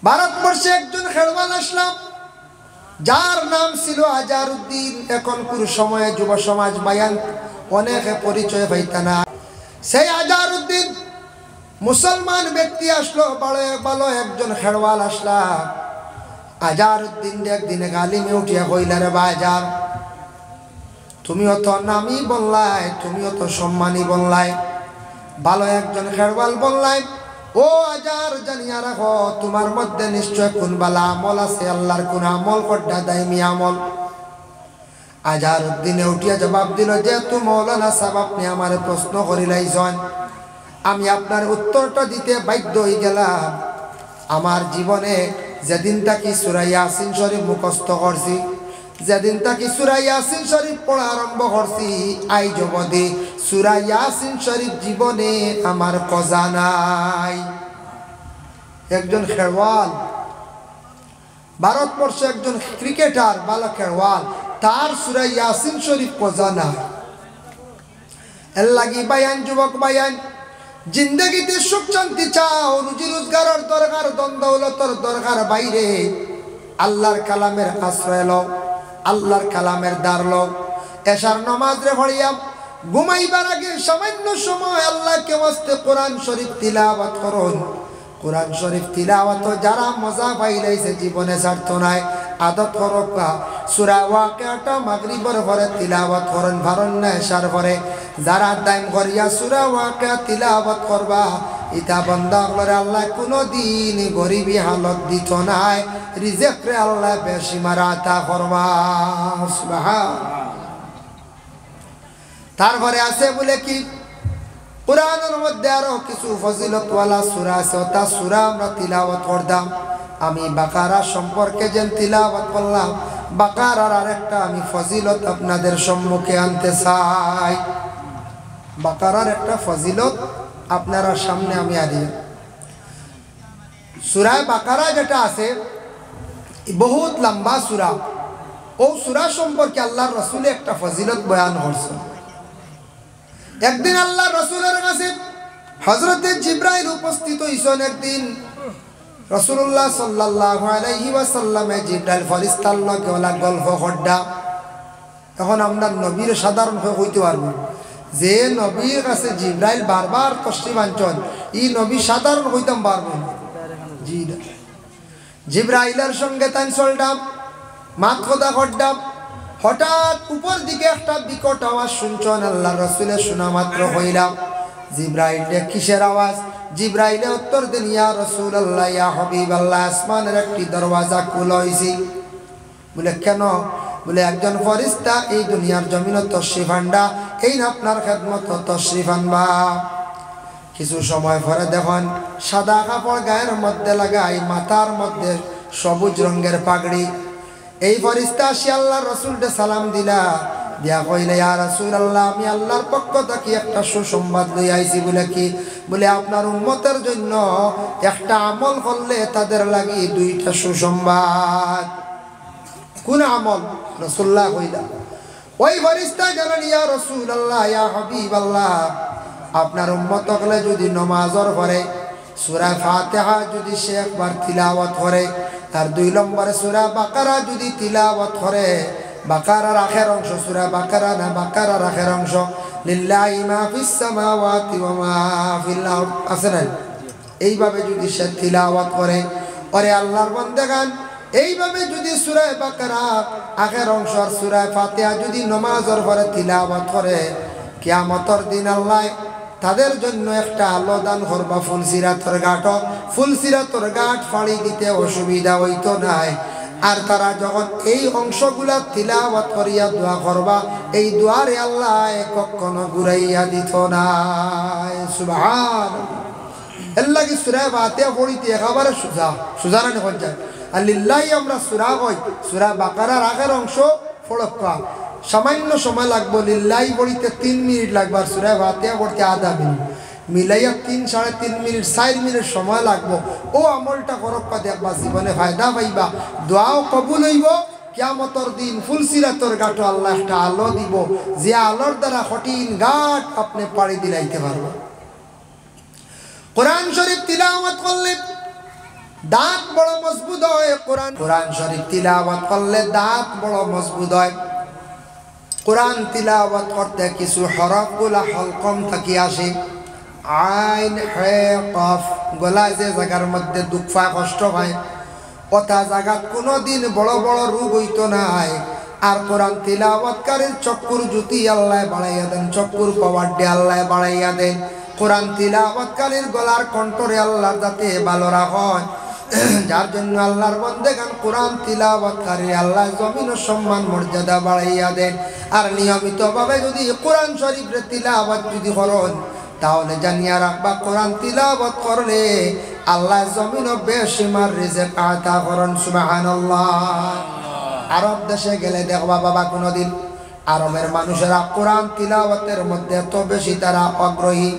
ভারতবর্ষে একজন খেলোয়াড় আসলাম, যার নাম ছিল আজারউদ্দিন। এখনকার সময়ে যুব সমাজ বায়ান অনেকে পরিচয় পাইতা না। সেই আজারউদ্দিন মুসলমান ব্যক্তি আসলো, ভালো একজন খেলোয়াড় আসলা। আজারউদ্দিন একদিনে গালিমে উঠিয়া কইলা, রে বাজার, তুমিও তো নামি বললাই, তুমিও তো সম্মানী বললাই, ভালো একজন খেলোয়াড় বললাই। ও আজার, জানিয়া রাখো তোমার মধ্যে নিশ্চয় কোন বালা আমল আছে, আল্লাহর কোন আমল করডা দাইমি আমল। আজারউদ্দিনে উঠিয়া জবাব দিল, যেহেতু মৌলানা সাহেব আপনি আমার প্রশ্ন করিলাইছেন, আমি আপনার উত্তরটা দিতে বাধ্য হয়ে গেলাম। আমার জীবনে যেদিন তাকি সূরা ইয়াসিন শরীফ মুখস্থ করছি, যেদিন তাকি সূরা ইয়াসিন শরীফ পড়া আরম্ভ করছি, আইজ অবধি সূরা ইয়াসিন শরীফ জীবনে আমার কজা নাই। একজন খেলোয়াড়, ভারতবর্ষে একজন ক্রিকেটার, ভালো খেলোয়াড়, তার সূরা ইয়াসিন শরীফ কজা নাই। এর লাগি বায়ান, যুবক বায়ান, জিন্দগিতে সুখ শান্তি চাও, রুজি রোজগারের দরকার, ধন দৌলতের দরকার বাইরে আল্লাহর কালামের আশ্রয় লও, আল্লাহর কালামের দ্বার লও। এশার নামাজ রে পড়িয়া ঘুমাইবার আগে সামান্য সময় আল্লাহকে ওয়াস্তে কোরআন শরীফ তিলাওয়াত করুন। কোরআন শরীফ তিলাওয়াত যারা মজা পাইলাইছে, জীবনে স্বার্থ নাই, আদত করকা। সূরা ওয়াকিয়াটা মাগরিবের পরে তিলাওয়াত করেন, ভারণ না এশার পরে। যারা দাইম করিয়া সূরা ওয়াকিয়া তিলাওয়াত করবা, ইতা বান্দা করে আল্লাহ কোনদিন গরিবী হালত দিত নাই, রিজিকরে আল্লাহ বেশি মারাতা করবা। সুবহানাল্লাহ। তারপরে আছে বলে কি, কোরআনের মধ্যে আরো কিছু ফজিলতওয়ালা সূরা আছে, তা সূরা আমরা তিলাওয়াত করতাম। আমি বাকারা সম্পর্কে যেন তিলাওয়াত করলাম, বাকারার আরেকটা আমি ফজিলত আপনাদের সম্মুখে আনতে চাই। বাকারার একটা ফজিলত আপনারা সামনে আমি আনি। সূরা বাকারা যেটা আছে বহুত লম্বা সূরা, ও সূরা সম্পর্কে আল্লাহর রাসূল একটা ফজিলত বয়ান করছেন। একদিন আল্লাহর রাসূলের কাছে হযরতে জিবরাইল উপস্থিত হইছেন। একদিন রাসূলুল্লাহ সাল্লাল্লাহু আলাইহি ওয়াসাল্লামে জিবরাইল ফেরেশতার লগে ওলা গল্প করডা। এখন আমরা নবীর সাধারণ হইতে পারবো, যে নবীর কাছে জিবরাইল বারবার তশরিফ আনছেন, ই নবী সাধারণ হইতাম পারবো না। জি না, জিবরাইলের সঙ্গে তাই চলতাম, মাত কথা করতাম। হঠাৎ উপর দিকে একটা বিকট আওয়াজ শুনছেন, আল্লাহ রাসূলের শোনা মাত্র হইলাম, জিবরাইলে কিসের আওয়াজ? জিবরাইলে উত্তর দেন, ইয়া রাসূলুল্লাহ, ইয়া হাবিবাল্লাহ, আসমানের একটি দরওয়াজা খোলা হইছে। বলে কেন? বলে একজন ফেরেশতা এই দুনিয়ার জমিনে তশরিফ আনবা, এই আপনার খেদমত তশরিফ আনবা। কিছু সময় পরে দেখুন সাদা কাপড় গায়ের মধ্যে লাগাই, মাথার মধ্যে সবুজ রঙের পাগড়ি। এই ফেরেশতা আসি আল্লাহর রাসূলকে সালাম দিলা, দিয়া কইলে, ইয়া রাসূলুল্লাহ, আমি আল্লাহর পক্ষ থেকে একটা সুসংবাদ লই আইছি। বলে কি? বলে আপনার উম্মতের জন্য একটা আমল করলে তাদের লাগি দুইটা সুসংবাদ। কোন আমল? রাসূলুল্লাহ কইলা। ওই ফেরেশতা জানান, ইয়া রাসূলুল্লাহ, ইয়া হাবিবাল্লাহ, আপনার উম্মত হলে যদি নামাজের পরে সূরা ফাতিহা যদি সে একবার তিলাওয়াত করে, তার 2 নম্বরে সূরা বাকারা যদি তিলাওয়াত করে, বাকারার আখের অংশ, সূরা বাকারা না, বাকারার আখের অংশ, লিল্লাহি মা ফিস সামাওয়াতি ওয়া মা ফিল আরদ, আছে না? এইভাবে যদি সে তিলাওয়াত করে, ওরে আল্লাহর বান্দাগান, এইভাবে যদি সূরা বাকারা আখের অংশ আর সূরা ফাতিহা যদি নামাজের পরে তিলাওয়াত করে, কিয়ামতের দিন আল্লাহ তাদের জন্য একটা আলো দান করবা ফুলসিরাতর ঘাট। ফুলসিরাতর ঘাট ফাড়ি দিতে অসুবিধা হইতো নাই। আর তারা যখন এই অংশগুলা তিলাওয়াত করিয়া দোয়া করবা, এই দোয়ারে আল্লাহ কখনো ঘুরাইয়া দিত না। সুবহানাল্লাহ। আল্লাহ কি সূরা ফাতিহা পড়িতে একেবারে সোজা সোজা না হয়ে যায়। আর লিল্লাহি আমরা সূরা কই, সূরা বাকারার আগের অংশ পড়কা সামান্য সময় লাগবে, লিল্লাহি পড়িতে 3 মিনিট লাগবে, আর সূরা ফাতিহা পড়তে আধা মিনিট, মিলাইয়া 3 সাড়ে 3 মিনিট 4 মিনিট সময় লাগবে। ও আমলটা করক্কা দেখবা, জীবনে ফায়দা পাইবা, দোয়াও কবুল হইব। কিয়ামতের দিন ফুলসিরাতর ঘাট আল্লাহ একটা আলো দিব, যে আলোর দ্বারা কঠিন ঘাট আপনি পাড়ি দিলাইতে পারবেন। কোরআন শরীফ তিলাওয়াত করলে দাঁত বড় মজবুত হয় কোরআন শরীফ তিলাওয়াত করলে দাঁত বড় মজবুত হয়। কোরআন তিলাওয়াত করতে কিছু হরফগুলা হলকম থাকি আসে, আইন হে কফ, গলায় যে জায়গার মধ্যে দুঃখা কষ্ট হয় ওটা জায়গাত কোনোদিন বড় বড় রোগ হইতো নাই। আর কোরআন তিলাওয়াতকারীর চক্ষুর জ্যোতি আল্লাহ বাড়াইয়া দেন, চক্ষুর পাওয়ার ডে আল্লাহ বাড়াইয়া দেন। কোরআন তিলাওয়াতকারীর গলার কণ্ঠরে আল্লাহর যাতে ভালো রাখেন, যার জন্য আল্লাহর বন্দেগান কোরআন তিলাওয়াতকারী আল্লাহ জমিন ও সম্মান মর্যাদা বাড়াইয়া দেন। আর নিয়মিতভাবে যদি কোরআন শরীফের তিলাওয়াত যদি করেন তাহলে জানিয়া রাখবা কোরআন তিলাওয়াত করলে আল্লাহ জমিন ও বেশিমার রিজিক আতা করেন। সুবহানাল্লাহ। আরব দেশে গেলে দেখবা বাবা কোনোদিন আরবের মানুষেরা কোরআন তিলাওয়াতের মধ্যে এত বেশি তারা আগ্রহী।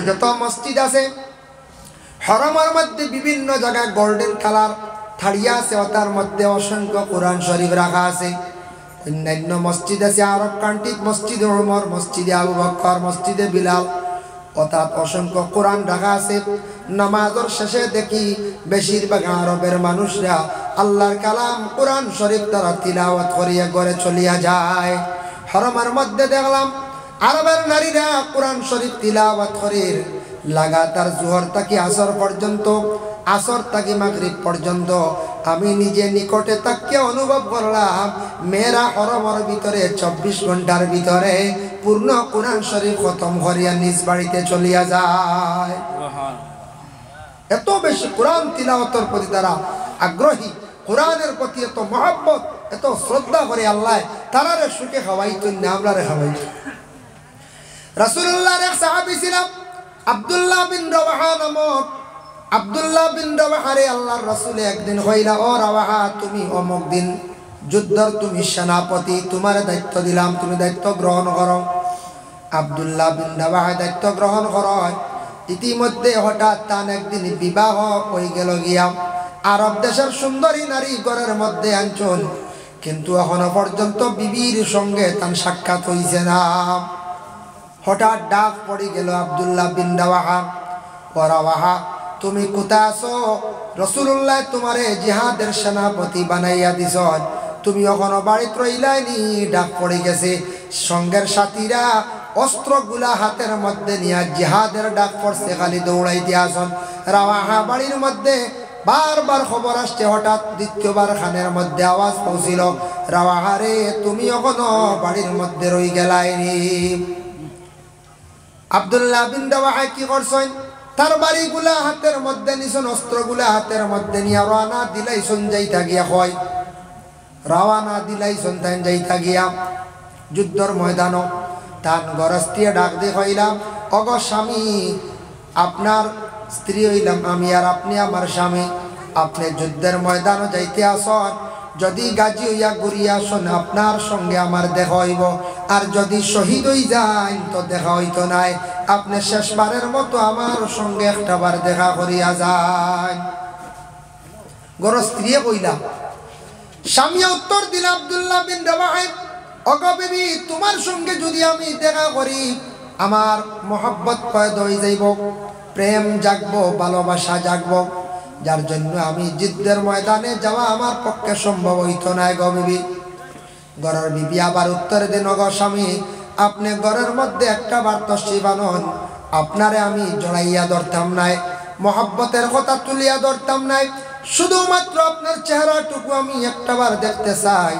যত মসজিদ আছে হরমের মধ্যে বিভিন্ন জায়গায় গোল্ডেন কালার থাড়িয়া আছে, তার মধ্যে অসংখ্য কোরআন শরীফ রাখা আছে। অন্যান্য মসজিদ আছে আরব কান্ট্রিত, মসজিদে ওমর, মসজিদে আবু বকর, মসজিদে বিলাল, অর্থাৎ অসংখ্য কোরআন রাখা আছে। নামাজের শেষে দেখি বেশিরভাগ আরবের মানুষরা আল্লাহর কালাম কোরআন শরীফ তারা তিলাওয়াত করিয়া ঘরে চলিয়া যায়। হরমের মধ্যে দেখলাম আরবের নারীরা কোরআন শরীফ তিলাওয়াত করে লাগাতার জোহর থেকে আসর পর্যন্ত, আসর থেকে মাগরিব পর্যন্ত। আমি নিজে নিকটে তাকে অনুভব করলাম মেয়েরা হরমের ভিতরে 24 ঘন্টার ভিতরে পূর্ণ কোরআন শরীফ খতম করিয়া নিজ বাড়িতে চলিয়া যায়। এত বেশি কোরআন তিলাওয়াতের প্রতি তারা আগ্রহী, কোরআনের প্রতি এত মহব্বত, এত শ্রদ্ধা করে আল্লাহ তারারে সুখে খাওয়াইতো না আমরারে খাওয়াইতো। রাসূলুল্লাহর এক সাহাবী ছিলেন আব্দুল্লাহ বিন রাওয়াহা নামক। আব্দুল্লাহ বিন রাওয়াহারে আল্লাহর রাসূল একদিন কইলা, ও রাওয়াহা তুমি অমুক দিন যুদ্ধর তুমি সেনাপতি, তোমার দায়িত্ব দিলাম, তুমি দায়িত্ব গ্রহণ করো। আব্দুল্লাহ বিন রাওয়াহা দায়িত্ব গ্রহণ করেন। ইতিমধ্যে হঠাৎ তার একদিন বিবাহ হয়ে গেল গিয়া। আরব দেশের সুন্দরী নারী ঘরের মধ্যে আনছেন, কিন্তু এখনো পর্যন্ত বিবির সঙ্গে তার সাক্ষাৎ হইছে না। হঠাৎ ডাক পড়ে গেল আব্দুল্লাহ বিন রাওয়াহা, ও রাওয়াহা তুমি কোথায় আছো? রাসূলুল্লাহ তোমারে জিহাদের সেনাপতি বানাইয়া দিছ, তুমি এখনো বাড়িতে রইলাইনি। ডাক পড়ে গেছে, সঙ্গের সাথীরা অস্ত্রগুলা হাতের মধ্যে নিয়ে জিহাদের ডাক পড়ছে, খালি দৌড়াইতে আসন। রাওয়াহা বাড়ির মধ্যে বারবার খবর আসছে। হঠাৎ দ্বিতীয়বার খানের মধ্যে আওয়াজ পৌঁছিল, রাওয়াহা রে তুমি এখনো বাড়ির মধ্যে রই গেলাইনি। আব্দুল্লাহ বিন রাওয়াহা কি করছেন? তার বাড়িগুলা হাতের মধ্যে নিছেন, অস্ত্রগুলা হাতের মধ্যে নিয়ে রওনা দিলাইছেন যাইতা গিয়া, হয় রওনা দিলাইছেন তাই যাইতা গিয়া যুদ্ধর ময়দান। তান গরস্তিয়ে ডাক দিয়ে কইলাম, অগ স্বামী, আপনার স্ত্রী হইলাম আমি আর আপনি আমার স্বামী, আপনি যুদ্ধের ময়দানও যাইতে আসন, যদি গাজী হইয়া ঘুরিয়া আসন আপনার সঙ্গে আমার দেখা হইব, আর যদি শহীদ হই যান তো দেখা হইতো নাই। আপনি শেষবারের মতো আমার সঙ্গে একটাবার দেখা করিয়া যান। গর স্ত্রী কইলা। স্বামী উত্তর দিল আব্দুল্লাহ বিন রাওয়াহা, অগ বিবি তোমার সঙ্গে যদি আমি দেখা করি আমার মোহাব্বত পয়দা হয়ে যাইব, প্রেম জাগবো, ভালোবাসা জাগবো, যার জন্য আমি যুদ্ধের ময়দানে যাওয়া আমার পক্ষে সম্ভব হইতো না গো বিবি। ঘরের বিবি আবার উত্তর দিন, গো স্বামী আপনি ঘরের মধ্যে একটা বার তশরিফ আনুন, আপনারে আমি জড়াইয়া ধরতাম নাই, মহব্বতের কথা তুলিয়া ধরতাম নাই, শুধুমাত্র আপনার চেহারাটুকু আমি একটা বার দেখতে চাই।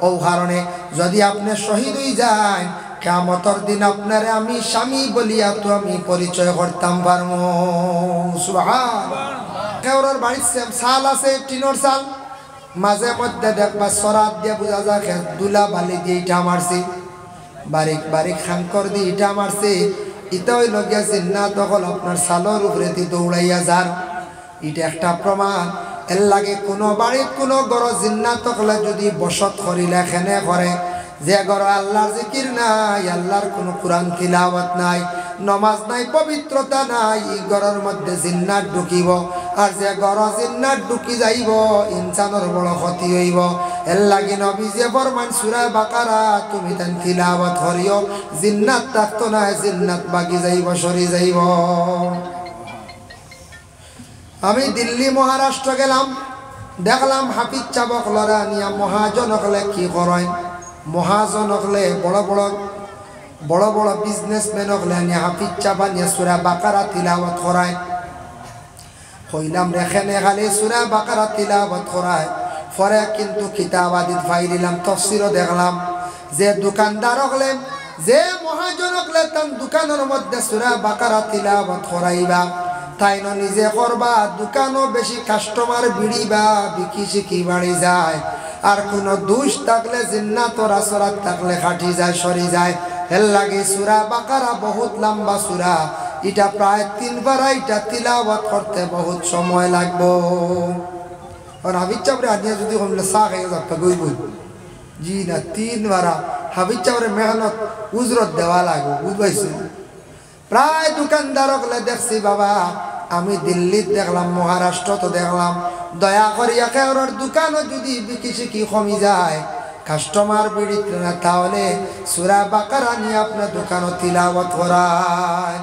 ও কারণে যদি আপনি শহীদ হয়ে যান কিয়ামতের দিন আপনারে আমি স্বামী বলিয়া তো আমি পরিচয় করতাম পারবো। সুবহানাল্লাহ। কেউর বাড়ির সাল আছে, টিনোর সাল, মাঝে মধ্যে দেখবা সরাত দিয়ে বোঝা যায় দুলা বালি দিয়ে ইটা মারছি, বারিক বারিক খাঙ্কর দিয়ে ইটা মারছে, ইটা হইল গিয়া জিন্নাত তখন আপনার সালোর উপরে দিয়ে দৌড়াইয়া যান। এটা একটা প্রমাণ। এর লাগে কোনো বাড়ির কোনো গড় জিন্নাত হলে যদি বসত করিলে খেনে করে, যে গড় আল্লাহর জিকির নাই, আল্লাহর কোনো কোরআন তিলাওয়াত নাই, নমাজ নাই, পবিত্রতা নাই, এই গড়ের মধ্যে জিন্নাত ঢুকিব। আর যে গড় জিন্নাত ঢুকি যাইব ইনসানের বড় ক্ষতি হইব। এর লাগে নবীজি ফরমান সূরা বাকারা, তুমি তান তিলাওয়াত করিও, জিন্নাত থাকতো না, জিন্নাত বাগি যাইব, সরি যাইব। আমি দিল্লি মহারাষ্ট্র গেলাম, দেখলাম হাফিজ চাবক লড়া নিয়া মহাজন হলে কি করেন, মহাজন হলে বড় বড় বিজনেসম্যান হলে নিয়ে হাফিজ চাবা নিয়ে সূরা বাকারা তিলাওয়াত করায়। হইলাম রেখেনে খালি সূরা বাকারা তিলাওয়াত করায়, পরে কিন্তু কিতাব আদি ফাইলিলাম, তফসিরও দেখলাম যে দোকানদার হলে, যে মহাজন হলে তার দোকানের মধ্যে সূরা বাকারা তিলাওয়াত করাইবা, তাই নিজে করবা, দোকানও বেশি কাস্টমার বিড়িবা, বিকি শিকি বাড়ি যায়। আর কোনো দোষ থাকলে জিন্নাতর আসরাত থাকলে খাটি যায়, সরি যায়। এর লাগে সূরা বাকারা বহুত লম্বা সূরা, এটা প্রায় 3 বার এটা তিলাওয়াত করতে বহুত সময় লাগবো। আর হাফিজ চাবরে আনিয়া যদি কমলে চা খাই যাবে গইব, জি না 3 বার হাফিজ চাবরে মেহনত উজরত দেওয়া লাগবে, বুঝবাইছি। প্রায় দোকানদার হলে দেখছি বাবা, আমি দিল্লিত দেখলাম, মহারাষ্ট্র তো দেখলাম, দয়া করিয়া কেউর দোকানও যদি বিকি শিকি কমি যায়, কাস্টমার বিড়িত না, তাহলে সূরা বাকারা নিয়ে আপনার দোকানও তিলাওয়াত করায়।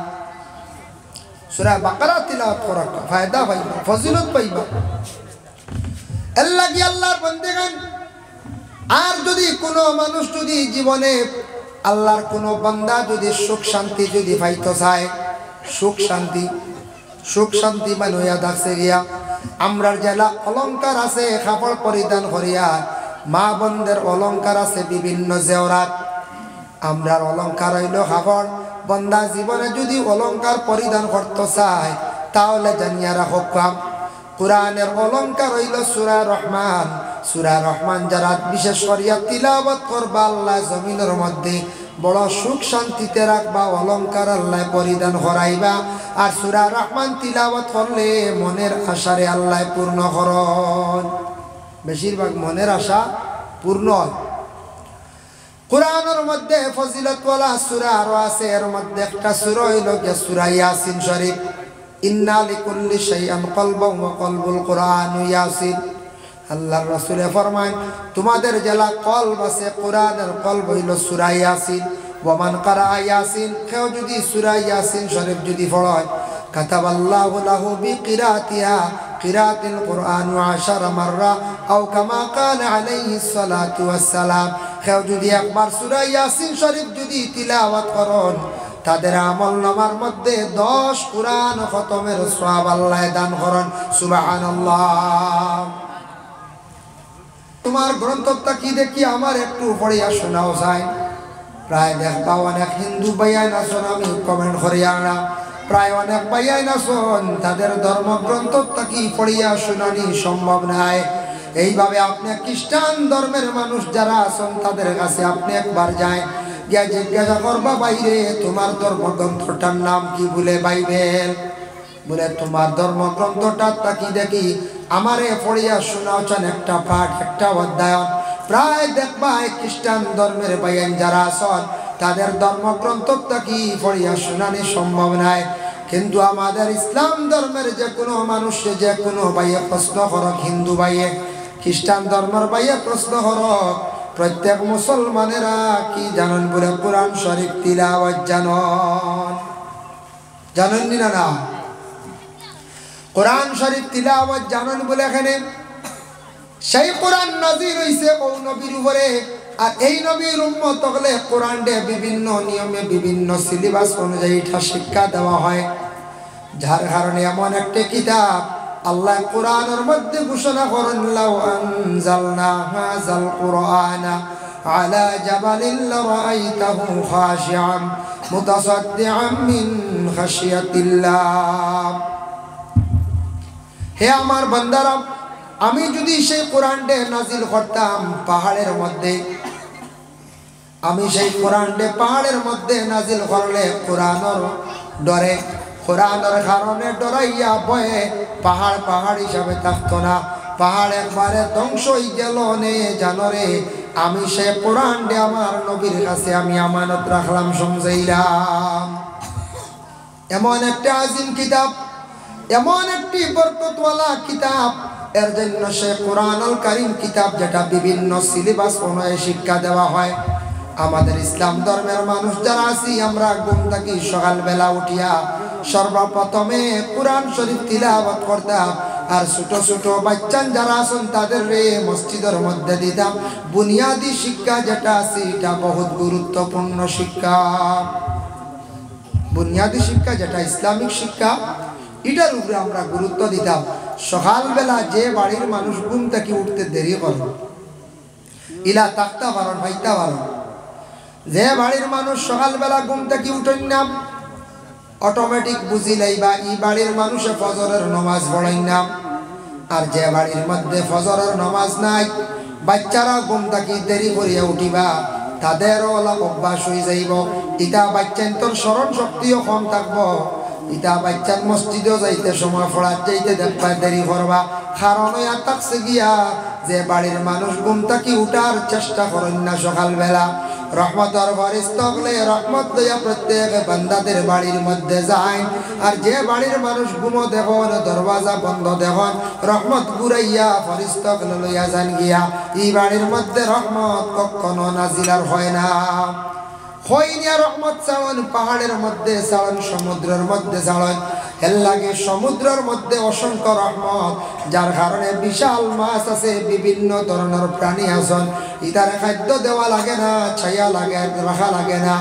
সূরা বাকারা তিলাওয়াত করা ফায়দা পাইবা, ফজিলত পাইবা। এর লাগি আল্লাহর বান্দাগণ, আর যদি কোনো মানুষ যদি জীবনে আল্লাহর কোনো বান্দা যদি সুখ শান্তি যদি পাইতে চায়, সুখ শান্তি বানুয়া থাকছে গিয়া, আমরার জেলা অলংকার আছে কাপড় পরিধান করিয়া, মা বোনদের অলংকার আছে বিভিন্ন জেওরাত, আমরার অলংকার হইল কাপড়। বন্দা জীবনে যদি অলংকার পরিধান করতে চায়, তাহলে জানিয়া রাখো কোরআনের অলংকার হইল সূরা রহমান। সূরা রহমান যারা বিশেষ করিয়া তিলাওয়াত করবা, আল্লাহ জমিনের মধ্যে বড় সুখ শান্তিতে রাখবা, অলংকার আল্লাহ পরিধান করাইবা। আর সূরা রহমান তিলাওয়াত করলে মনের আশারে আল্লাহ পূর্ণ করন, বেশিরভাগ মনের আশা পূর্ণ হয়। কোরআনের মধ্যে ফজিলতওয়ালা সূরা আরো আছে, এর মধ্যে একটা সূরা হইল সূরা ইয়াসিন শরীফ। ইন্না লিকুল্লি শাইইন কলবুন ওয়া কলবুল কুরআনু ইয়াসিন। আল্লাহর রাসূল ফরমান, তোমাদের জেলা কলব আছে, কোরআনের কলব হইল সূরা ইয়াসিন। ওয়া মান ক্বারা ইয়াসিন, কেউ যদি সূরা ইয়াসিন শরীফ যদি পড়ে, কাতাবাল্লাহু লাহু বিকিরাতিহা কিরাতিল কুরআন 10 মাররা আও কামা ক্বালা আলাইহিস সালাতু ওয়াস সালাম। কেউ যদি একবার সূরা ইয়াসিন শরীফ যদি তিলাওয়াত করেন, তাদের আমলনামার মধ্যে 10 কুরআন খতমের সওয়াব আল্লাহ দান করেন। সুবহানাল্লাহ। তোমার গ্রন্থটা কি দেখি আমার একটু পড়িয়া শোনাও যায়। প্রায় দেখবা অনেক হিন্দু ভাইয়াই নাচন, আমি কমেন্ট করিয়া না, প্রায় অনেক ভাইয়াই নাচন, তাদের ধর্মগ্রন্থটা কি পড়িয়া শোনানি সম্ভব নাই। এইভাবে আপনি খ্রিস্টান ধর্মের মানুষ যারা আছেন, তাদের কাছে আপনি একবার যায় গিয়া জিজ্ঞাসা করবা, বাইরে তোমার ধর্মগ্রন্থটার নাম কি? বলে বাইবেল। বলে তোমার ধর্মগ্রন্থটা কি দেখি আমারে পড়িয়া শোনাওছেন একটা পাঠ, একটা অধ্যায়ন। প্রায় দেখবা খ্রিস্টান ধর্মের ভাইয়ান যারা আছেন, তাদের ধর্মগ্রন্থটা কি পড়িয়া শোনানি সম্ভব নাই। কিন্তু আমাদের ইসলাম ধর্মের যে কোনো মানুষ, যে কোনো ভাইয়ে প্রশ্ন করক, হিন্দু ভাইয়ে, খ্রিস্টান ধর্মের ভাইয়ে প্রশ্ন করক, প্রত্যেক মুসলমানেরা কি জানেন? বলে কোরআন শরীফ তিলাওয়াত জানেন না? কোরআন শরীফ তিলাওয়াত জানেন বলে এখানে সেই কোরআন নাযিল হইছে ও নবীর উপরে। আর এই নবীর উম্মত হলে কোরআনে বিভিন্ন নিয়মে বিভিন্ন সিলেবাস অনুযায়ী এটা শিক্ষা দেওয়া হয়, যার কারণে এমন একটা কিতাব আল্লাহ কোরআনের মধ্যে ঘোষণা করেন, লাউ আনজালনা হাযাল কুরআনা আলা জাবালিন লারাআইতাহু খাশিআন মুতাসাদ্দিআন মিন খাশিয়াতিল্লাহ। হে আমার বান্দারা, আমি যদি সেই কোরআনটা নাজিল করতাম পাহাড়ের মধ্যে, আমি সেই কোরআনটা পাহাড়ের মধ্যে নাজিল করলে কোরআনের ডরে, কোরআনের কারণে ডরাইয়া ভয়ে পাহাড় হিসাবে থাকতো না, পাহাড় একবারে ধ্বংস হয়ে গেল নে জানরে। আমি সে কোরআনটা আমার নবীর কাছে আমি আমানত রাখলাম, সমঝাইলাম। এমন একটা আজিম কিতাব, এমন একটি বরকতওয়ালা কিতাব, এর জন্য সে কোরআনুল কারীম কিতাব, যেটা বিভিন্ন সিলেবাস অনুযায়ী শিক্ষা দেওয়া হয়। আমাদের ইসলাম ধর্মের মানুষ যারা আছি, আমরা ঘুম থেকে সকালবেলা উঠিয়া সর্বপ্রথমে কোরআন শরীফ তিলাওয়াত করতাম আর ছোট ছোট বাচ্চা যারা আছেন তাদের রে মসজিদের মধ্যে দিতাম বুনিয়াদী শিক্ষা যেটা আছে এটা বহুত গুরুত্বপূর্ণ শিক্ষা বুনিয়াদী শিক্ষা যেটা ইসলামিক শিক্ষা এটার উপরে আমরা গুরুত্ব দিতাম সকালবেলা যে বাড়ির মানুষ ঘুম থেকে উঠতে দেরি করে ইলা তাকতা পারেন ভাইতা পারেন যে বাড়ির মানুষ সকালবেলা ঘুম থেকে উঠেন না অটোমেটিক বুঝি লাইবা এই বাড়ির মানুষে ফজরের নামাজ পড়েন না আর যে বাড়ির মধ্যে ফজরের নামাজ নাই বাচ্চারা ঘুম থেকে দেরি করিয়া উঠিবা তাদেরও অভ্যাস হয়ে যাইব ইটা বাচ্চার তোর স্মরণ শক্তিও কম থাকবো ইটা বাচ্চার মসজিদেও যাইতে সময় পড়ার যাইতে দেখবা দেরি করবা কারণ ইয়া থাকছে গিয়া যে বাড়ির মানুষ ঘুম থেকে উঠার চেষ্টা করেন না সকালবেলা রহমতের ফেরেশতা হলে রহমত লইয়া প্রত্যেক বান্দাদের বাড়ির মধ্যে যায় আর যে বাড়ির মানুষ ঘুমো দেখুন দরওয়াজা বন্ধ দেখুন রহমত ঘুরাইয়া ফেরেশতা লইয়া যান গিয়া এই বাড়ির মধ্যে রহমত কখনো নাজিলার হয় না হইনিয়া রহমত চালন পাহাড়ের মধ্যে চালন সমুদ্রের মধ্যে চালন এর লাগে সমুদ্রের মধ্যে অসংখ্য রহমত যার কারণে বিশাল মাছ আছে বিভিন্ন ধরনের প্রাণী আছেন ইতার খাদ্য দেওয়া লাগে না ছায়া লাগে রাখা লাগে না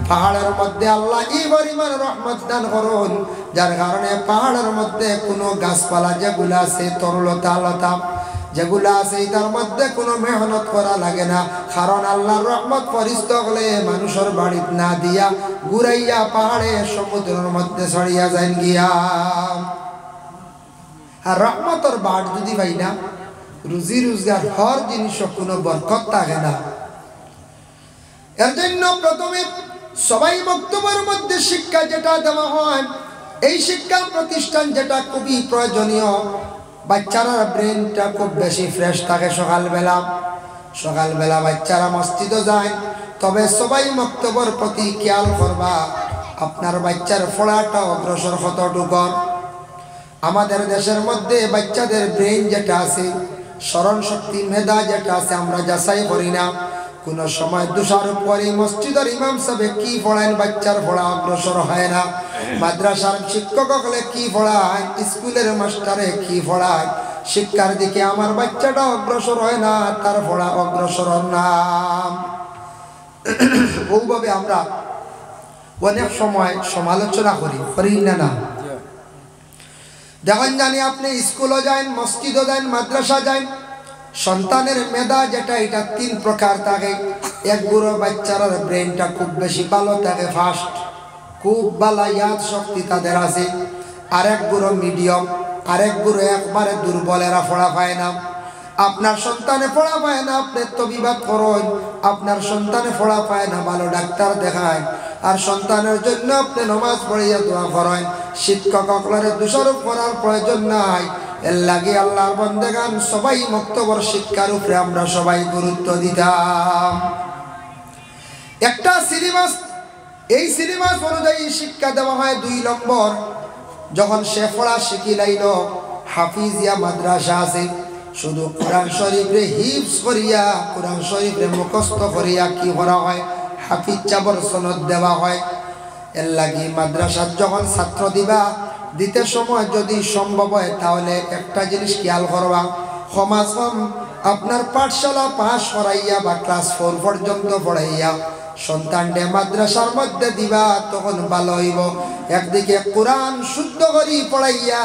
পাহাড়ের মধ্যে আল্লাহ এই পরিমাণ রহমত দান করুন যার কারণে পাহাড়ের মধ্যে কোনো গাছপালা যেগুলো আছে তরলতা লতা যেগুলা আছে তার মধ্যে কোনো মেহনত করা লাগে না কারণ আল্লাহর রহমত ফেরেশতা হলে মানুষের বাড়িত না দিয়া ঘুরাইয়া পাহাড়ে সমুদ্রের মধ্যে ছড়িয়া যান গিয়া আর রহমতের বাড় যদি পাই না রুজি রোজগার হর জিনিস কোনো বরকত থাকে না এর জন্য প্রথমে সবাই বক্তব্যের মধ্যে শিক্ষা যেটা দেওয়া হয় এই শিক্ষা প্রতিষ্ঠান যেটা খুবই প্রয়োজনীয় বাচ্চারা ব্রেনটা খুব বেশি ফ্রেশ থাকে সকালবেলা বাচ্চারা মসজিদে যায় তবে সবাই বক্তব্যের প্রতি খেয়াল করবা আপনার বাচ্চার পড়াটা অগ্রসর কতটুকু আমাদের দেশের মধ্যে বাচ্চাদের ব্রেন যেটা আছে স্মরণ শক্তি মেধা যেটা আছে আমরা যাচাই করি না কোনো সময় দুশার পরে মসজিদের ইমাম সাহেব কি পড়ায় বাচ্চার পড়া অগ্রসর হয় না মাদ্রাসার শিক্ষক হলে কি পড়ায় স্কুলের মাস্টারে কি পড়ায় শিক্ষার দিকে আমার বাচ্চাটা অগ্রসর হয় না তার পড়া অগ্রসর না ওইভাবে আমরা অনেক সময় সমালোচনা করি না দেখেন জানি আপনি স্কুলও যান মসজিদও যান মাদ্রাসা যান সন্তানের মেধা যেটা এটা তিন প্রকার থাকে এক গুরু বাচ্চার ব্রেনটা খুব বেশি ভালো থাকে ফাস্ট খুব ভালো ইয়াদ শক্তি তাদের আছে আরেক গুরু মিডিয়াম আরেক গুরু একবারে দুর্বলেরা পড়া পায় না আপনার সন্তানে পড়া পায় না আপনি তো বিবাদ করেন আপনার সন্তানে পড়া পায় না ভালো ডাক্তার দেখায় আর সন্তানের জন্য আপনি নামাজ পড়িয়া দোয়া করেন শিক্ষক সকলের দোষারোপ করার প্রয়োজন নাই এর লাগে আল্লাহর বান্দাগান সবাই মুক্তবর শিক্ষার উপরে আমরা সবাই গুরুত্ব দিতাম একটা সিলেবাস এই সিলেবাস অনুযায়ী শিক্ষা দেওয়া হয় 2 নম্বর যখন সে পড়া শিখি লাইল হাফিজিয়া মাদ্রাসা আছে শুধু কোরআন শরীফে হিফজ করিয়া কোরআন শরীফে মুখস্থ করিয়া কি করা হয় হাফিজ চাবর সনদ দেওয়া হয় এর লাগি মাদ্রাসার যখন ছাত্র দিতে সময় যদি সম্ভব হয় তাহলে একটা জিনিস খেয়াল করবা সমাজ আপনার পাঠশালা পাস করাইয়া বা ক্লাস 4 পর্যন্ত পড়াইয়া সন্তানকে মাদ্রাসার মধ্যে দিবা তখন ভালো হইব একদিকে কোরআন শুদ্ধ করি পড়াইয়া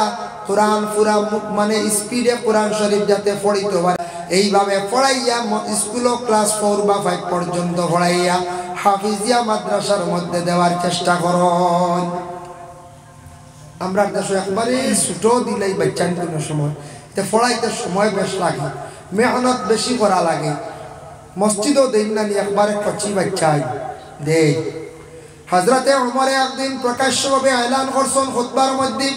কোরআন পুরা মানে স্পিডে কোরআন শরীফ যাতে পড়িতে পারে এইভাবে পড়াইয়া স্কুল ক্লাস 4 বা 5 পর্যন্ত পড়াইয়া হাফিজিয়া মাদ্রাসার মধ্যে দেওয়ার চেষ্টা করুন আমরা দেশে একবারে ছোট দিলেই বাচ্চা কোনো সময় এটা পড়াইতে সময় বেশ লাগে মেহনত বেশি করা লাগে মসজিদও দেন না একবারে কচি বাচ্চাই দে হযরতে ওমর একদিন প্রকাশ্যভাবে এলান করছেন খুতবার মধ্যে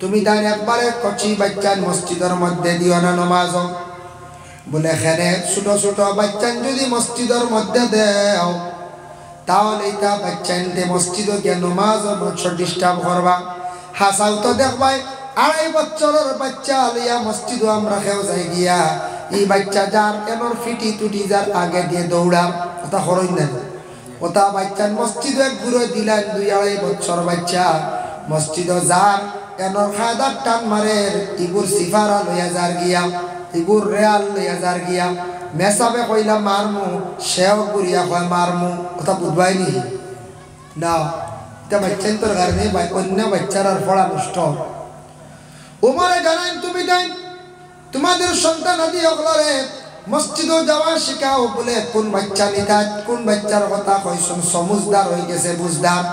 তুমি তাই একবারে কচি বাচ্চা মসজিদের মধ্যে দিও না নামাজ বলে এখানে ছোট ছোট বাচ্চা যদি মসজিদের মধ্যে দেও তাহলে এটা বাচ্চাকে মসজিদে গিয়ে নামাজ ডিস্টার্ব করবা হাসাও তো দেখবাই 2.5 বছরের বাচ্চা লিয়া মসজিদে আমরা খেও যাই গিয়া এই বাচ্চা যার এমন ফিটি টুটি যার আগে দিয়ে দৌড়াম ওটা হরই না ওটা বাচ্চা মসজিদে ঘুরে দিলেন 2-2.5 বছর বাচ্চা মসজিদ যার এনর খায়দার টান মারে ইগুর সিফারা লইয়া যার গিয়া ইগুর রেয়াল লইয়া যার গিয়া মেসাবে কইলা মারমু সেও গুড়িয়া কয় মারমু কথা বুঝবাই নি না এটা বাচ্চান তোর কারণে অন্য বাচ্চার আর পড়া নষ্ট উমরে জানাই তুমি দেন তোমাদের সন্তান আদি অগলরে মসজিদও যাওয়া শিখাও বলে কোন বাচ্চা নিতা কোন বাচ্চার কথা কইছুন সমুজদার হয়ে গেছে বুঝদার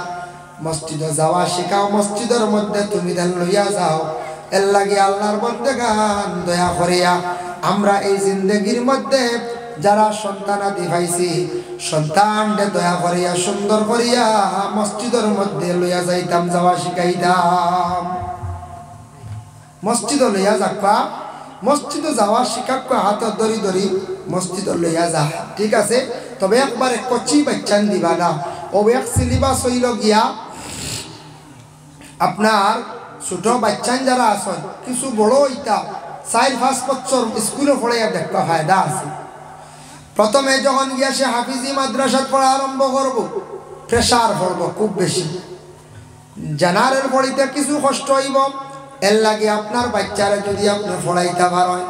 মসজিদে যাওয়া শিখাও মসজিদের মধ্যে তুমি দেন লইয়া যাও এর লাগে আল্লাহর বন্দেগান দয়া করিয়া আমরা এই জিন্দগির মধ্যে যারা সন্তান আদি পাইছি সন্তানকে দয়া করিয়া সুন্দর করিয়া মসজিদের মধ্যে লইয়া যাইতাম যাওয়া শিখাইতাম মসজিদ লইয়া যাকা মসজিদে যাওয়া শিখাক হাত ধরি ধরি মসজিদ লইয়া যা ঠিক আছে তবে একবারে কচি বাচ্চান দিবা না ও এক সিলেবাস হইল গিয়া আপনার ছোট বাচ্চান যারা আছেন কিছু বড় ইটা 4-5 বছর স্কুলে পড়াইয়া দেখা ফায়দা আছে প্রথমে যখন গিয়া সে হাফিজি মাদ্রাসাত পড়া আরম্ভ করব প্রেসার পড়ব খুব বেশি জেনারেল পড়িতে কিছু কষ্ট হইব এর লাগে আপনার বাচ্চারা যদি আপনি পড়াইতে পারেন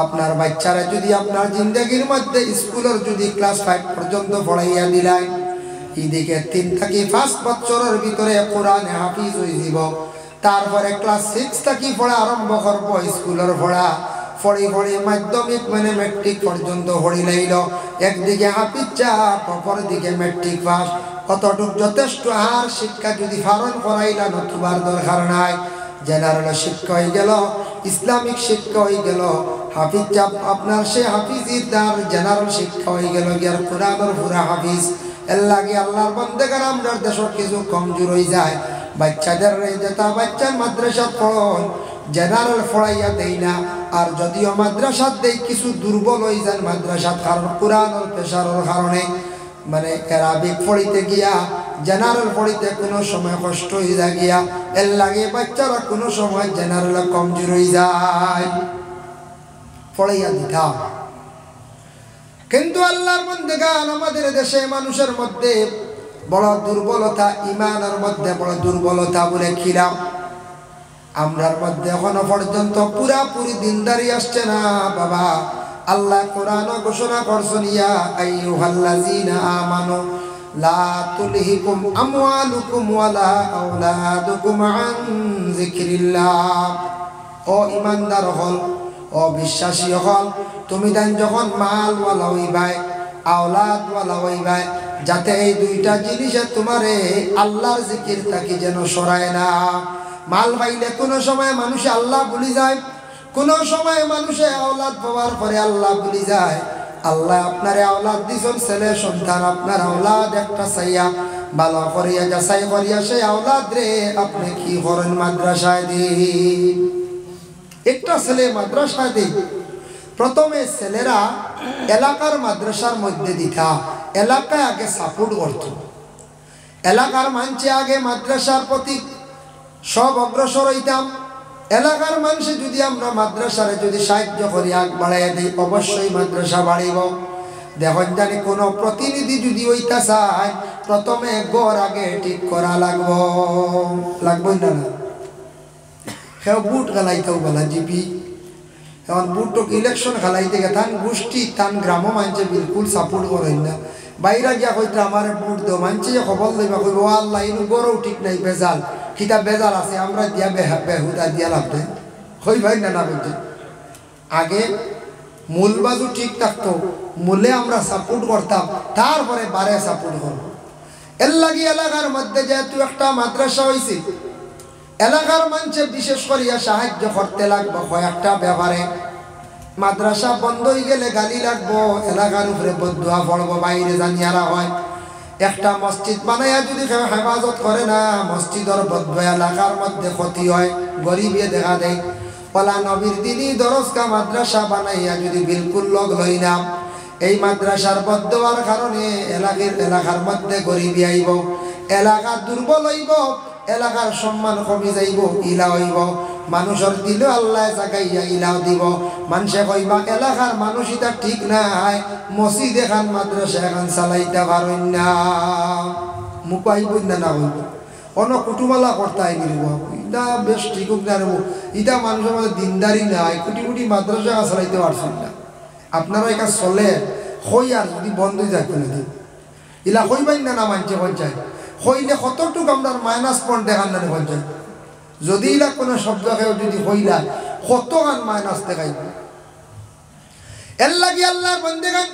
আপনার বাচ্চারা যদি আপনার জিন্দগির মধ্যে স্কুলের যদি ক্লাস 5 পর্যন্ত পড়াইয়া দিলেন এদিকে 3 থেকে 5 বছরের ভিতরে কোরআনে হাফিজ হয়ে যাব তারপরে ক্লাস 6 থেকে পড়া আরম্ভ করব স্কুলের পড়া পড়ি পড়ি মাধ্যমিক মানে ম্যাট্রিক পর্যন্ত পড়ি লাইল একদিকে হাফিজ চাপ অপর দিকে ম্যাট্রিক পাস কতটুক যথেষ্ট আর শিক্ষা যদি ফারণ করাইলা নতুবার দরকার নাই জেনারেল শিক্ষা হয়ে গেল ইসলামিক শিক্ষা হয়ে গেল হাফিজ চাপ আপনার সে হাফিজির তার জেনারেল শিক্ষা হয়ে গেল গিয়ার কোরআনের পুরা হাফিজ এর লাগে আল্লাহর বন্দেগান আমরার দেশের কিছু কমজোর হয়ে যায় বাচ্চাদের যেটা বাচ্চার মাদ্রাসাত পড়ন জেনারেল পড়াইয়া দেই না আর যদিও মাদ্রাসাত দেই কিছু দুর্বল হয়ে যান মাদ্রাসাত কারণ কোরআনের পেশারের কারণে মানে অ্যারাবিক পড়িতে গিয়া জেনারেল পড়িতে কোনো সময় কষ্ট হয়ে যায় গিয়া এর লাগে বাচ্চারা কোনো সময় জেনারেল কমজোর হয়ে যায় পড়াইয়া দিতাম কিন্তু আল্লাহর বন্দেগান আমাদের দেশে মানুষের মধ্যে বড় দুর্বলতা ইমানের মধ্যে বড় দুর্বলতা বলে খিলাম আমরার মধ্যে এখনো পর্যন্ত পুরাপুরি দিনদারি আসছে না বাবা আল্লাহ কোরআন ঘোষণা করছেন ইয়া আইয়ুহাল্লাযীনা আমানু লা তুলহিকুম আমওয়ালুকুম ওয়ালা আওলাদুকুম আন যিকরিল্লাহ ও ঈমানদার হল ও বিশ্বাসী হল তুমি দেন যখন মাল ওয়ালা হইবাই আওলাদ ওয়ালা হইবাই যাতে এই দুইটা জিনিসে তোমারে আল্লাহর জিকির থাকি যেন সরায় না মাল পাইলে কোনো সময় মানুষ আল্লাহ ভুলি যায় কোনো সময় মানুষে আওলাদ পাওয়ার পরে আল্লাহ ভুলি যায় আল্লাহ আপনারে আওলাদ দিছেন ছেলে সন্তান আপনার আওলাদ একটা চাইয়া ভালো করিয়া যাচাই করিয়া সেই আওলাদ রে আপনি কি করেন মাদ্রাসায় দিন একটা ছেলে মাদ্রাসায় দিন প্রথমে ছেলেরা এলাকার মাদ্রাসার মধ্যে দিতা এলাকায় আগে সাপোর্ট করত এলাকার মানছে আগে মাদ্রাসার প্রতি সব অগ্রসর হইতাম এলাকার মানুষে যদি আমরা মাদ্রাসারে যদি সাহায্য করি আগ বাড়াইয়া দিই অবশ্যই মাদ্রাসা বাড়িব দেখুন জানি কোনো প্রতিনিধি যদি হইতা চায় প্রথমে গড় আগে ঠিক করা লাগবই না সেও বুট গালাইতেও বলা জিপি এখন বুটক ইলেকশন খেলাইতে গে তান গোষ্ঠী তান গ্রাম মানছে বিলকুল সাপোর্ট করেন না বাইরে গিয়া কইতে আমার বুট দো মানছে যে খবর লইবা কইব আল্লাহ ইনু গড়ও ঠিক নাই বেজাল কিতা বেজাল আছে আমরা দিয়া বেহুদা দিয়া লাভ দেয় হই ভাই না বলছে আগে মূল বাজু ঠিক থাকতো মূলে আমরা সাপোর্ট করতাম তারপরে বারে সাপোর্ট করবো এর লাগি এলাকার মধ্যে যেহেতু একটা মাদ্রাসা হয়েছে এলাকার মানুষে বিশেষ করিয়া সাহায্য করতে লাগবো কয়েকটা ব্যাপারে মাদ্রাসা বন্ধ হয়ে গেলে গালি লাগবো এলাকার উপরে বদুয়া পড়বো বাইরে জানিয়ারা হয় একটা মসজিদ বানাইয়া যদি কেউ হেফাজত করে না মসজিদের বদুয়া এলাকার মধ্যে ক্ষতি হয় গরিবে দেখা দেয় পলা নবীর দিনই দরজকা মাদ্রাসা বানাইয়া যদি বিলকুল লগ লই না এই মাদ্রাসার বদুয়ার কারণে এলাকার মধ্যে গরিবি আইব এলাকা দুর্বল হইব এলাকার সম্মান কমে যাইব ইলা হইব মানুষের দিল আল্লাহ জাগাইয়া ইলাও দিব মানুষে কইবা এলাকার মানুষ এটা ঠিক নাই মসজিদ এখান মাদ্রাসা এখান চালাইতে পারেন না মুখ আইব না হইব অন্য কুটুমালা করতাই নিব এটা বেশ ঠিক না রেব এটা মানুষের মধ্যে দিনদারি নাই কুটি কুটি মাদ্রাসা চালাইতে পারছেন না আপনারা এখানে চলে হই আর যদি বন্ধ হয়ে যায় কোনোদিন ইলা হইবাই না মানছে পঞ্চায়েত হইলে কতটুকু আমরা মাইনাস পয়েন্ট দেখান না পঞ্চায়েত যদি ইলা কোনো শব্দ খেয়ে যদি হইলা কত গান মাইনাস দেখাইব এর লাগে আল্লাহর বন্দেগান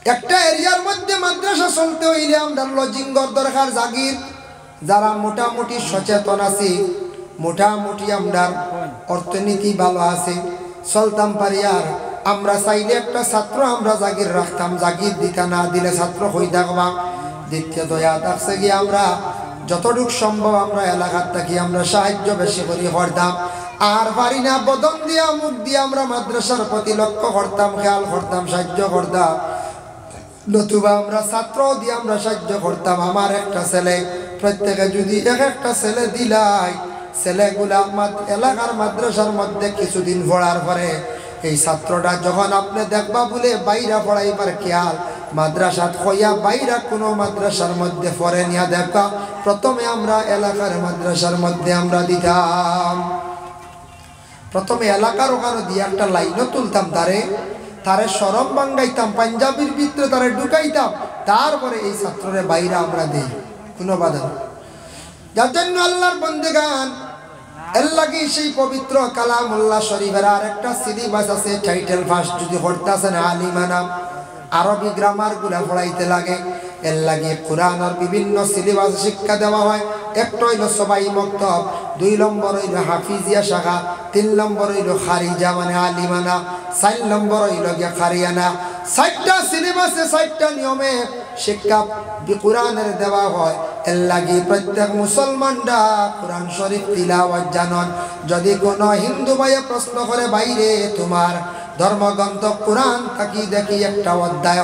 একটা এরিয়ার মধ্যে মাদ্রাসা চলতে হইলে আমরা লজিংগর দরকার জাগির যারা মোটামুটি সচেতন আছে মোটামুটি আমরা অর্থনীতি ভালো আছে চলতাম পারি আর আমরা চাইলে একটা ছাত্র আমরা জাগির রাখতাম জাগির দিতে না দিলে ছাত্র হয়ে থাকবা দ্বিতীয় দয়া থাকছে গিয়ে আমরা যতটুকু সম্ভব আমরা এলাকার থাকি আমরা সাহায্য বেশি করি করতাম আর পারি না বদন দিয়া মুখ দিয়ে আমরা মাদ্রাসার প্রতি লক্ষ্য করতাম খেয়াল করতাম সাহায্য করতাম নতুবা আমরা ছাত্র দিয়ে আমরা সাহায্য করতাম আমার একটা ছেলে প্রত্যেকে যদি এক একটা ছেলে দিলাই ছেলেগুলা এলাকার মাদ্রাসার মধ্যে কিছুদিন পড়ার পরে এই ছাত্রটা যখন আপনি দেখবা বলে বাইরা পড়াইবার খেয়াল মাদ্রাসাত হইয়া বাইরা কোনো মাদ্রাসার মধ্যে পড়ে নিয়া দেখবা প্রথমে আমরা এলাকার মাদ্রাসার মধ্যে আমরা দিতাম প্রথমে এলাকার ওখানে দিয়ে একটা লাইনও তুলতাম তারে সরম বাঙ্গাইতাম পাঞ্জাবির ভিতরে তারে ঢুকাইতাম তারপরে এই ছাত্ররে বাইরে আমরা দেই কোনো বাধা যার জন্য আল্লাহর বন্দেগান এর লাগে সেই পবিত্র কালামুল্লাহ শরীফের আর একটা সিলেবাস আছে টাইটেল ফার্স্ট যদি করতেছেন আলিমানা আরবি গ্রামার গুলা পড়াইতে লাগে এর লাগে কোরআনের বিভিন্ন সিলেবাস শিক্ষা দেওয়া হয় একটা হইল সবাই মক্তব 2 নম্বর হইল হাফিজিয়া শাখা 3 নম্বর হইল খারিজা মানে আলিমানা 4 নম্বর হইল গিয়া খারিয়ানা 4টা সিলেবাসে 4টা নিয়মে শিক্ষা কোরআনের দেওয়া হয় এর লাগে প্রত্যেক মুসলমানরা কোরআন শরীফ তিলাওয়াত জানেন যদি কোনো হিন্দু ভাইয়ে প্রশ্ন করে বাইরে তোমার ধর্মগ্রন্থ কোরআন থাকি দেখি একটা অধ্যায়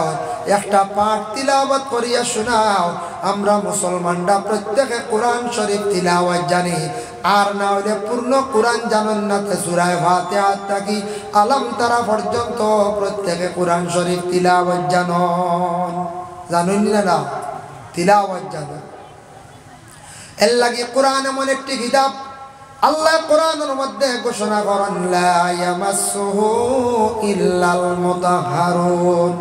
একটা পাঠ তিলাওয়াত করিয়া শোনাও আমরা মুসলমানরা প্রত্যেকে কোরআন শরীফ তিলাওয়াত জানি আর না হলে পূর্ণ কোরআন জানেন না সূরা ফাতিহা থাকি আলাম তারা পর্যন্ত প্রত্যেকে কোরআন শরীফ তিলাওয়াত জানেন না তিলাওয়াত জানেন এর লাগে কোরআন এমন একটি কিতাব আল্লাহ কোরআনের মধ্যে ঘোষণা করেন লা ইয়ামাসসুহু ইল্লাল মুতাহহারুন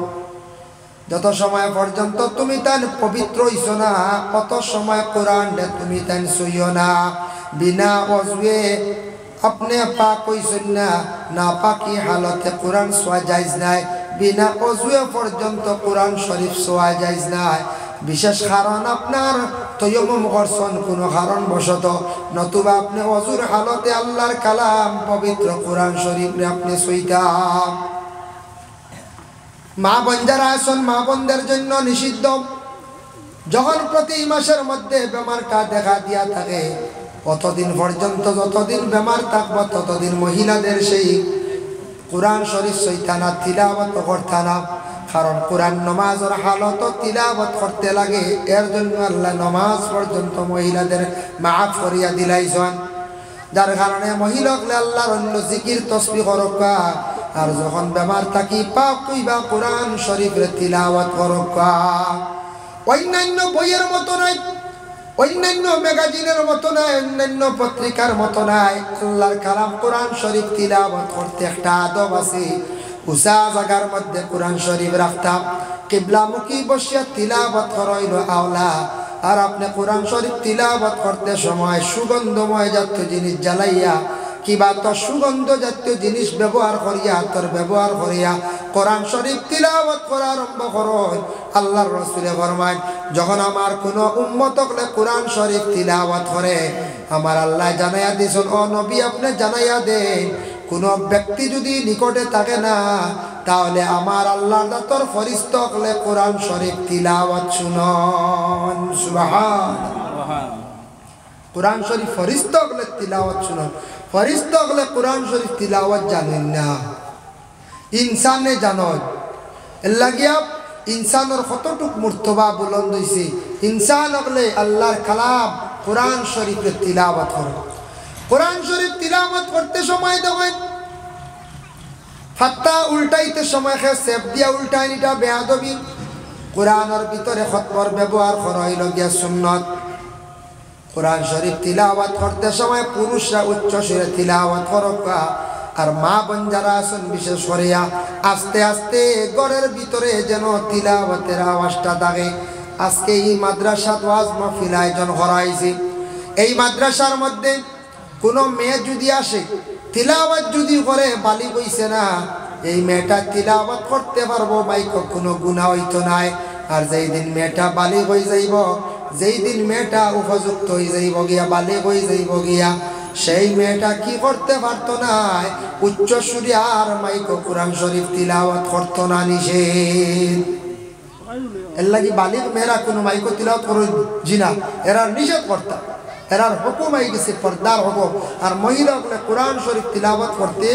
যত সময় পর্যন্ত তুমি তান পবিত্র হইছো না কত সময় কোরআন তুমি তান ছুঁইও না বিনা ওযুয়ে আপনি পাক হইছেন না নাপাকি হালতে কোরআন ছোঁয়া জায়েজ নাই বিনা ওযুয়ে পর্যন্ত কোরআন শরীফ ছোঁয়া জায়েজ নাই বিশেষ কারণ আপনার তয়ম্মুম করছেন কোনো কারণ বশত নতুবা আপনি ওযুর হালতে আল্লাহর কালাম পবিত্র কোরআন শরীফ আপনি ছুঁইতাম মা বোন যারা আছেন মা বোনদের জন্য নিষিদ্ধ যখন প্রতি মাসের মধ্যে বেমারটা দেখা দিয়া থাকে কতদিন পর্যন্ত যতদিন বেমার থাকবে ততদিন মহিলাদের সেই কোরআন শরীফ ছুঁইতানা তিলাওয়াত করতানা কারণ কোরআন নামাজের হালত তিলাওয়াত করতে লাগে এর জন্য আল্লাহ নামাজ পর্যন্ত মহিলাদের মাফ করিয়া দিলাইছেন যার কারণে মহিলাকে আল্লাহর অন্য জিকির তাসবিহ করকা আর যখন বেমার থাকি পাক কইবা কোরআন শরীফের তিলাওয়াত করকা অন্যান্য বইয়ের মতো নাই অন্যান্য ম্যাগাজিনের মতো নাই অন্যান্য পত্রিকার মতো নাই আল্লাহর কালাম কোরআন শরীফ তিলাওয়াত করতে একটা আদব আছে উঁচা জায়গার মধ্যে কোরআন শরীফ রাখতাম কিবলামুখী বসিয়া তিলাওয়াত করাইল আওলা আর আপনি কোরআন শরীফ তিলাওয়াত করতে সময় সুগন্ধময় জাতীয় জিনিস জ্বালাইয়া কিবা তো সুগন্ধ জাতীয় জিনিস ব্যবহার করিয়া কোরআন শরীফ তিলাওয়াত করা আরম্ভ করুন আল্লাহর রাসূল ফরমায় যখন আমার কোনো উম্মত হলে কোরআন শরীফ তিলাওয়াত করে আমার আল্লাহ জানাইয়া দিয়েছেন ও নবী আপনি জানাইয়া দেন কোনো ব্যক্তি যদি নিকটে থাকে না তাহলে আমার আল্লাহর দাতর ফেরেশতা হলে কোরআন শরীফ তিলাওয়াত শুনুন সুবহানাল্লাহ কোরআন শরীফ ফেরেশতা হলে তিলাওয়াত শুনুন ফেরেশতা হলে কোরআন শরীফ তিলাওয়াত জানেন না ইনসানে জানেন এর লাগিয়া ইনসানের কতটুক মর্তবা বুলন্দ হইছে ইনসান হলে আল্লাহর কালাম কোরআন শরীফের তিলাওয়াত করে কোরআন শরীফ তিলাওয়াত করতে সময় দেখেন ফাত্তা উল্টাইতে সময় সেফ দিয়া উল্টাইনিটা বেয়াদবি কোরআনের ভিতরে খতবর ব্যবহার করা হইল গিয়া সুন্নত কোরআন শরীফ তিলাওয়াত করতে সময় পুরুষরা উচ্চ সুরে তিলাওয়াত করবা, আর মা বোন যারা আছেন বিশেষ করিয়া আস্তে আস্তে ঘরের ভিতরে যেন তিলাওয়াতের আওয়াজটা থাকে। আজকে এই মাদ্রাসা ওয়াজ মাহফিল আয়োজন করা হয়েছে। এই মাদ্রাসার মধ্যে কোনো মেয়ে যদি আসে তিলাওয়াত যদি করে, বালি বইছে না, এই মেয়েটা তিলাওয়াত করতে পারবো মাইক কোনো গুনাহ হইতো নাই। আর যেই দিন মেয়েটা বালি হয়ে যাইব, যেই দিন মেয়েটা উপযুক্ত হয়ে যাইব গিয়া, বালি হয়ে যাইব গিয়া, সেই মেয়েটা কি করতে পারতো না, উচ্চ সুরে আর মাইক কোরআন শরীফ তিলাওয়াত করতো না, নিষেধ। এর লাগি বালিক মেয়েরা কোনো মাইক তিলাওয়াত করে জিনা, এরা নিষেধ করতা, এরার হুকুম হয়ে গেছে পর্দার হুকুম। আর মহিলা বলে কোরআন শরীফ তিলাওয়াত করতে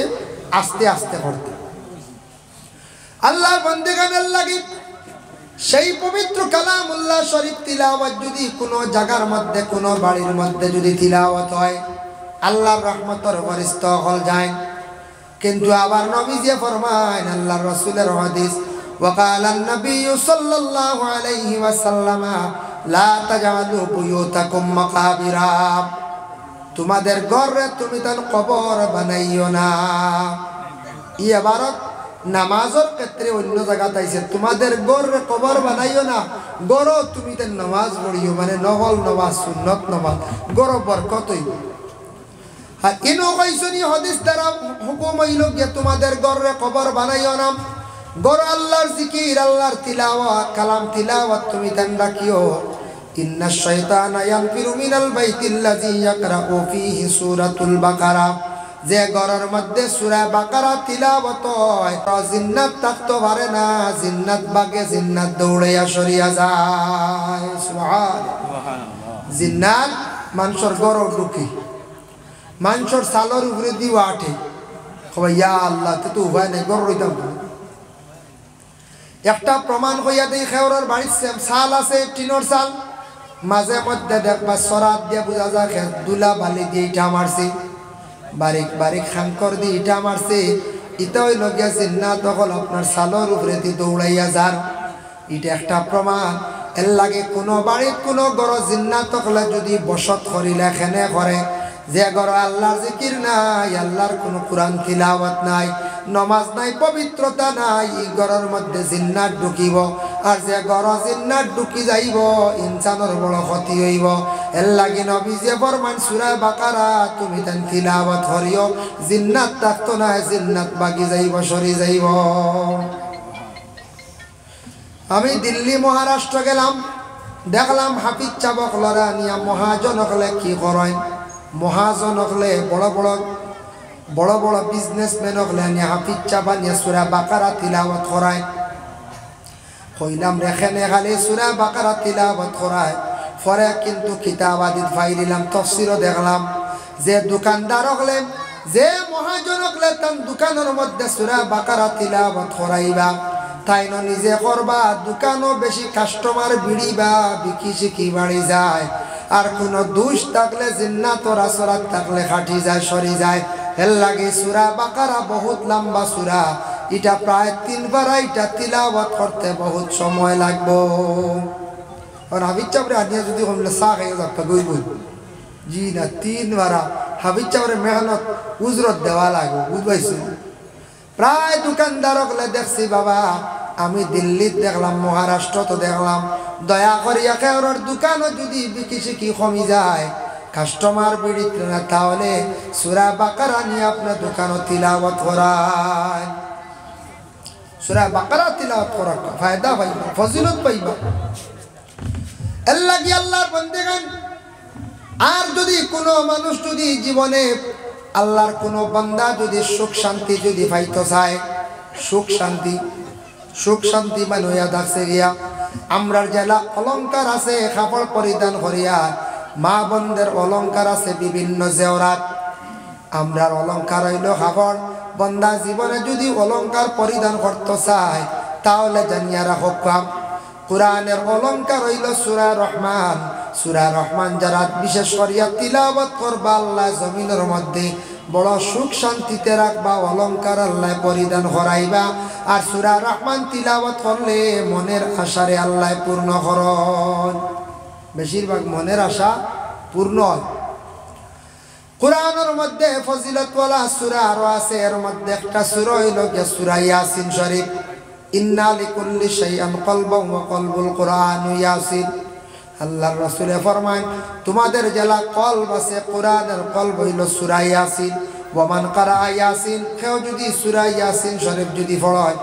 আস্তে আস্তে করতে। আল্লাহ বন্দেগানের লাগি সেই পবিত্র কালামুল্লাহ শরীফ তিলাওয়াত যদি কোনো জায়গার মধ্যে, কোনো বাড়ির মধ্যে যদি তিলাওয়াত হয়, আল্লাহর রহমতের ফেরেশতা হল যায়। কিন্তু আবার নবীজি ফরমায়, আল্লাহর রাসূলের হাদিস, ওয়াকালা নবী সাল্লাল্লাহু আলাইহি ওয়াসাল্লাম, লা তাজআলু বুয়ুতাকুম মাকাবিরা, তোমাদের ঘরে তুমি তার কবর বানাইও না। ই ইবারত নামাজের ক্ষেত্রে অন্য জায়গা তাইছে, তোমাদের ঘরে কবর বানাইও না, গড় তুমি তার নামাজ পড়িও, মানে নফল নামাজ, সুন্নত নামাজ, গড় বরকত হইব। আর ইনো কইছনি হাদিস দ্বারা হুকুম হইল গিয়া তোমাদের ঘরে কবর বানাইও না, গড় আল্লাহর জিকির, আল্লাহর তিলাওয়াত, কালাম তিলাওয়াত তুমি তান রাখিও। ইন্নাশ শাইতানা ইয়ানফিরু মিনাল বাইতিল্লাযী ইয়াকরাউ ফীহি সূরাতুল বাকারা, যে ঘরের মধ্যে সূরা বাকারা তিলাওয়াত হয়, জিন্নাত থাকতে পারে না, জিন্নাত বাগে জিন্নাত দৌড়াইয়া সরিয়া যায়। সুবহানাল্লাহ। জিন্নাত মানুষের ঘর ঢুকে, মানুষের সালের উপরে দিও আঠে, কবে ইয়া আল্লাহ, তো উভয় নেই, ঘর রইতাম। একটা প্রমাণ হইয়া দেই, খেওরের বাড়ির সাল আছে, টিনোর সাল, মাঝে মধ্যে দেখবা সরাত দিয়ে বোঝা যায় দুলা বালি দিয়ে ইটা মারছে, বারিক বারিক খাঙ্কর দিয়ে ইটা মারছে, ইটা হইল গিয়া জিন্নাত তখন আপনার সালের উপরে দিয়ে দৌড়াইয়া যার, এটা একটা প্রমাণ। এর লাগে কোনো বাড়ির কোনো গড় জিন্নাত হলে যদি বসত করিলে খেনে করে, যে গড় আল্লাহর জিকির নাই, আল্লাহর কোনো কোরআন তিলাওয়াত নাই, নমাজ নাই, পবিত্রতা নাই, এই ঘরের মধ্যে জিন্নাত ঢুকিব। আর যে ঘর জিন্নাত ঢুকি যাইব, ইনসানের বড় ক্ষতি হইব। এর লাগি নবীজি ফরমান, সূরা বাকারা তুমি তান তিলাওয়াত করিও, জিন্নাত থাকতো না, জিন্নাত বাগি যাইব, সরি যাইব। আমি দিল্লি মহারাষ্ট্র গেলাম, দেখলাম হাফিজ চাবক লড়া নিয়া মহাজন হলে কি করেন, মহাজন হলে বড় বড় বিজনেসম্যান হলে নিয়ে হাফিজ চাবা নিয়ে সূরা বাকারা তিলাওয়াত করায়। কইলাম রেখেনে খালি সূরা বাকারা তিলাওয়াত করায়, পরে কিন্তু কিতাব আদি ফাইলিলাম, তাফসীরও দেখলাম, যে দোকানদার হলে, যে মহাজন হলে তার দোকানের মধ্যে সূরা বাকারা তিলাওয়াত করাইবা, তাই না নিজে করবা, দোকানও বেশি কাস্টমার বিড়িবা, বিকি শিকি বাড়ি যায়। আর কোনো দোষ থাকলে, জিন্নাতর আসরাত থাকলে খাটি যায়, সরি যায়। এর লাগে সূরা বাকারা বহুত লম্বা সূরা, এটা প্রায় 3 বার এটা তিলাওয়াত করতে বহুত সময় লাগবো। আর হাফিজ চাবরে আনিয়া যদি কমলে চা খাইয়া যাবে গইব, জি না, 3 বার হাফিজ চাবরে মেহনত উজরত দেওয়া লাগবে, বুঝবাইছি। প্রায় দোকানদার হলে দেখছি বাবা, আমি দিল্লিত দেখলাম, মহারাষ্ট্র তো দেখলাম, দয়া করিয়া কেউর দোকানও যদি বিকি শিকি কমি যায়, কাস্টমার বিড়িত না, তাহলে সূরা বাকারা নিয়ে আপনার দোকানও তিলাওয়াত করায়। সূরা বাকারা তিলাওয়াত করা ফায়দা পাইবা, ফজিলত পাইবা। এর লাগি আল্লাহর বান্দাগণ, আর যদি কোনো মানুষ যদি জীবনে আল্লাহর কোনো বান্দা যদি সুখ শান্তি যদি পাইতে চায়, সুখ শান্তি মানইয়া দেখছে গিয়া, আমরার জেলা অলংকার আছে, কাপড় পরিধান করিয়া, মা বোনদের অলংকার আছে বিভিন্ন জেওরাত, আমরার অলংকার হইল কাপড়। বন্দা জীবনে যদি অলংকার পরিধান করতে চায়, তাহলে জানিয়া রাখো, কোরআনের অলংকার হইল সূরা রহমান। সূরা রহমান যারা বিশেষ করিয়া তিলাওয়াত করবা, আল্লাহ জমিনের মধ্যে বড় সুখ শান্তিতে রাখবা, অলংকার আল্লাহ পরিধান করাইবা। আর সূরা রহমান তিলাওয়াত করলে মনের আশারে আল্লাহ পূর্ণ করন। বেশিরভাগ মনের আশা পূর্ণ হয়। কোরআনের মধ্যে ফজিলতওয়ালা সূরা আরো আছে, এর মধ্যে একটা সূরা হইল সূরা ইয়াসিন শরীফ। ইন্না লিকুল্লি শাইইন কলবুন ওয়া কলবুল কুরআন ইয়াসিন। আল্লাহর রাসূল ফরমান, তোমাদের জেলা কলব আছে, কোরআনের কলব হইল সূরা ইয়াসিন। ওয়া মান ক্বারা ইয়াসিন, কেউ যদি সূরা ইয়াসিন শরীফ যদি পড়ে,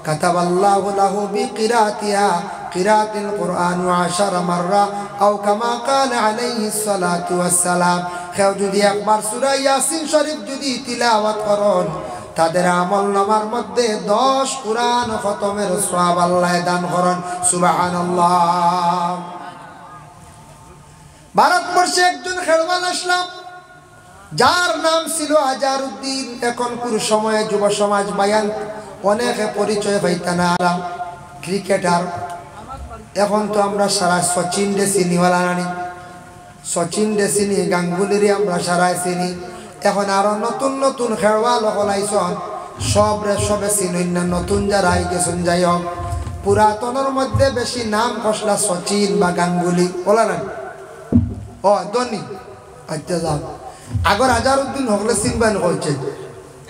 কাতাবাল্লাহু লাহু বিকিরাতিহা কিরাতিল কুরআন 10 মাররা আও কামা ক্বালা আলাইহিস সালাতু ওয়াস সালাম। কেউ যদি একবার সূরা ইয়াসিন শরীফ যদি তিলাওয়াত করেন, তাদের আমলনামার মধ্যে 10 কোরআন খতমের সওয়াব আল্লাহ দান করেন। সুবহানাল্লাহ। ভারতবর্ষে একজন খেলোয়াড় আসলাম, যার নাম ছিল আজহারউদ্দিন। এখনকার সময়ে যুব সমাজ বায়ান অনেকে পরিচয় পাইতা না, ক্রিকেটার। এখন তো আমরা সারা সচিন রে চিনিওয়ালা নানি, সচিন রে চিনি, গাঙ্গুলিরে আমরা সারাই চিনি। এখন আরো নতুন নতুন খেলোয়াড় হলাইছন, সবে চিনই না। নতুন যারা আই গেছেন, যাই হোক, পুরাতনের মধ্যে বেশি নাম খসলা সচিন বা গাঙ্গুলি বলা না। ও ধনী, আচ্ছা যাও। আগর আজহারউদ্দিন হকলে চিনবান করছে,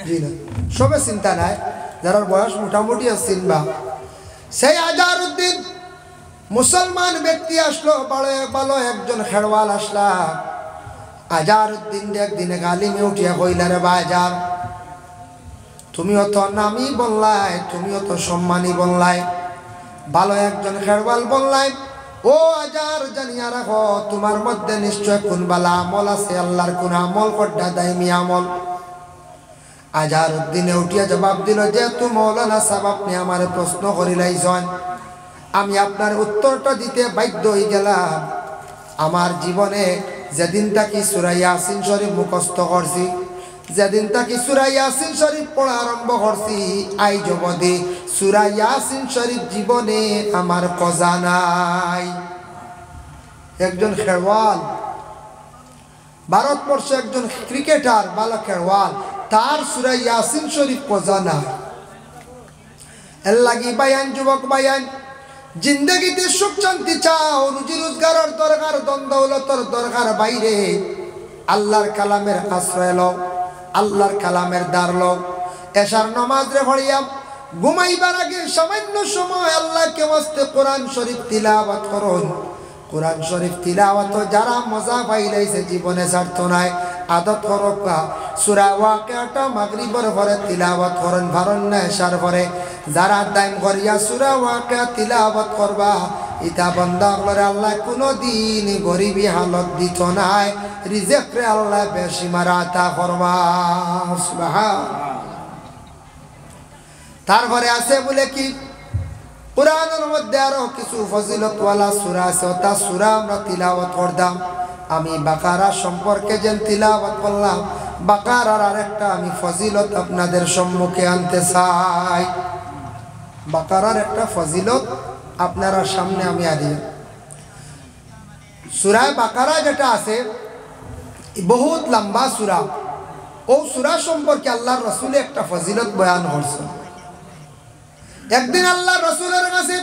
জি না, সবে চিন্তা নাই, যারা বয়স মোটামুটি চিনবা। সেই আজহারউদ্দিন মুসলমান ব্যক্তি আসলো, ভালো একজন খেলোয়াড় আসলা। আজহারউদ্দিন একদিনে গালিমে উঠিয়া কইলা, রে বাজার, তুমিও তো নামি বললাই, তুমিও তো সম্মানী বললাই, ভালো একজন খেলোয়াড় বললাই। ও আজহার, জানিয়া রাখো, তোমার মধ্যে নিশ্চয় কোন বালা আমল আছে, আল্লাহর কোন আমল করডা দাইমি আমল। আজহারউদ্দিনে উঠিয়া জবাব দিল, যেহেতু মৌলানা সাহেব আপনি আমার প্রশ্ন করিলাইছেন, আমি আপনার উত্তরটা দিতে বাধ্য হয়ে গেলাম। আমার জীবনে যেদিন তাকি সূরা ইয়াসিন শরীফ মুখস্থ করছি, যেদিন তাকি সূরা ইয়াসিন শরীফ পড়া আরম্ভ করছি, আইজ অবধি সূরা ইয়াসিন শরীফ জীবনে আমার কজা নাই। একজন খেলোয়াড়, ভারতবর্ষে একজন ক্রিকেটার, ভালো খেলোয়াড়, তার সূরা ইয়াসিন শরীফ কজা নাই। এর লাগি বায়ান, যুবক বায়ান, জিন্দগিতে সুখ শান্তি চাও, রুজি রোজগারের দরকার, ধন দৌলতের দরকার বাইরে আল্লাহর কালামের আশ্রয় লও, আল্লাহর কালামের দ্বার লও। এশার নামাজ রে পড়িয়া ঘুমাইবার আগে সামান্য সময় আল্লাহকে ওয়াস্তে কোরআন শরীফ তিলাওয়াত করুন। কোরআন শরীফ তিলাওয়াত যারা মজা পাইলাইছে, জীবনে স্বার্থ নাই, আদত করকা। সূরা ওয়াকিয়াটা মাগরিবের পরে তিলাওয়াত করেন, ভারন না এশার পরে। যারা টাইম করিয়া সূরা ওয়াকিয়া তিলাওয়াত করবা, ইতা বান্দা করে আল্লাহ কোনদিন গরিবী হালত দিত নাই, রিজিকরে আল্লাহ বেশি মারাতা করবা। সুবহানাল্লাহ। তারপরে আছে বলে কি, কোরআনের মধ্যে আরো কিছু ফজিলতওয়ালা সূরা আছে, তা সূরা আমরা তিলাওয়াত করতাম। আমি বাকারা সম্পর্কে যেন তিলাওয়াত করলাম, বাকারার আরেকটা আমি ফজিলত আপনাদের সম্মুখে আনতে চাই। বাকারার একটা ফজিলত আপনারা সামনে আমি আনি। সূরা বাকারা যেটা আছে, বহুত লম্বা সূরা। ও সূরা সম্পর্কে আল্লাহর রাসূল একটা ফজিলত বয়ান করছেন। একদিন আল্লাহর রাসূলের কাছে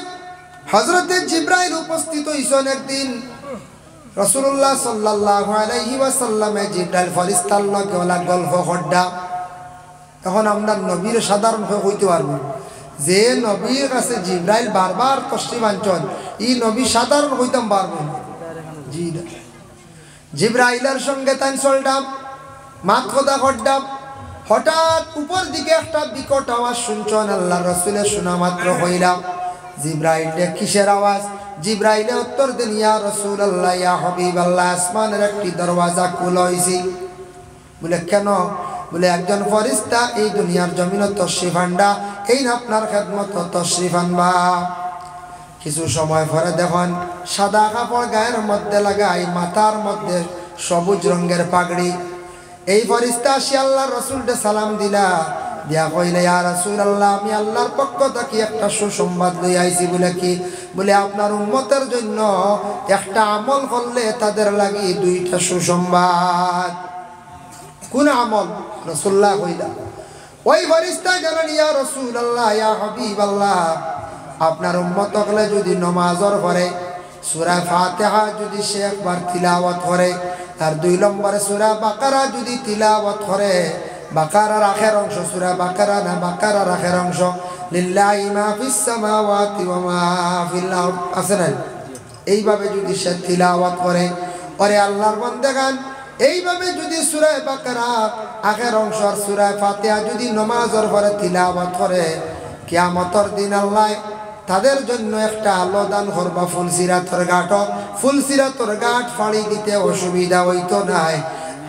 হযরতে জিবরাইল উপস্থিত হইছেন। একদিন রাসূলুল্লাহ সাল্লাল্লাহু আলাইহি ওয়াসাল্লামে জিবরাইল ফেরেশতার লগে ওলা গল্প করডা। এখন আমরা নবীর সাধারণ হইতে পারব, যে নবীর কাছে জিবরাইল বারবার তশরিফ আনছেন, এই নবী সাধারণ হইতাম পারব না। জি না, জিবরাইলের সঙ্গে তাই চলতাম, মাত কথা করতাম। হঠাৎ উপর দিকে একটা বিকট আওয়াজ শুনছেন, আল্লাহর রাসূলের শোনা মাত্র হইলাম, জিবরাইল কিসের আওয়াজ? জিবরাইলে উত্তর দেন, ইয়া রাসূলুল্লাহ, ইয়া হাবিবাল্লাহ, আসমানের একটি দরওয়াজা খোলা হইছে। বলে কেন? বলে একজন ফেরেশতা এই দুনিয়ার জমিনে তশরিফ আনবা, এই না আপনার খেদমত তশরিফ আনবা। কিছু সময় পরে দেখুন সাদা কাপড় গায়ের মধ্যে লাগাই, মাথার মধ্যে সবুজ রঙের পাগড়ি। এই ফেরেশতা আসি আল্লাহর রাসূলকে সালাম দিলা, দিয়া কইলে, ইয়া রাসূলুল্লাহ, আমি আল্লাহর পক্ষ থেকে একটা সুসংবাদ লই আইছি। বলে কি? বলে আপনার উম্মতের জন্য একটা আমল করলে তাদের লাগি দুইটা সুসংবাদ। কোন আমল? রাসূলুল্লাহ কইলা। ওই ফেরেশতা জানান, ইয়া রাসূলুল্লাহ, ইয়া হাবিবাল্লাহ, আপনার উম্মত হলে যদি নামাজের পরে সূরা ফাতিহা যদি সে একবার তিলাওয়াত করে, আর 2 নম্বরে সূরা বাকারা যদি তিলাওয়াত করে, বাকারার আখের অংশ, সূরা বাকারা না, বাকারার আখের অংশ, লিল্লাহি মা ফিস সামাওয়াতি ওয়া মা ফিল আরদ আছে না, এইভাবে যদি সে তিলাওয়াত করে, ওরে আল্লাহর বান্দাগান, এইভাবে যদি সূরা বাকারা আখের অংশ আর সূরা ফাতিহা যদি নামাজের পরে তিলাওয়াত করে, কিয়ামতের দিন আল্লাহ তাদের জন্য একটা আলো দান করবা ফুলসিরাতর ঘাট। ফুলসিরাতর ঘাট ফাড়ি দিতে অসুবিধা হইতো নাই।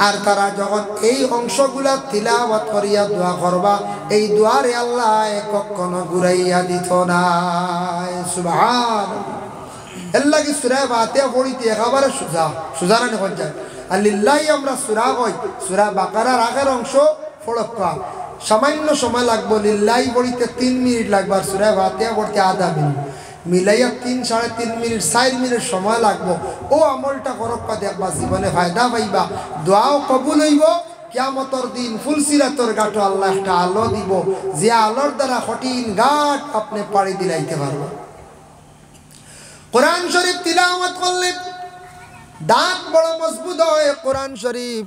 আর তারা যখন এই অংশগুলা তিলাওয়াত করিয়া দোয়া করবা, এই দোয়ারে আল্লাহ কখনো ঘুরাইয়া দিত না। সুবহানাল্লাহ। এর লাগি সূরা ফাতিহা পড়িতে একেবারে সোজা সোজা না হয়ে যায়। আর লিল্লাহি আমরা সূরা কই, সূরা বাকারার আগের অংশ পড়বা সামান্য সময় লাগবে, লিল্লাহি পড়িতে 3 মিনিট লাগবে, আর সূরা ফাতিহা পড়তে আধা মিনিট, মিলাইয়া 3 সাড়ে 3 মিনিট 4 মিনিট সময় লাগবে। ও আমলটা করবা, দেখবা জীবনে ফায়দা পাইবা, দোয়াও কবুল হইব। কিয়ামতের দিন ফুলসিরাতর ঘাট আল্লাহ একটা আলো দিব, যে আলোর দ্বারা কঠিন ঘাট আপনি পাড়ি দিলাইতে পারবেন। কোরআন শরীফ তিলাওয়াত করলে দাঁত বড় মজবুত হয়। কোরআন শরীফ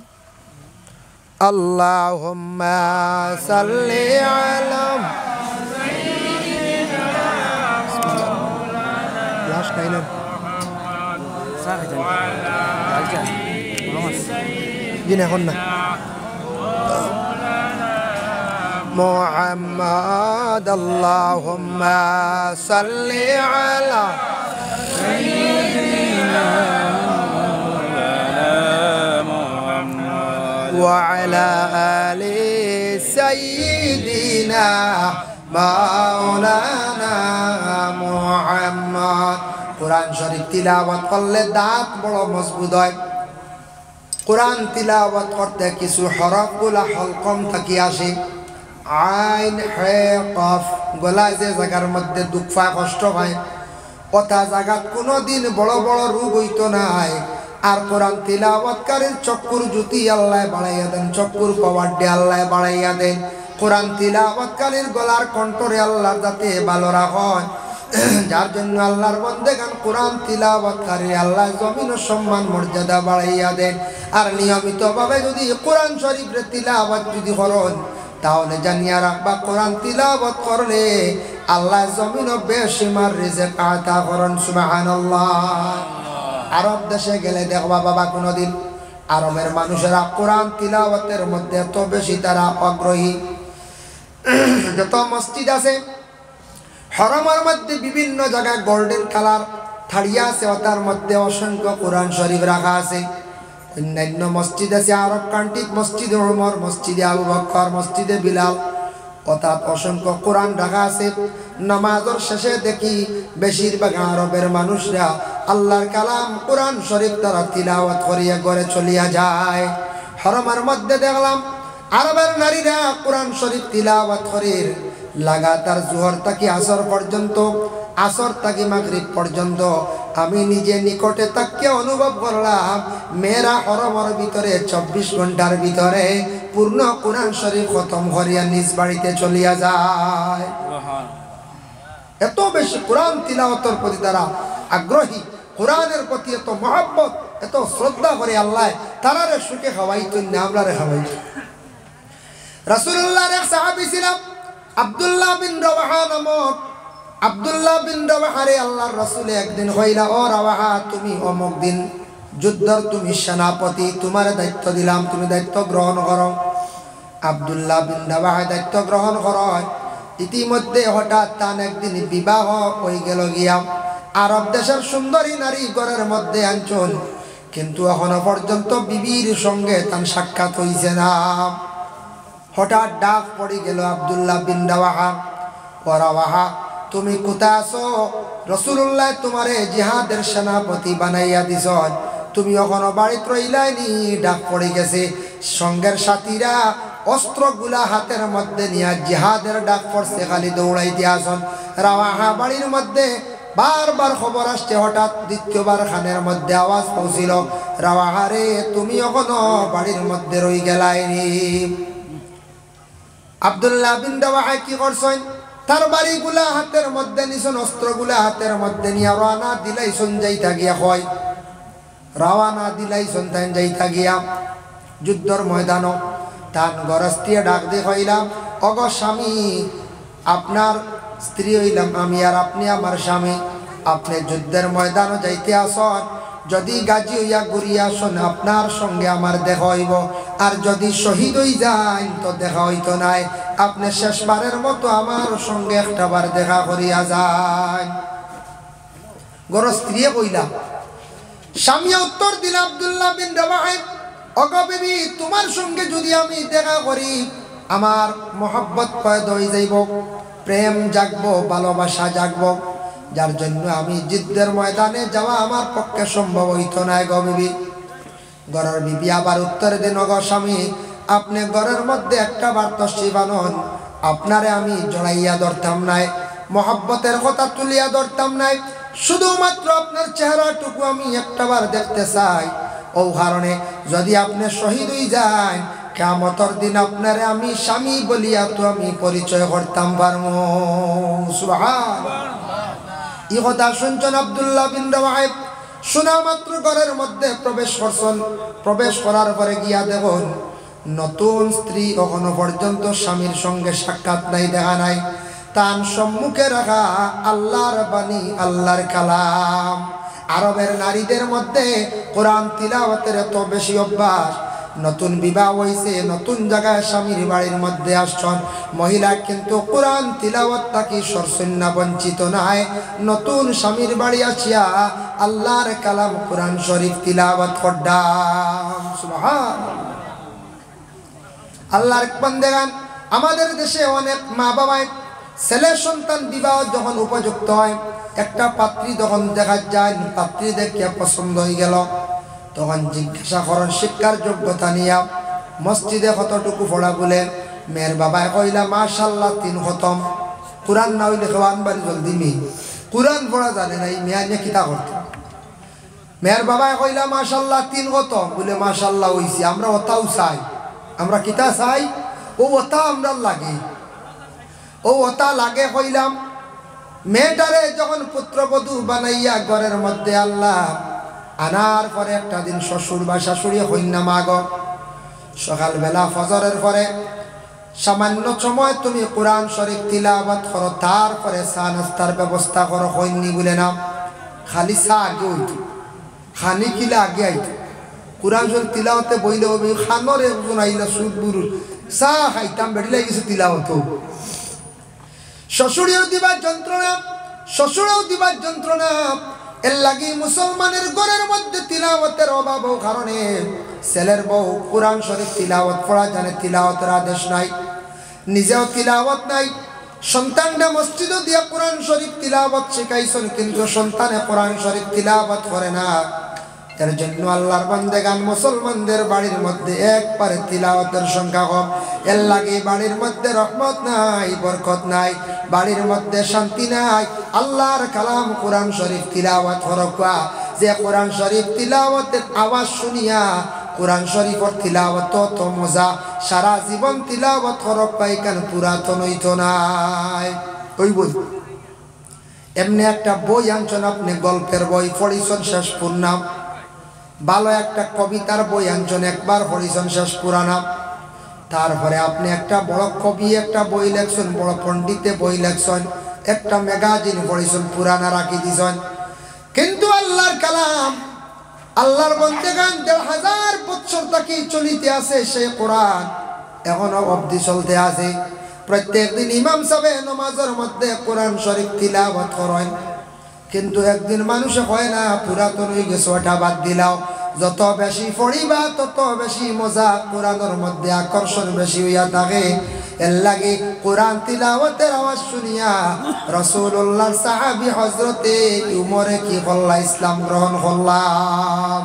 আল্লাহুম্মা সাল্লি আলা লাশ কাইলেন দিন এখন না মুহাম্মদ আল্লাহুম্মা সাল্লি আলা وعلى آل سيدنا مولانا محمد। কোরআন শরীফ তিলাওয়াত করলে দাঁত বড় মজবুত হয়। কোরআন তিলাওয়াত করতে কিছু হরফগুলা হলকম থাকি আসে, আইন হে কফ, গলায় যে জায়গার মধ্যে দুঃখ পায়, কষ্ট পায়, ওটা জায়গাত কোনোদিন বড় বড় রোগ হইতো নাই। আর কোরআন তিলাওয়াতকারীর চক্ষুর জ্যোতি আল্লাহ বাড়াইয়া দেন, চক্ষুর পাওয়ারটি আল্লাহ বাড়াইয়া দেন। কোরআন তিলাওয়াতকারীর গলার কণ্ঠরে আল্লাহর যাতে ভালো রাখেন, যার জন্য আল্লাহর বান্দাগান কোরআন তিলাওয়াতকারী আল্লাহ জমিন সম্মান মর্যাদা বাড়াইয়া দেন। আর নিয়মিতভাবে যদি কোরআন শরীফের তিলাওয়াত যদি করেন, তাহলে জানিয়া রাখবা কোরআন তিলাওয়াত করলে আল্লাহ জমিন বেশিমার রিজিক আতা করেন। সুবহানাল্লাহ। আরব দেশে গেলে দেখবা বাবা, কোনোদিন আরবের মানুষেরা কোরআন তিলাওয়াতের মধ্যে এত বেশি তারা আগ্রহী। যত মসজিদ আছে হরমের মধ্যে বিভিন্ন জায়গায় গোল্ডেন কালার থাড়িয়া আছে, তার মধ্যে অসংখ্য কোরআন শরীফ রাখা আছে। অন্যান্য মসজিদ আছে আরব কান্ট্রি, মসজিদে ওমর, মসজিদে আবু বকর, মসজিদে বিলাল, অর্থাৎ অসংখ্য কোরআন রাখা আছে। নামাজের শেষে দেখি বেশিরভাগ আরবের মানুষরা আল্লাহর কালাম কোরআন শরীফ তারা তিলাওয়াত করিয়া ঘরে চলিয়া যায়। হরমের মধ্যে দেখলাম আরবের নারীরা কোরআন শরীফ তিলাওয়াত করে লাগাতার জোহর থেকে আসর পর্যন্ত, আসর থেকে মাগরিব পর্যন্ত। আমি নিজে নিকটে তাকে অনুভব করলাম, মেয়েরা হরমের ভিতরে 24 ঘন্টার ভিতরে পূর্ণ কোরআন শরীফ খতম করিয়া নিজ বাড়িতে চলিয়া যায়। এত বেশি কোরআন তিলাওয়াতের প্রতি তারা আগ্রহী, কোরআনের প্রতি এত মহব্বত, এত শ্রদ্ধা করে আল্লাহ তারারে সুখে খাওয়াইতো না, আমরারে খাওয়াইতো। রাসূলুল্লাহর এক সাহাবী ছিলেন আব্দুল্লাহ বিন রাওয়াহা নামক। আব্দুল্লাহ বিন রাওয়াহারে আল্লাহর রাসূল একদিন কইলা, ও রাওয়াহা, তুমি অমুক দিন যুদ্ধর তুমি সেনাপতি, তোমার দায়িত্ব দিলাম, তুমি দায়িত্ব গ্রহণ করো। আব্দুল্লাহ বিন রাওয়াহা দায়িত্ব গ্রহণ করেন। ইতিমধ্যে হঠাৎ তার একদিন বিবাহ হয়ে গেল গিয়া। আরব দেশের সুন্দরী নারী ঘরের মধ্যে আনছেন, কিন্তু এখনো পর্যন্ত বিবির সঙ্গে তার সাক্ষাৎ হইছে না। হঠাৎ ডাক পড়ে গেল আব্দুল্লাহ বিন রাওয়াহা, ও রাওয়াহা, তুমি কোথায় আছো? রাসূলুল্লাহ তোমারে জিহাদের সেনাপতি বানাইয়া দিছেন, তুমি এখনো বাড়িতে রইলাইনি। ডাক পড়ে গেছে। সঙ্গের সাথীরা অস্ত্রগুলা হাতের মধ্যে নিয়ে জিহাদের ডাক পড়ছে, খালি দৌড়াইতে আসন। রাওয়াহা বাড়ির মধ্যে বারবার খবর আসছে। হঠাৎ দ্বিতীয়বার খানের মধ্যে আওয়াজ পৌঁছিল, রাওয়াহা রে, তুমি এখনো বাড়ির মধ্যে রই গেলাইনি। আব্দুল্লাহ বিন রাওয়াহা কি করছেন? তার বাড়িগুলা হাতের মধ্যে নিছেন, অস্ত্রগুলা হাতের মধ্যে নিয়ে রওনা দিলাইছেন যাইতা গিয়া হয়। রওয়ানা দিলাই সন্তান যাইতা গিয়া যুদ্ধর ময়দান তান গরস্তিয়ে ডাক দিয়ে কইলাম অগ স্বামী আপনার স্ত্রী হইলাম আমি আর আপনি আমার স্বামী আপনি যুদ্ধের ময়দানও যাইতে আসন যদি গাজী হইয়া ঘুরিয়া আসন আপনার সঙ্গে আমার দেখা হইব আর যদি শহীদ হই যান তো দেখা হইতো নাই আপনি শেষবারের মতো আমার সঙ্গে একটাবার দেখা করিয়া যান গর স্ত্রী কইলা স্বামী উত্তর দিল আব্দুল্লাহ বিন রাওয়াহ অগ বিবি তোমার সঙ্গে যদি আমি দেখা করি আমার মোহাব্বত পয়দা হয়ে যাইব প্রেম জাগবো ভালোবাসা জাগবো যার জন্য আমি যুদ্ধের ময়দানে যাওয়া আমার পক্ষে সম্ভব হইতো না গো বিবি ঘরের বিবি আবার উত্তর দিন গো স্বামী আপনি ঘরের মধ্যে একটা বার তশরিফ আনুন আপনারে আমি জড়াইয়া ধরতাম নাই মোহাব্বতের কথা তুলিয়া ধরতাম নাই শুধুমাত্র আপনার চেহারাটুকু আমি একটাবার দেখতে চাই ও কারণে যদি আপনি শহীদ হয়ে যান কিয়ামতের দিন আপনারে আমি স্বামী বলিয়া তো আমি পরিচয় করতাম পারবো সুবহানাল্লাহ এই কথা শুনছেন আব্দুল্লাহ বিন রাওয়াহ শোনা মাত্র ঘরের মধ্যে প্রবেশ করছেন প্রবেশ করার পরে গিয়া দেখুন নতুন স্ত্রী কখনো পর্যন্ত স্বামীর সঙ্গে সাক্ষাৎ নাই দেখা নাই তার সম্মুখে রাখা আল্লাহর বাণী আল্লাহর কালাম আরবের নারীদের মধ্যে কোরআন তিলাওয়াতের এত বেশি অভ্যাস নতুন বিবাহ হইছে নতুন জায়গায় স্বামীর বাড়ির মধ্যে আসছেন মহিলা কিন্তু কোরআন তিলাওয়াত থাকি সরসন্না বঞ্চিত নাই নতুন স্বামীর বাড়ি আসিয়া আল্লাহর কালাম কোরআন শরীফ তিলাওয়াত করদাম সুবহানাল্লাহ আল্লাহর বান্দাগান আমাদের দেশে অনেক মা বাবাই ছেলে সন্তান বিবাহ যখন উপযুক্ত হয় একটা পাত্রী যখন দেখা যায় পাত্রী দেখে পছন্দ হয়ে গেল তখন জিজ্ঞাসা করেন শিক্ষার যোগ্যতা নিয়া মসজিদে কতটুকু পড়া বলে মেয়ের বাবায় কইলা মাশাআল্লাহ 3 খতম কোরআন না হইলে খাওয়ান বাড়ি জলদি মি কোরআন পড়া জানে না এই মেয়া নিয়ে কিতা করতে মেয়ের বাবায় কইলা মাশাআল্লাহ 3 খতম বলে মাশাআল্লাহ হইছে আমরা ওটাও চাই আমরা কিতা চাই ও ওটা আমরা লাগে ও ওটা লাগে কইলাম মেয়েটারে যখন পুত্রবধূ বানাইয়া ঘরের মধ্যে আল্লাহ আনার পরে একটা দিন শ্বশুর বা শাশুড়ি হইনা মাগ সকালবেলা ফজরের পরে সামান্য সময় তুমি কোরআন শরীফ তিলাওয়াত করো তারপরে চা নাস্তার ব্যবস্থা করো হইনি বলে না খালি চা আগে হইতো খানি কিলা আগে আইতো কোরআন শরীফ তিলাওয়াতে বইলে হবে খানোর একজন আইলা সুদ বুরুর চা খাইতাম বেড়ে গেছে তিলাওয়াত শ্বশুরেও দিবার যন্ত্রণা শ্বশুরেও দিবার যন্ত্রণা এর লাগি মুসলমানের ঘরের মধ্যে তিলাওয়াতের অভাব কারণে ছেলের বউ কোরআন শরীফ তিলাওয়াত পড়া জানে তিলাওয়াতের আদেশ নাই নিজেও তিলাওয়াত নাই সন্তানটা মসজিদে দিয়া কোরআন শরীফ তিলাওয়াত শিখাইছেন কিন্তু সন্তানে কোরআন শরীফ তিলাওয়াত করে না এর জন্য আল্লাহর বান্দাগান মুসলমানদের বাড়ির মধ্যে একবারে তিলাওয়াতের সংখ্যা কম এর লাগে বাড়ির মধ্যে রহমত নাই বরকত নাই বাড়ির মধ্যে শান্তি নাই আল্লাহর কালাম কোরআন শরীফ তিলাওয়াত হরকা যে কোরআন শরীফ তিলাওয়াতের আওয়াজ শুনিয়া কোরআন শরীফের তিলাওয়াত তো মজা সারা জীবন তিলাওয়াত হরক পাই কেন পুরাতন হইতো নাই ওই বই এমনি একটা বই আনছেন আপনি গল্পের বই পড়িছেন শেষ পূর্ণাম ভালো একটা কবিতার বই আনছেন একবার পড়িছেন শেষ পুরানা তারপরে আপনি একটা বড় কবি একটা বই লেখছেন বড় পণ্ডিতে বই লেখছেন একটা ম্যাগাজিন পড়িছেন পুরানা রাখি দিছেন কিন্তু আল্লাহর কালাম আল্লাহর বন্দেগান ১৫০০ বছর থেকে চলিতে আছে সেই কোরআন এখনো অবধি চলতে আছে প্রত্যেক দিন ইমাম সাহেব নামাজের মধ্যে কোরআন শরীফ তিলাওয়াত করেন কিন্তু একদিন মানুষে কয় না পুরাতন হয়ে গেছে ওটা বাদ দিলাও যত বেশি পড়িবা তত বেশি মজা কোরআনের মধ্যে আকর্ষণ বেশি হইয়া থাকে এর লাগে কোরআন তিলাওয়াতের আওয়াজ শুনিয়া রাসূলুল্লাহর সাহাবী হযরতে উমরে কি করলা ইসলাম গ্রহণ করলাম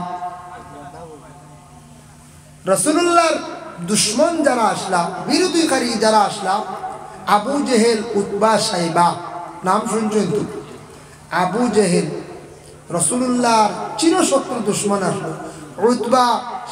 রাসূলুল্লাহর দুশমন যারা আসলা বিরোধীকারী যারা আসলা আবু জেহেল উতবা সাইবা নাম শুনছেন তো আবু জেহেল রাসূলুল্লাহর চিরশত্রু দুশমন আসলো উতবা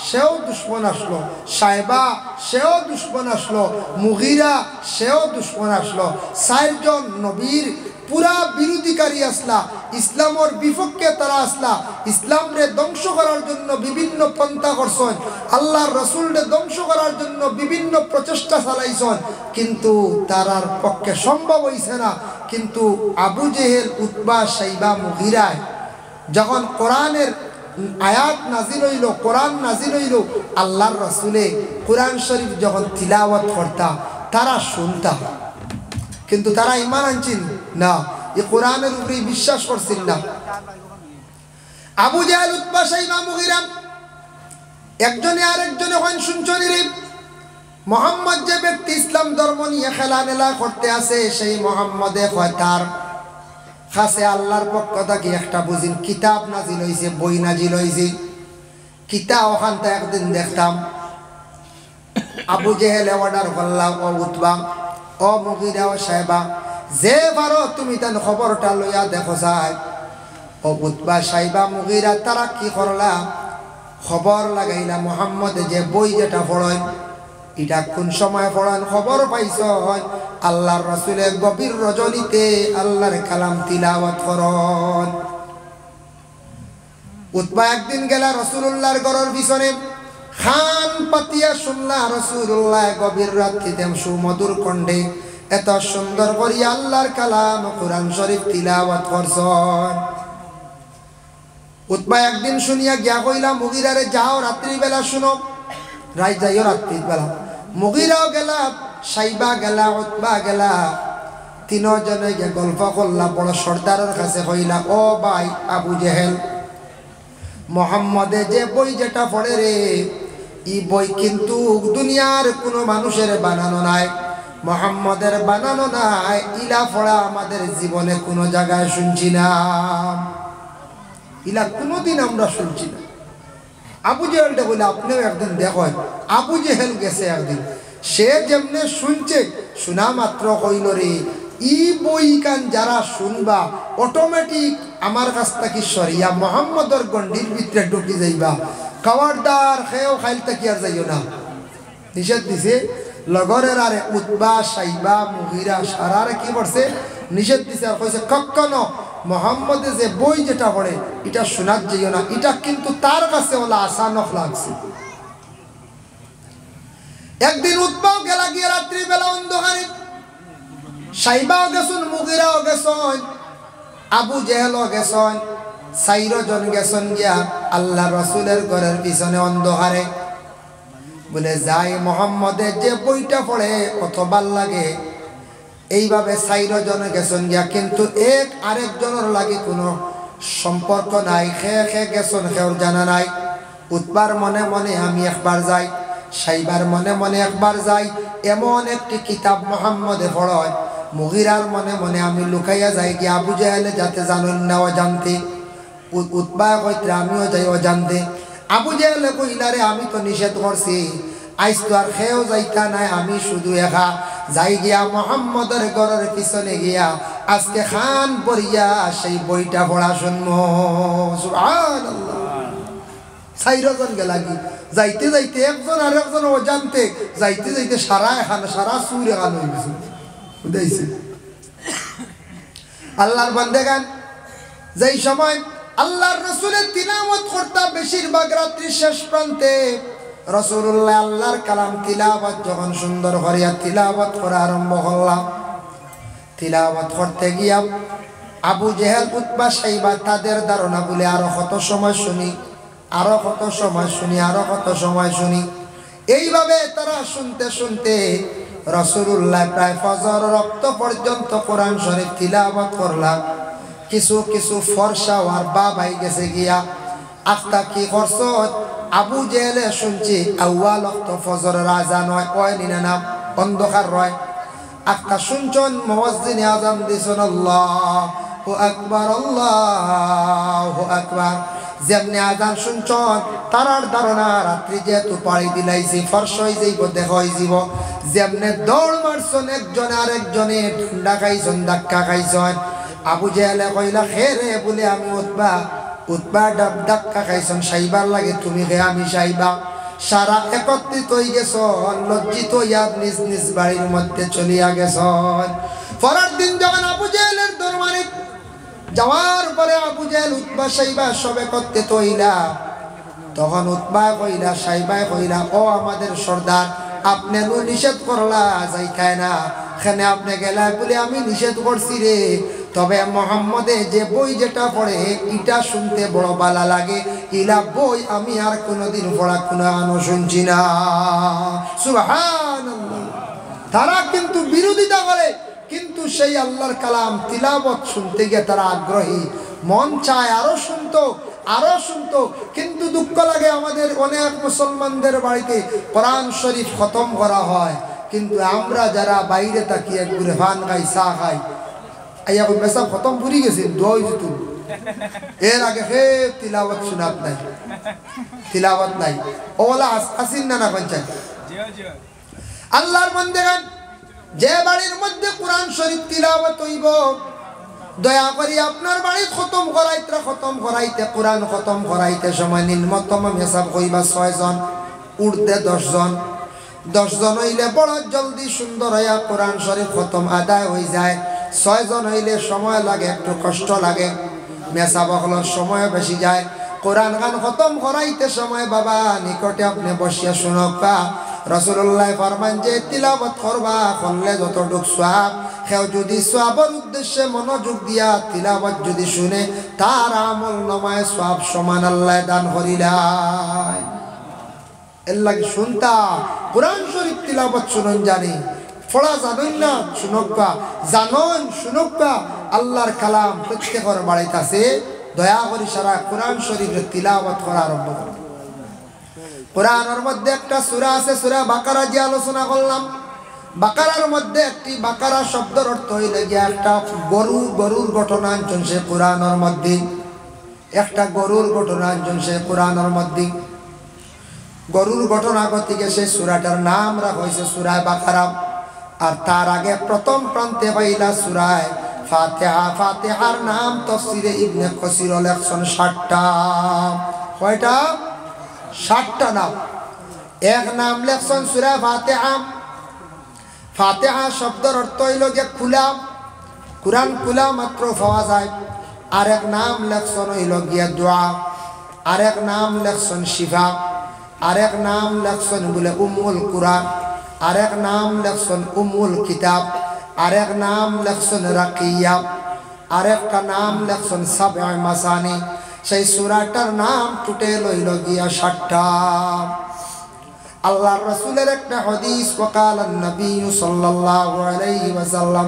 সেও দুশমন আসলো সাইবা সেও দুশমন আসলো মুগিরা সেও দুশমন আসলো 4 জন নবীর পুরা বিরোধীকারী আসলা, ইসলামের বিপক্ষে তারা আসলা, ইসলামরে ধ্বংস করার জন্য বিভিন্ন পন্থা করছেন, আল্লাহর রসুলরে ধ্বংস করার জন্য বিভিন্ন প্রচেষ্টা চালাইছেন, কিন্তু তারার পক্ষে সম্ভব হইছে না। কিন্তু আবু জেহেল, উতবা, শাইবা, মুগীরায় যখন কোরআনের আয়াত নাজিল হইল, কোরআন নাজিল হইল, আল্লাহর রসুলে কোরআন শরীফ যখন তিলাওয়াত করতা তারা শুনতা, কিন্তু তারা ঈমান আনছেন না, এই কোরআনের উপরে বিশ্বাস করছেন না। আবু জাহেল, উতবা, শাইবা, মুগীরা একজনে আরেকজনে হন শুনছনি রে, মোহাম্মদ যে ব্যক্তি ইসলাম ধর্ম নিয়ে খেলামেলা করতে আছে, সেই মোহাম্মদে হয় তার কাছে আল্লাহর পক্ষ থেকে একটা বুঝিন কিতাব নাজিল হয়েছে, বই নাজিল হয়েছে। কিতাব ওখানটা একদিন দেখতাম আবু জেহেল অর্ডার করলাম, ও উতবা, ও মুগীরা, ও শাইবা, যে পারো তুমি তার খবরটা লইয়া দেখো যায়। ও উতবা, শাইবা, মুগীরা তারা কি করলাম, খবর লাগাইলা মোহাম্মদে যে বই যেটা পড়েন এটা কোন সময় পড়েন খবর পাইছ, আল্লাহর রাসূলের গভীর রজনীতে আল্লাহর কালাম তিলাওয়াত করন। উতবা একদিন গেলা রাসূলুল্লাহর ঘরের পিছনে, খান পাতিয়া শুনলা রাসূলুল্লাহ গভীর রাত্রিতে সুমধুর কণ্ঠে এত সুন্দর করে আল্লাহর কালাম কোরআন শরীফ তিলাওয়াত করছেন। উতবা একদিন শুনিয়া গিয়া কইলা মুগীরারে, যাও রাত্রিবেলা শুনো, রাত যাইও রাত্রিবেলা। মুগীরাও গেলা, শাইবা গেলা, উতবা গেলা, তিনজনে গিয়ে গল্প করলা। বড় সর্দারের কাছে কইলা, ও ভাই আবু জেহেল, মোহাম্মদে যে বই যেটা পড়ে রে, এই বই কিন্তু দুনিয়ার কোনো মানুষের বানানো নাই, মোহাম্মদের বানানো নাই, ইলা পড়া আমাদের জীবনে কোনো জায়গায় শুনছি না, ইলা কোনোদিন আমরা শুনছি না। আবু জেহেলটা বলে আপনিও একদিন দেখেন, আবু জেহেল গেছে একদিন, সে যেমনে শুনছে, শোনা মাত্র কইল রে, ই বই কান যারা শুনবা অটোমেটিক আমার কাছ থেকে সরিয়া মোহাম্মদর গন্ডির ভিতরে ঢুকি যাইবা, খাওয়ারদার খেয়েও খাইল থাকি আর যাইও না, নিষেধ দিছে। লগরের আরে উতবা, শাইবা, মুগীরা সারারে কি করছে, নিষেধ দিছে, আর কইছে কখনো মোহাম্মদে যে বই যেটা পড়ে এটা শোনার যাইও না, এটা কিন্তু তার কাছে ওলা আসানক লাগছে। একদিন উতবাও গেলা গিয়ে রাত্রিবেলা অন্ধকারে, শাইবাও গেছুন, মুগীরাও গেছন, আবু জেহেলও গেছন, 4 জন গেছন গিয়া আল্লাহ রসুলের ঘরের পিছনে অন্ধকারে। বলে যাই মোহাম্মদের যে বইটা পড়ে কত ভাল লাগে, এইভাবে 4 জন গেছন গিয়া, কিন্তু এক আরেকজনের লাগে কোনো সম্পর্ক নাই, খে গেছন কেউর জানা নাই। উতবার মনে মনে আমি একবার যাই, শাইবার মনে মনে একবার যাই, এমন একটি কিতাব মোহাম্মদে পড়য়। মুগীরার মনে মনে আমি লুকাইয়া যাই কি আবু জেহেলে যাতে জানেন না অজান্তে, উতবা কইতে আমিও যাই অজান্তে। আবু জেহেলে কইলারে, আমি তো নিষেধ করছি, আইস তো আর খেয়েও যাইতা নাই, আমি শুধু একা যাই গিয়া মোহাম্মদের ঘরের পিছনে গিয়া আজকে খান পড়িয়া সেই বইটা পড়া শুনবো। সুবহানাল্লাহ। 4 জন গেলা কি, যাইতে যাইতে একজন আর একজন অজান্তে যাইতে যাইতে সারা সুর এখান হয়ে গেছে, বুঝাইছে। আল্লাহর বান্দেগান যেই সময় আল্লাহর রাসূলের তিলাওয়াত করতা, বেশিরভাগ রাত্রি শেষ প্রান্তে রাসূলুল্লাহ আল্লাহর কালাম তিলাওয়াত যখন সুন্দর করিয়া তিলাওয়াত করা আরম্ভ করলাম, তিলাওয়াত করতে গিয়া আবু জেহেল, উতবা, শাইবা তাদের ধারণা বলে আরো কত সময় শুনি, আরো কত সময় শুনি, আরো কত সময় শুনি। এইভাবে তারা শুনতে শুনতে রাসূলুল্লাহ প্রায় ফজর রক্ত পর্যন্ত কোরআন শরীফ তিলাওয়াত করলাম। কিছু কিছু ফর্সা আর বাবাই গেছে গিয়া, আখতা কি করছ, আবু জেহেলে শুনছি আউয়াল রক্ত ফজরের আজান হয়, ওই নিনা নাম অন্ধকার রয়, আখতা শুনছন মুয়াজ্জিনে আযান দিছেন আল্লাহু আকবার, আল্লাহু আকবার। যেমনি আজান শুনছন তারার ধারণা রাত্রি যেহেতু পাড়ি দিলাইছি ফর্স হয়ে যাইব, দেখা হয়ে যাব। যেমনে দৌড় মারছন একজন আরেকজনে ঠান্ডা খাইছন, ধাক্কা খাইছন। আবু জেহেলে কইলা, হে রে বলে আমি উতবা ধাক্কা খাইছন, শাইবার লাগে তুমি হে আমি শাইবা। সারা একত্রিত হয়ে গেছন, লজ্জিত হইয়া নিজ নিজ বাড়ির মধ্যে চলিয়া গেছন। পরের দিন যখন আবু জেহেলের দরবার যাওয়ার পরে আবু জেহেল উতবা সাইবা সবে করতে তৈলা তখন উতবা কইলা সাইবা কইলা ও আমাদের সর্দার আপনি নিষেধ করলা যাইতাই না এখানে আপনি গেলা বলে আমি নিষেধ করছি রে তবে মোহাম্মদে যে বই যেটা পড়ে এটা শুনতে বড় ভালো লাগে ইলা বই আমি আর কোনোদিন পড়া কোনো আনো শুনছি না সুবহানাল্লাহ তারা কিন্তু বিরোধিতা করে কিন্তু সেই আল্লাহর কালাম তিলাওয়াত শুনতে গিয়ে তারা আগ্রহী মন চায় আরো শুনতো কিন্তু দুঃখ লাগে আমাদের অনেক মুসলমানদের বাড়িতে কোরআন শরীফ খতম করা হয় কিন্তু আমরা যারা বাইরে থাকি একবারে ভান খাই চা খাই আইয়া কই মেসা খতম পুরি গেছেন দোয়া হইতো এর আগে হে তিলাওয়াত শোনাত নাই ওলা আসিন না পঞ্চায়েত আল্লাহর বান্দাগণ যে বাড়ির মধ্যে কোরআন শরীফ তিলাওয়াত হইব দয়া করি আপনার বাড়ি খতম করাইতে কোরআন খতম করাইতে সময় নিম্নতম হিসাব কইবা 6 জন উর্ধে 10 জন হইলে বড় জলদি সুন্দর হইয়া কোরআন শরীফ খতম আদায় হয়ে যায় 6 জন হইলে সময় লাগে একটু কষ্ট লাগে মেসাব হলোর সময় বেশি যায় কোরআন গান খতম করাইতে সময় বাবা নিকটে আপনি বসিয়া শুনবা রাসূলুল্লাহ ফরমান যে তিলাওয়াত করবা করলে যতটুক সওয়াব কেউ যদি সওয়াবের উদ্দেশ্যে মনোযোগ দিয়া তিলাওয়াত যদি শুনে তার আমল নামায় সওয়াব সমান আল্লাহ দান করিলাই এর লাগি শুনতা কোরআন শরীফ তিলাওয়াত শুনুন জানি পড়া জানেন না শুনবা শুনবা আল্লাহর কালাম প্রত্যেকের বাড়িতে আছে দয়া করে সারা কোরআন শরীফের তিলাওয়াত করা আরম্ভ করুন কোরআনের মধ্যে একটা সূরা আছে সূরা বাকারা যে আলোচনা করলাম বাকারার মধ্যে একটি বাকারা শব্দের অর্থ হইলে গিয়ে একটা গরুর ঘটনা আনছে কোরআনের মধ্যে একটা গরুর ঘটনা আনছে কোরআনের মধ্যে গরুর ঘটনা গতিকে সেই সূরাটার নাম রাখা হয়েছে সূরা বাকারা আর তার আগে প্রথম প্রান্তে পাইলা সূরা ফাতিহার নাম তাফসীরে ইবনে কাসির লেখছেন 60টা কয়টা 60টা নাম এক নাম লেখছেন সূরা ফাতিহা শব্দের অর্থ হইল যে খোলা কুরআন খোলা মাত্র পাওয়া যায় আরেক নাম লেখছেন হইল গিয়া দোয়া আরেক নাম লেখছেন শিফা আরেক নাম লেখছেন বলে উম্মুল কুরআন আরেক নাম লেখছেন উম্মুল কিতাব আরেক নাম লেখছেন রাকিয়া আরেকটা নাম লেখছেন সাবআ মাসানি সেই সূরাটার নাম টোটাল হইল গিয়া 60টা আল্লাহর রাসূলের একটা হাদিস ওয়াকালান নবী সাল্লাল্লাহু আলাইহি ওয়াসাল্লাম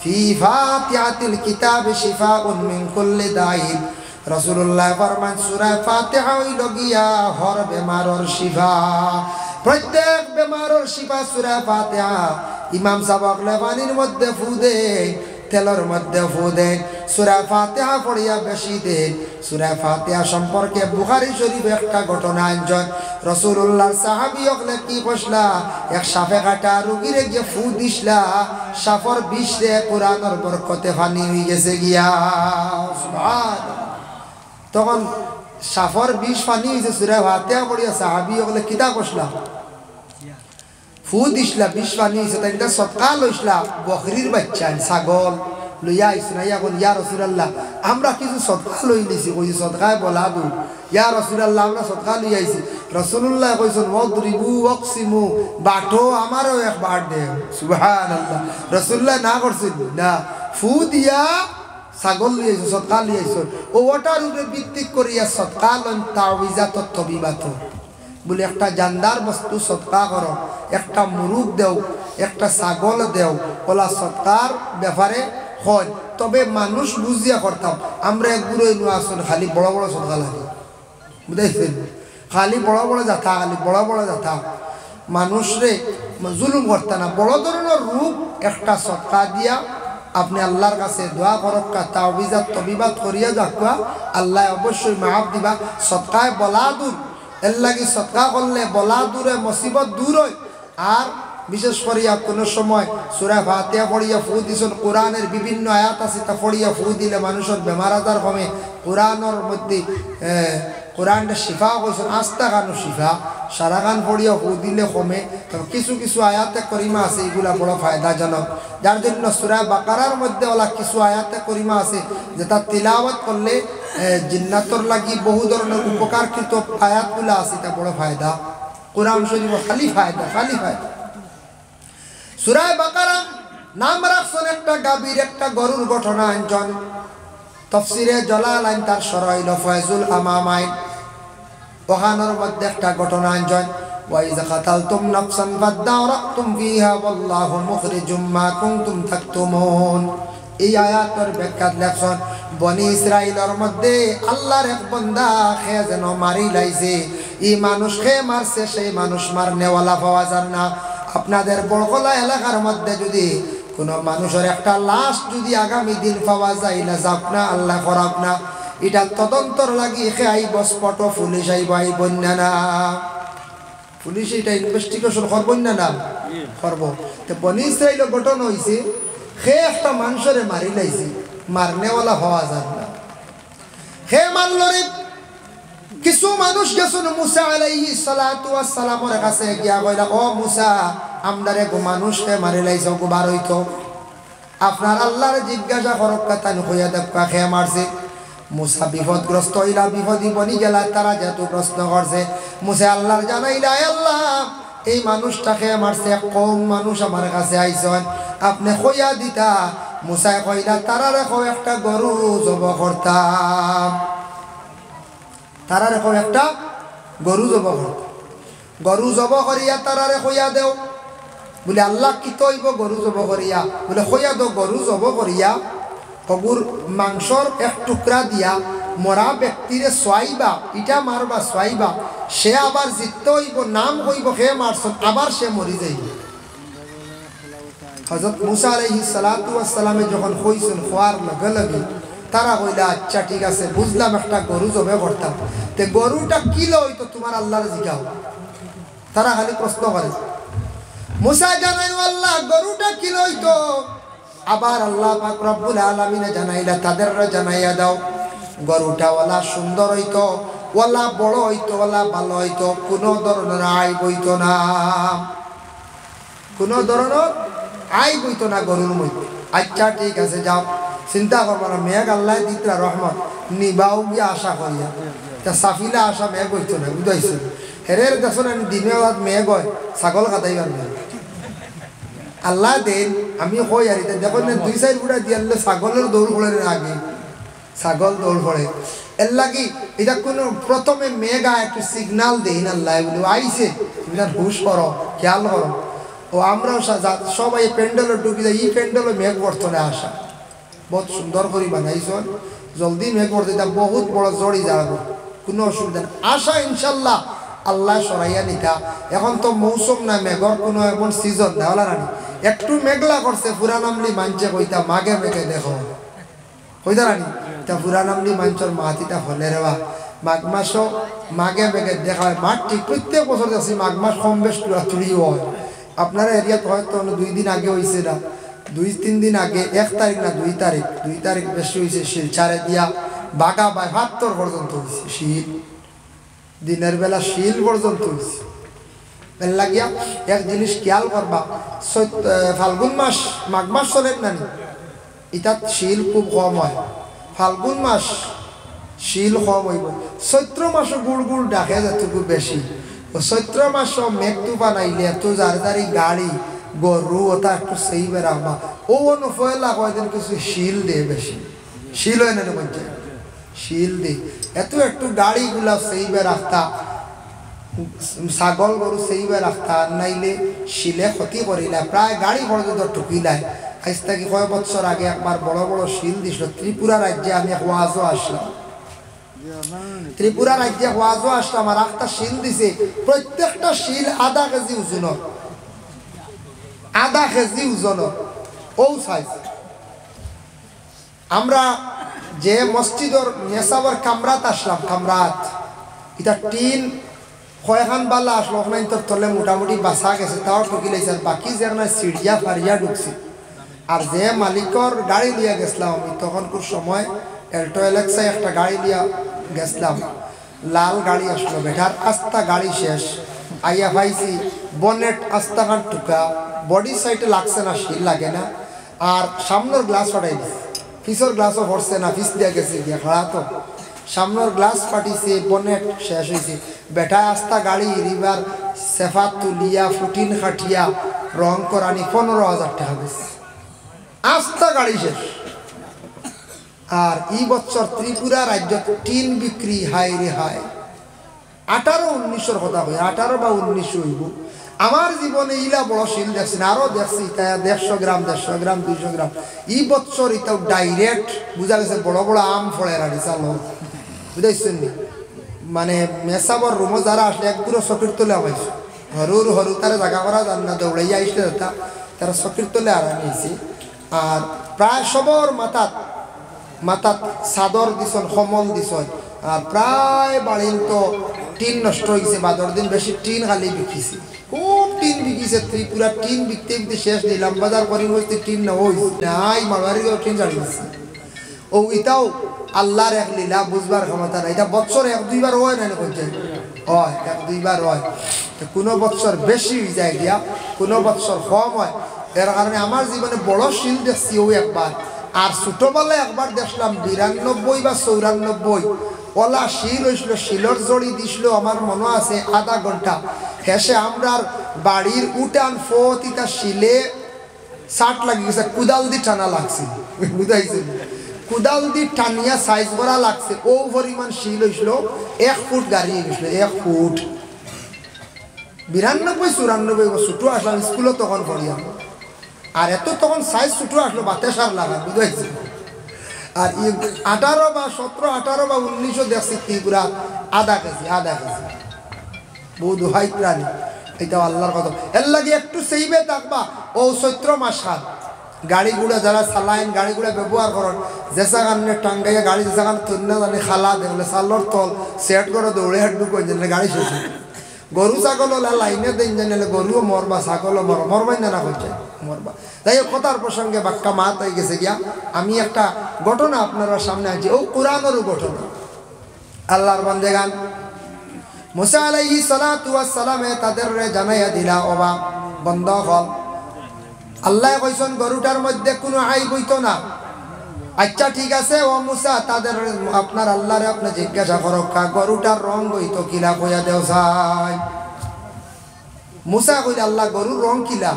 ফি ফাতিহাতিল কিতাব শিফাউন মিন কুল্লি দাইন রাসূলুল্লাহ ফরমান সূরা ফাতিহা হইল গিয়া হর বেমারর শিফা প্রত্যেক বেমারর শিফা সূরা ফাতিহা ইমাম সাহেব লেবানির মধ্যে ফু দেয় তেলের মধ্যে ফু দেয় সূরা ফাতিহা পড়িয়া বেশি দেয় সূরা ফাতিহা সম্পর্কে বুখারী শরীফে একটা ঘটনা আনছেন রাসূলুল্লাহর সাহাবী হলে কি বসলা এক সাপে কাটা রোগীরে গিয়ে ফু দিছলা সাপর বিষ রে কোরআনের বরকতে পানি হয়ে গেছে গিয়া সুবহানাল্লাহ তখন সাপর বিষ পানি হয়েছে সূরা ফাতিহা পড়িয়া সাহাবী হলে কিতা বসলা ফু দিছলা বিষ পানি হয়েছে তাই সদকা লইছলা বকরির বাচ্চা ছাগল লইয়া আইসুন আইয়া কোন ইয়া রাসূলুল্লাহ আমরা কিছু সদকা লই নিছি কই সদকায় বলা দু ইয়া রাসূলুল্লাহ আমরা সদকা লই আইছি রাসূলুল্লাহ কইছেন ওয়াদরিবু ওয়াকসিমু বাটো আমারও এক বাট দে সুবহানাল্লাহ রাসূলুল্লাহ না করছেন না ফু দিয়া ছাগল লই আইছো সদকা লই আইছো ও ওটার উপরে ভিত্তি করিয়া সদকা লন তাওয়িজাত তবিবাত বলে একটা জানদার বস্তু সদকা করো একটা মুরুগ দেও একটা ছাগল দেও ওলা সদকার ব্যাপারে হয় তবে মানুষ বুঝিয়া করতাম আমরা একগুলো আসুন খালি বড় বড় সদকা লাগে বুঝাইছেন খালি বড় যাথা খালি বড় যাথা মানুষরে জুলুম করতে না বড় ধরনের রূপ একটা সদকা দিয়া আপনি আল্লাহর কাছে দোয়া করক্কা তাওবিজাত তবিবাত করিয়া যাকুয়া আল্লাহ অবশ্যই মাফ দিবা সদকায় বলা দূর এর লাগি সদকা করলে বলা দূরে মুসিবত দূর হয় আর বিশেষ করিয়া কোনো সময় সূরা ফাতিহা পড়িয়া ফু দিছেন কোরআনের বিভিন্ন আয়াত আছে তা পড়িয়া ফু দিলে মানুষের বেমার আজার কমে কোরআনের মধ্যে কোরআনটা শিফা কইছেন আস্তা কানো শিফা সারাগান পড়িয়া হু দিলে কমে, তবে কিছু কিছু আয়াতে করিমা আছে এগুলা বড় ফায়দাজনক, যার জন্য সূরা বাকারার মধ্যে ওলা কিছু আয়াতে করিমা আছে যে তার তিলাওয়াত করলে জিন্নাতর লাগি বহু ধরনের উপকারকৃত আয়াতগুলা আছে, এটা বড় ফায়দা। কোরআন শরীফ খালি ফায়দা, খালি ফায়দা। সূরা বাকারা নাম রাখছেন একটা গাভীর একটা গরুর ঘটনা আনছেন। তফসিরে জালালাইন তার সরাইল ফয়জুল আমামাইন, ওখানের মধ্যে একটা ঘটনা আনছেন। ওয়াইযা কাতালতুম নাফসান ফাদারাতুম ফিহা ওয়াল্লাহু মুখরিজুম মা কুনতুম তাকতুমুন। এই আয়াতের ব্যাখ্যা লেখছেন বনি ইসরাইলের মধ্যে আল্লাহর এক বান্দা খে যেন মারি লাইছে, এই মানুষ খে মারছে, সেই মানুষ মারনেওয়ালা পাওয়া যায় না। আপনাদের বড়কলা এলাকার মধ্যে যদি কোনো মানুষের একটা লাশ যদি আগামী দিন পাওয়া যায় না, যাক না আল্লাহ করাক না, এটা তদন্তর লাগি খে আইব স্পট পুলিশ আইব, আইব না পুলিশ এটা ইনভেস্টিগেশন করবো না করবো। তো বনি ইসরাইলের ঘটনা হয়েছে সে একটা মানুষের মারি লাইছে, মারনেওয়ালা হওয়া যায় না, সে মারল রে। কিছু মানুষ গেছেন মুসা আলাইহিস সালাতু ওয়াস সালামের কাছে গিয়া কইলা, ও মুসা, আমদারে গো মানুষকে মারি লাইছ, গো বার হইতো, আপনার আল্লাহর জিজ্ঞাসা করক তাই কইয়া দেখা খেয়ে মারছে। মুসা বিপদগ্রস্ত হইলা, বিপদই বনি গেলা, তারা যেহেতু প্রশ্ন করছে মুসা আল্লাহর জানাইলা, আল্লাহ এই মানুষটাকে মারছে, কম মানুষ আমার কাছে আইসন, আপনি কইয়া দিতা। মুসাই কইলা, তারা রেখো একটা গরু জব করতাম, তারা রেখো একটা গরু জব করতাম, গরু জব করিয়া তারারে কইয়া দেও। বলে আল্লাহ কি তৈব গরু জব করিয়া? বলে কইয়া দো, গরু জব করিয়া কবুর মাংসর এক টুকরা দিয়া মরা ব্যক্তিরে সোয়াইবা, ইটা মারবা সোয়াইবা, সে আবার জিততে হইব, নাম হইব হে মারছ, আবার সে মরি যাইব। হযরত মুসা আলাইহিস সালাতু ওয়াস সালামে যখন কইছেন, খোয়ার লগে লগে তারা কইলা, আচ্ছা ঠিক আছে বুঝলাম, একটা গরু জবে করতাম, তে গরুটা কিলো হইতো তোমার আল্লাহর জিগাও। তারা খালি প্রশ্ন করে। মুসা জানাই, আল্লাহ গরুটা কিলো হইতো? আবার আল্লাহ পাক রব্বুল আলামিন জানাইলা, তাদের জানাইয়া দাও, গরুটা ওয়ালা সুন্দর হইতো, ওয়ালা বড় হইতো, ওয়ালা ভালো হইতো, কোনো ধরনের আইব হইতো না, কোনো ধরনের আইব হইতো না গরুর মধ্যে। আচ্ছা ঠিক আছে যাও, চিন্তা করবো না, মেঘ আল্লাহ দিতরা রহমত নিবাও গিয়ে আশা করিয়া, তা সাফিলা আশা মেঘ হইতো না, বুঝাইছে হেরের দেখুন আমি দিনে মেঘ হয়, ছাগল কাটাইবার মেঘ আল্লাহ দেন। আমি কই আর দেখুন না, 2-4 ফুটা দিয়ালে ছাগলের দৌড় পড়ে আগে, ছাগল দৌড় পড়ে। এর লাগি এটা কোনো প্রথমে মেঘা একটু সিগনাল দেন আল্লাহ, বলে আইসে, তুমি হুশ করো, খেয়াল করো। ও আমরাও সবাই প্যান্ডেলও ঢুকি যায়, এই প্যান্ডেলও মেঘ বর্তনে আসা বহুত সুন্দর করে বানাইছ, জলদি মেঘ বর্তে, বহুত বড় জড়ি যাবো, কোনো অসুবিধা নেই, আশা ইনশাল্লাহ আল্লাহ সরাইয়া নিতা। এখন তো মৌসুম না, মেঘর কোনো এমন সিজন দেওয়ালা রানি, একটু মেঘলা করছে পুরানামলি মানছে কইতা মাঘে মেঘে দেখো কইতা রানি, তা পুরানামলি মাঞ্চর মাহাতিটা হলে রেবা মাঘ মাসও মাঘে মেঘে দেখা হয়। মাঠ ঠিক প্রত্যেক বছর যাচ্ছি মাঘ মাস কম বেশ তুলিও হয়। আপনারা এরিয়াত হয়তো 2 দিন আগে হয়েছে না, 2-3 দিন আগে, 1 তারিখ না 2 তারিখ, 2 তারিখ বেশি হয়েছে, শিলচারে দিয়া বাগা বাই 72 পর্যন্ত হয়েছে শীত, দিনের বেলা শিল পর্যন্ত হয়েছে। এর লাগিয়া এক জিনিস খেয়াল করবা, ফাল্গুন মাস মাঘ মাস চলেন না, ইটাত শিল খুব কম হয়, ফাল্গুন মাস শিল কম হইব, চৈত্র মাসও গুড় গুড় ডাকে যতটুকু বেশি। চৈত্র মাসও মেঘ তুফান আইলে এত যারি গাড়ি গরু ওটা একটু সেই বেড়াবা, ও অনুফলা কয়দিন কিছু শিল দে, বেশি শিল হয় না বলছে, শিল দে এত একটু গাড়িগুলা সেইবে রাখতা, ছাগল গরু সেইবে রাখতা, নাইলে শিলে ক্ষতি করিলা, প্রায় গাড়ি পর্যন্ত ঠুকিলায়। আজ থেকে কয়েক বছর আগে একবার বড় বড় শিল দিছিল ত্রিপুরা রাজ্যে, আমি এক ওয়াজও আসলাম, ত্রিপুরা রাজ্যে ওয়াজও আসলাম, আর একটা শিল দিছে, প্রত্যেকটা শিল আধা কেজি ওজনের, আধা কেজি ওজনের, ও সাইজ। আমরা যে মসজিদর নেশাবর কামরাত আসলাম, কামরাত এটা টিন কয়খান বালা আসলো, ওখানে তোর তলে মোটামুটি বাসা গেছে, তাও ঠকি লাইছে, বাকি যে সিঁড়িয়া ফারিয়া ঢুকছে। আর যে মালিকর গাড়ি লিয়া গেছিলাম আমি, তখন খুব সময় এল্টো এলেক্সায় একটা গাড়ি লিয়া গেছিলাম, লাল গাড়ি আসলো, বেটার আস্তা গাড়ি শেষ, আইয়া পাইছি বনেট আস্তাখান টুকা, বডি সাইডে লাগছে না, শিল লাগে না, আর সামনের গ্লাস ফাটাই দিছে, পিছর গ্লাসও পড়ছে না, পিছ দিয়া গেছে গিয়া খাড়া তো সামনের গ্লাস ফাটিছে, বনেট শেষ হয়েছে। বেটা আস্তা গাড়ি রিভার সেফা তুলিয়া ফুটিন খাটিয়া রং করানি 15,000 টাকা দিচ্ছে, আস্তা গাড়ি শেষ। আর এই বছর ত্রিপুরা রাজ্যত টিন বিক্রি হাই রে হাই, 18-19 কথা কই, 18 বা 19 হইব। আমার জীবনে ইলা বড় শিল দেখছি না, আরো দেখছি তাই 150 গ্রাম 200 গ্রাম। এই বছর এটাও ডাইরেক্ট বুঝা গেছে বড় বড় আম ফলের আড়ি চালো, বুঝাইছেন নি? মানে মেসাবর রুমো যারা আসলে এক পুরো চকির তোলে আমাইছে, হরুর হরু তারা জায়গা করা যান না, দৌড়াইয়া আসতে তারা চকির তোলে আর আনিয়েছে। আর প্রায় সবর মাথাত চাদর দিছন, সমল দিছন। আর প্রায় বাড়ির তো টিন নষ্ট হয়ে গেছে, বাদর দিন বেশি টিন খালি বিকিছে, খুব টিন বিকিছে। ত্রিপুরা টিন বিকতে বিকতে শেষ, নিলাম বাজার করি বসতে টিন না হয়েছে নাই, মারোয়ারিও টিন চালি দিচ্ছে। ও ইটাও আল্লাহর এক লীলা, বুঝবার ক্ষমতা নাই। এটা বছর 1-2 হয় না, করছে হয় 1-2 হয়, কোনো বছর বেশি হয়ে যায় গিয়া, কোনো বছর কম হয়। এর কারণে আমার জীবনে বড় শিল দেখছি ও একবার। আর ছোটবেলায় একবার দেখলাম 92 বা 94 ওলা শিল হয়েছিল, শিলর জড়ি দিছিল আমার মনে আছে আধা ঘন্টা। হেসে আমরার বাড়ির উঠান ফতিটা শিলে শার্ট লাগিয়ে গেছে, কুদাল দি টানা লাগছে, বুঝাইছে? কুদাল দি টানিয়া সাইজ করা লাগছে, ও পরিমাণ শিল হয়েছিল। 1 ফুট গাড়ি হয়ে গেছিল, 1 ফুট। 92-94 ছোটো আসলাম, স্কুলে তখন পড়িয়া। আর এত তখন সাইজ ছোটো আসলো, বাতে সার লাগা, বুঝাইছে? আর 18 বা 17-18 বা 19 দেখছি ত্রিপুরা আধা কেজি বহু দোহাই প্রাণী। এটা আল্লাহর কথা। এর লাগে একটু সেইবে থাকবা। ও চৈত্র মাস খান গাড়ি গুড়া যারা চালাইন, গাড়ি গুড়া ব্যবহার করেন, যেসা কারণে টাঙ্গাইয়া গাড়ি যেসা কারণে তন্যা জানি খালা দেখলে চালর তল সেট করে দৌড়ে হাঁটু করে জানলে গাড়ি শেষ। গরু ছাগল হলে লাইনে দেন জানিলে গরুও মরবা, ছাগলও মরবাই না করছে মরবা। তাই কথার প্রসঙ্গে বাক্কা মাত হয়ে গেছে গিয়া। আমি একটা ঘটনা আপনারা সামনে আছি, ও কোরআনেরও ঘটনা। আল্লাহর বান্দেগান মুসা আলাইহিস সালাতু ওয়াস সালামে তাদের জানাইয়া দিলা, ওবা বন্ধ হল। আল্লাহ কইছেন গরুটার মধ্যে কোনো আইব হইতো না। আচ্ছা ঠিক আছে ও মুসা, তাদের আপনার আল্লাহরে আপনি জিজ্ঞাসা করো গরুটার রং হইতো কিলা, কইয়া দেও যায়। মুসা কইলে আল্লাহ গরুর রং কিলা?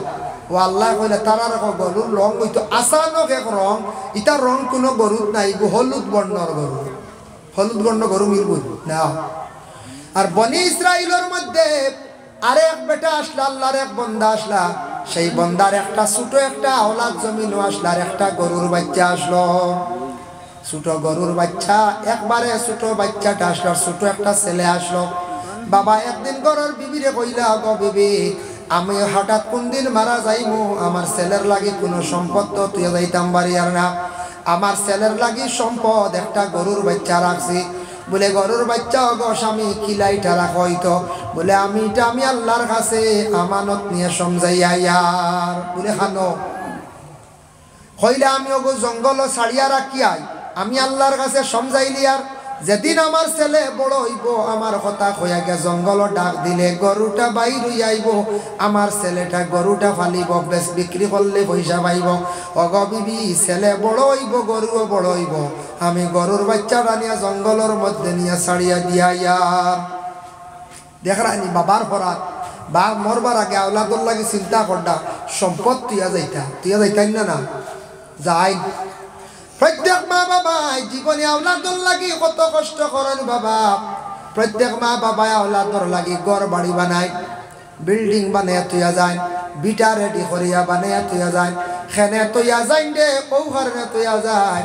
ও আল্লাহ কইলে তারা রাখো গরুর রং হইতো আসানক এক রং, ইটার রং কোনো গরুত নাই, হলুদ বর্ণর গরু। হলুদ বর্ণ গরু মিলব না। আর বনি ইসরাইলের মধ্যে আরেক বেটা আসলা, আল্লাহর এক বন্দা আসলা, সেই বন্দার একটা ছোট একটা আওলাদ জমিনও আসলো, আর একটা গরুর বাচ্চা আসলো। ছোট গরুর বাচ্চা, একবারে ছোট বাচ্চাটা আসলো, ছোট একটা ছেলে আসলো। বাবা একদিন ঘরের বিবিরে কইলা, গো বিবি আমি হঠাৎ কোন দিন মারা যাইমু, আমার ছেলের লাগি কোনো সম্পদ তো তুই যাইতাম বাড়ি আর না, আমার ছেলের লাগি সম্পদ একটা গরুর বাচ্চা রাখছি। বলে গরুর বাচ্চা গো স্বামী কিলাইটা রাখো হইতো? বলে আমি আল্লাহর কাছে আমানত নিয়ে সমঝাইয়া ইয়ার। বলে খানো হইলে আমি ওগো জঙ্গল ছাড়িয়া রাখি আই, আমি আল্লাহর কাছে সমঝাইলি। আর যেদিন আমার ছেলে বড় হইব, আমার কথা কইয়া গে জঙ্গল ডাক দিলে গরুটা বাইর হই আইব, আমার ছেলেটা গরুটা ফালিব, বেশ বিক্রি করলে পয়সা পাইব। অগো বিবি ছেলে বড় হইব, গরুও বড় হইব, আমি গরুর বাচ্চাটা নিয়ে জঙ্গলের মধ্যে নিয়ে ছাড়িয়া দিয়া ইয়ার। দেখরানি বাবার পরাত বা মরবার আগে আওলাদর লাগে চিন্তা করডা, সম্পদ তুইয়া যাইতাই না যাই। প্রত্যেক মা বাবা জীবনে আওলাদর লাগি কত কষ্ট করেন বাবা। প্রত্যেক মা বাবা আওলাদর লাগি ঘর বাড়ি বানায়, বিল্ডিং বানাইয়া তুইয়া যায়, বিটা রেডি করিয়া বানাইয়া তুইয়া যায়, খেনে তুইয়া যাই দে কৌহারে তুইয়া যায়।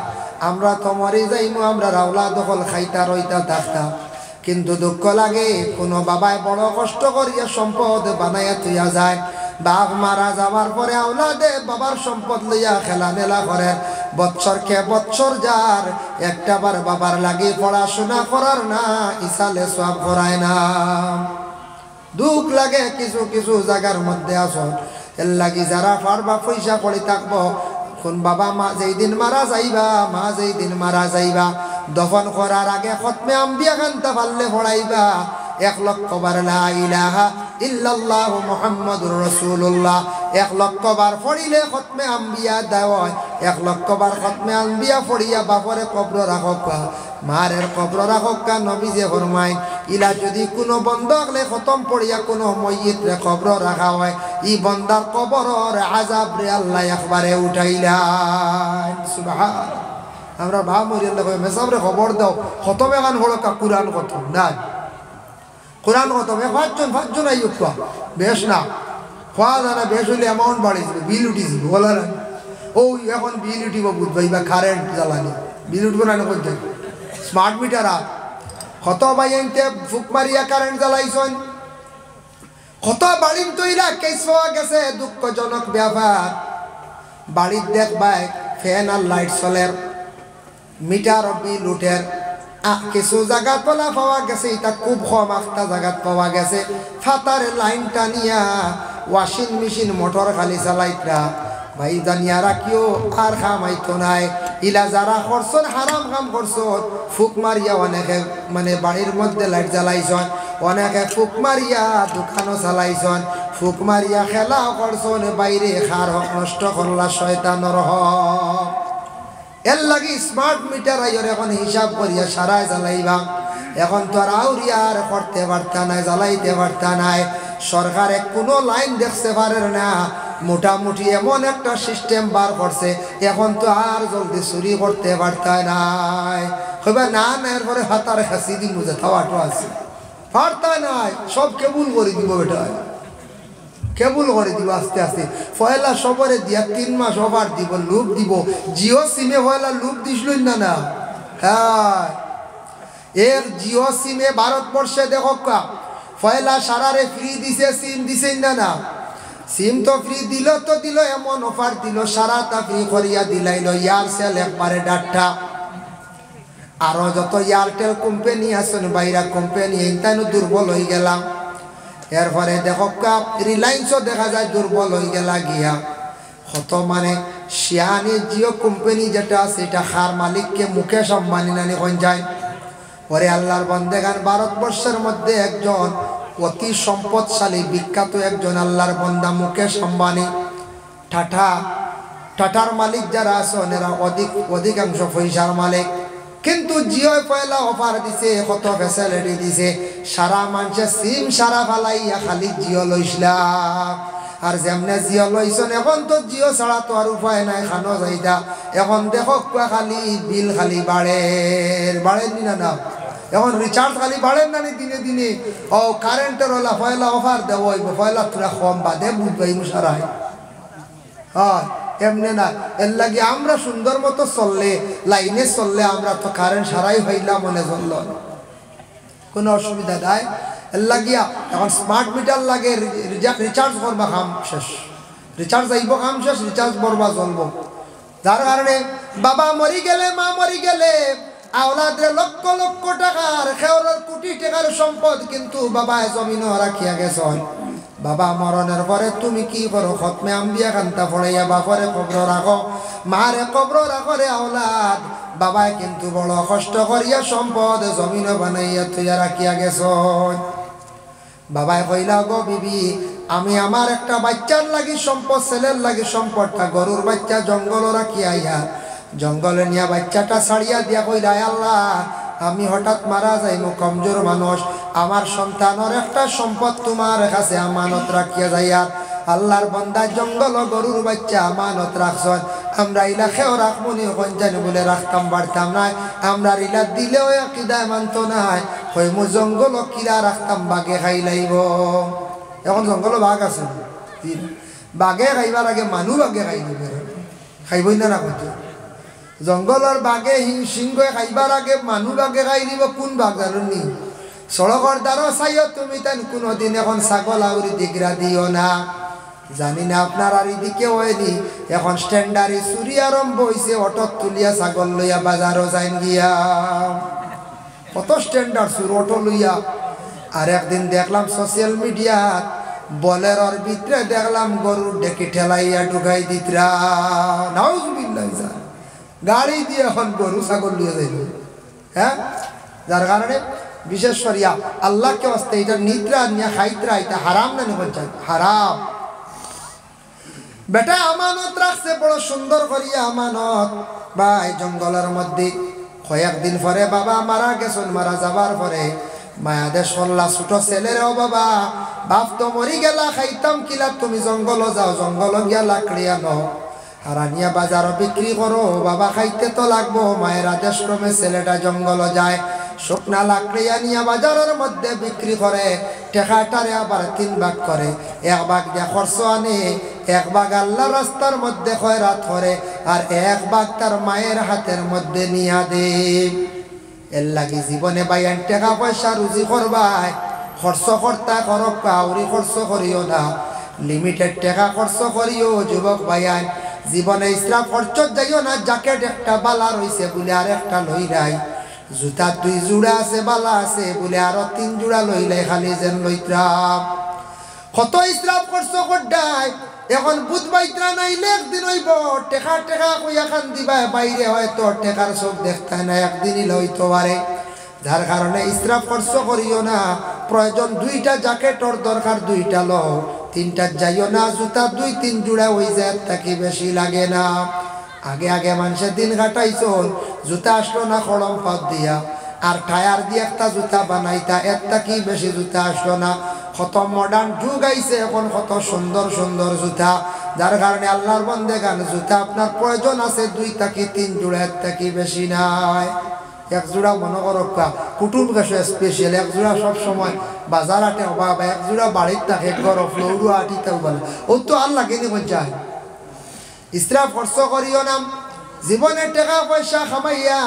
আমরা তো মরে যাইমু, আমরা আওলাদ দখল খাইতা রইতা থাকতাম, কিন্তু দুঃখ লাগে কোনো বাবায় বড় কষ্ট করিয়া সম্পদ বানাইয়া তুইয়া যায়। বাপ মারা যাওয়ার পরে আওলাদে বাবার সম্পদ লইয়া খেলা মেলা করে, বৎসরকে বৎসর যার একটাবার বাবার লাগি পড়াশোনা করার না, ইসালে সব করায় না। দুঃখ লাগে কিছু কিছু জায়গার মধ্যে আসন। এর লাগি যারা পারবা পয়সা করে থাকবো, কোন বাবা মা যেই দিন মারা যাইবা, মা যেই দিন মারা যাইবা, দফন করার আগে খতমে আম্বিয়া কান্তা পারলে পড়াইবা 1 লক্ষ বার লা ইলাহা ইল্লাল্লাহু মুহাম্মাদুর রাসূলুল্লাহ 1 লক্ষ বার পড়িলে খতমে আম্বিয়া দেওয় 1 লক্ষ বার খতমে আম্বিয়া পড়িয়া বাপরে কবর রাখক মারের কবর রাখক নবী যে ফরমায় ইলা যদি কোনো বন্ধ হলে খতম পড়িয়া কোনো মইয়িত রে কবর রাখা হয় ই বন্দার কবরের আযাব রে আল্লাহ একবারে উঠাইলেন সুবহান আমরা ভাব মরি আল্লাহ মেসাবরে খবর দাও খতমে গান হলো কুরআন খতম না কোরআন খতমে পাঁচজন আইয়ুব কা বেশ না খোয়া জানা বেশ হইলে অ্যামাউন্ট বাড়িয়েছিল বিল উঠিছিল বলার ও এখন বিল উঠিব বুঝবাই বা কারেন্ট জ্বালানি বিল উঠবো না করতে স্মার্ট মিটার আর কত বাইতে ফুক মারিয়া কারেন্ট জ্বালাইছেন কত বাড়ির তৈরা কেস হওয়া গেছে দুঃখজনক ব্যাপার বাড়ির দেখবাই ফ্যান আর লাইট চলের মিটার বিল উঠের কিছু জায়গা তোলা পাওয়া গেছে এটা খুব কম একটা জায়গা পাওয়া গেছে ফাতার লাইন টানিয়া ওয়াশিং মেশিন মোটর খালি চালাইতরা ভাই জানিয়া রাখিও আর খামাইতো নাই ইলা যারা করছন হারাম কাম করছন ফুক মারিয়া অনেকে মানে বাড়ির মধ্যে লাইট জ্বালাইছন অনেকে ফুক মারিয়া দোকানও চালাইছন ফুক মারিয়া খেলাও করছন বাইরে খার হক নষ্ট করলা শয়তানর হক এর লাগি স্মার্ট মিটার আইর এখন হিসাব করিয়া সারায় জ্বালাইবা এখন তো আর আউরিয়ার করতে পারতা নাই জ্বালাইতে পারতা নাই সরকারে কোনো লাইন দেখতে পারে না মোটামুটি এমন একটা সিস্টেম বার করছে এখন তো আর জলদি চুরি করতে পারতা নাই কইবা না না এরপরে হাতার খাসি দিব যে থাওয়াটো আছে পারতা নাই সব কেবুল করে দিব বেটা কেবল করে দিব আস্তে আস্তে পয়লা সবরে দিয়া 3 মাস ওভার দিব লুপ দিব জিও সিমে পয়লা লুপ দিছিল না না হ্যাঁ এর জিও সিমে ভারতবর্ষে দেখো কা পয়লা সারারে ফ্রি দিছে সিম দিছে না না সিম তো ফ্রি দিল তো দিল এমন অফার দিল সারাটা ফ্রি করিয়া দিলাইল এয়ারসেল একবারে ডাটা আরো যত এয়ারটেল কোম্পানি আছেন বাইরা কোম্পানি এইটানো দুর্বল হয়ে গেলাম এরপরে দেখো রিলায়েন্সও দেখা যায় দুর্বল হয়ে গেলা গিয়া কত মানে শিয়ানি জিও কোম্পানি যেটা সেটা খার মালিককে মুকেশ আম্বানি নানি কোন যায় পরে আল্লাহর বন্দেগান ভারতবর্ষের মধ্যে একজন অতি সম্পদশালী বিখ্যাত একজন আল্লাহর বন্দা মুকেশ আম্বানি টাটার মালিক যারা আছেন এরা অধিকাংশ পয়সার মালিক কিন্তু জিও পয়লা অফার দিছে কত ফ্যাসিলিটি দিছে সারা মানুষের সিম সারা ফালাইয়া খালি জিও লইছিলাম আর যেমনে জিও লইছেন এখন তো জিও ছাড়া তো আর উপায় নাই খানো যাইতা এখন দেখো খালি বিল খালি বাড়েন না না এখন রিচার্জ খালি বাড়েন না দিনে দিনে ও কারেন্টের ওলা পয়লা অফার দেব পয়লা তোরা কম বাদে বুঝবাই সারাই হ্যাঁ এমনি না এর লাগে আমরা সুন্দর মতো চললে লাইনে চললে আমরা তো কারেন্ট সারাই হইলাম মনে চলল কোনো অসুবিধা নাই এর লাগিয়া এখন স্মার্ট মিটার লাগে রিচার্জ করবা কাম শেষ রিচার্জ আইব কাম শেষ রিচার্জ করবা চলবো যার কারণে বাবা মরি গেলে মা মরি গেলে আওলাদের লক্ষ লক্ষ টাকার খেওরের কোটি টাকার সম্পদ কিন্তু বাবা জমিনও রাখিয়া গেছেন বাবা মরণের পরে তুমি কি করো খতমে আম্বিয়া কান্তা পড়াইয়া বাপরে কবর রাখো মারে কবর রাখো রে আওলাদ বাবায় কিন্তু বড় কষ্ট করিয়া সম্পদ জমিন বানাইয়া থইয়া রাখিয়া গেছেন বাবায় কইলা গো বিবি আমি আমার একটা বাচ্চার লাগি সম্পদ ছেলের লাগি সম্পদটা গরুর বাচ্চা জঙ্গল রাখিয়া ইয়া জঙ্গলে নিয়া বাচ্চাটা ছাড়িয়া দিয়া কইলা আল্লাহ আমি হঠাৎ মারা যাইমু কমজোর মানুষ আমার সন্তানের একটা সম্পদ তোমার কাছে আমানত রাখিয়া যাইয়া আল্লাহর বান্দা জঙ্গল গরুর বাচ্চা আমানত রাখছেন আমরা ইলা খেও রাখবনি কোন জানি বলে রাখতাম পারতাম নাই আমরা ইলা দিলেও কিদায় মানত নাই হইমু জঙ্গল কিরা রাখতাম বাঘে খাই লাইব এখন জঙ্গল বাঘ আছে বাঘে খাইবার আগে মানুষ বাঘে খাই দিবে খাইবই না কইতে জঙ্গলের বাঘে সিংহ খাইবার আগে মানুষ বাঘে খাই দিব কোন বাঘ জানি সড়কর দ্বারা চাইও তুমি তেন কোনোদিন এখন ছাগল আউরি দিগরা দিও না জানি না আপনার আর এদিকে হয়নি এখন স্ট্যান্ডারি চুরি আরম্ভ হয়েছে অটোত তুলিয়া ছাগল লইয়া বাজারও যাইন গিয়া কত স্ট্যান্ডার্ড চুর অটো লইয়া আর একদিন দেখলাম সোশ্যাল মিডিয়াত বলেরর ভিতরে দেখলাম গরুর ডেকে ঠেলাইয়া ঢুকাই দিতরা নাউজুবিল্লাহ গাড়ি দিয়ে এখন গরু ছাগল লইয়া যাইল হ্যাঁ যার কারণে বিশেষ করিয়া আল্লাহকে আসতে এটা নিদ্রা নিয়ে খাইতরা এটা হারাম না নি বলছেন হারাম বেটা আমানত রাখছে বড় সুন্দর করিয়া আমানত ভাই জঙ্গলের মধ্যে কয়েকদিন পরে বাবা মারা গেছেন মারা যাবার পরে মায়াদেশ করলা ছোট ছেলের ও বাবা বাপ তো মরি গেলা খাইতাম কিলা তুমি জঙ্গল যাও জঙ্গল গিয়া লাকড়ি আনো হারানিয়া বাজার বিক্রি করো বাবা খাইতে তো লাগবো মায়ের আদেশ ক্রমে ছেলেটা জঙ্গল যায় শুকনা লাকড়ি আনিয়া বাজারের মধ্যে বিক্রি করে টেকাটারে আবার 3 ভাগ করে 1 ভাগ দিয়ে খরচ আনে 1 ভাগ আল্লাহ রাস্তার মধ্যে খয়রাত করে আর 1 ভাগ তার মায়ের হাতের মধ্যে নিয়া দে এর লাগি জীবনে বাইয়ান টাকা পয়সা রুজি করবাই খরচ করতা করক কাউরি খরচ করিও না লিমিটেড টাকা খরচ করিও যুবক বাইয়ান জীবনে ইসরাফ খরচ যাইও না জ্যাকেট একটা বালা রইছে বলে আর একটা লই নাই জুতা 2 জোড়া আছে বালা আছে বলে আরো 3 জোড়া লইলাই খালি যেন লইত্রাম কত ইসরাফ খরচ করডাই এখন বুধ বাইত্রা নাইলে একদিন হইব টেকা টেকা কইয়া খান দিবা বাইরে হয়তো টেকার চোখ দেখতে না একদিনই লইতে পারে যার কারণে ইসরাফ খরচ করিও না প্রয়োজন 2টা জ্যাকেটর দরকার 2টা লও 3টা যাইও না জুতা 2-3 জোড়া হই যায় তাকে বেশি লাগে না আগে আগে মানুষের দিন কাটাইছন জুতা আসলো না কলম পাত দিয়া আর টায়ার দিয়ে একটা জুতা বানাইতা একটা কি বেশি জুতা আসলো না কত মডার্ন যুগ আইছে এখন কত সুন্দর সুন্দর জুতা যার কারণে আল্লাহর বান্দেগান জুতা আপনার প্রয়োজন আছে 2 থেকে 3 জোড়া একটা কি বেশি নাই 1 জোড়া মনে করো কুটুম কাছে স্পেশাল 1 জোড়া সব সময় বাজার আটে অভাব 1 জোড়া বাড়ির থাকে গরম ফ্লোরু আটিতেও বলে ও তো আল্লাহ কেন যায় ইসরাফ খরচ করিও না জীবনে টাকা পয়সা খামাইয়া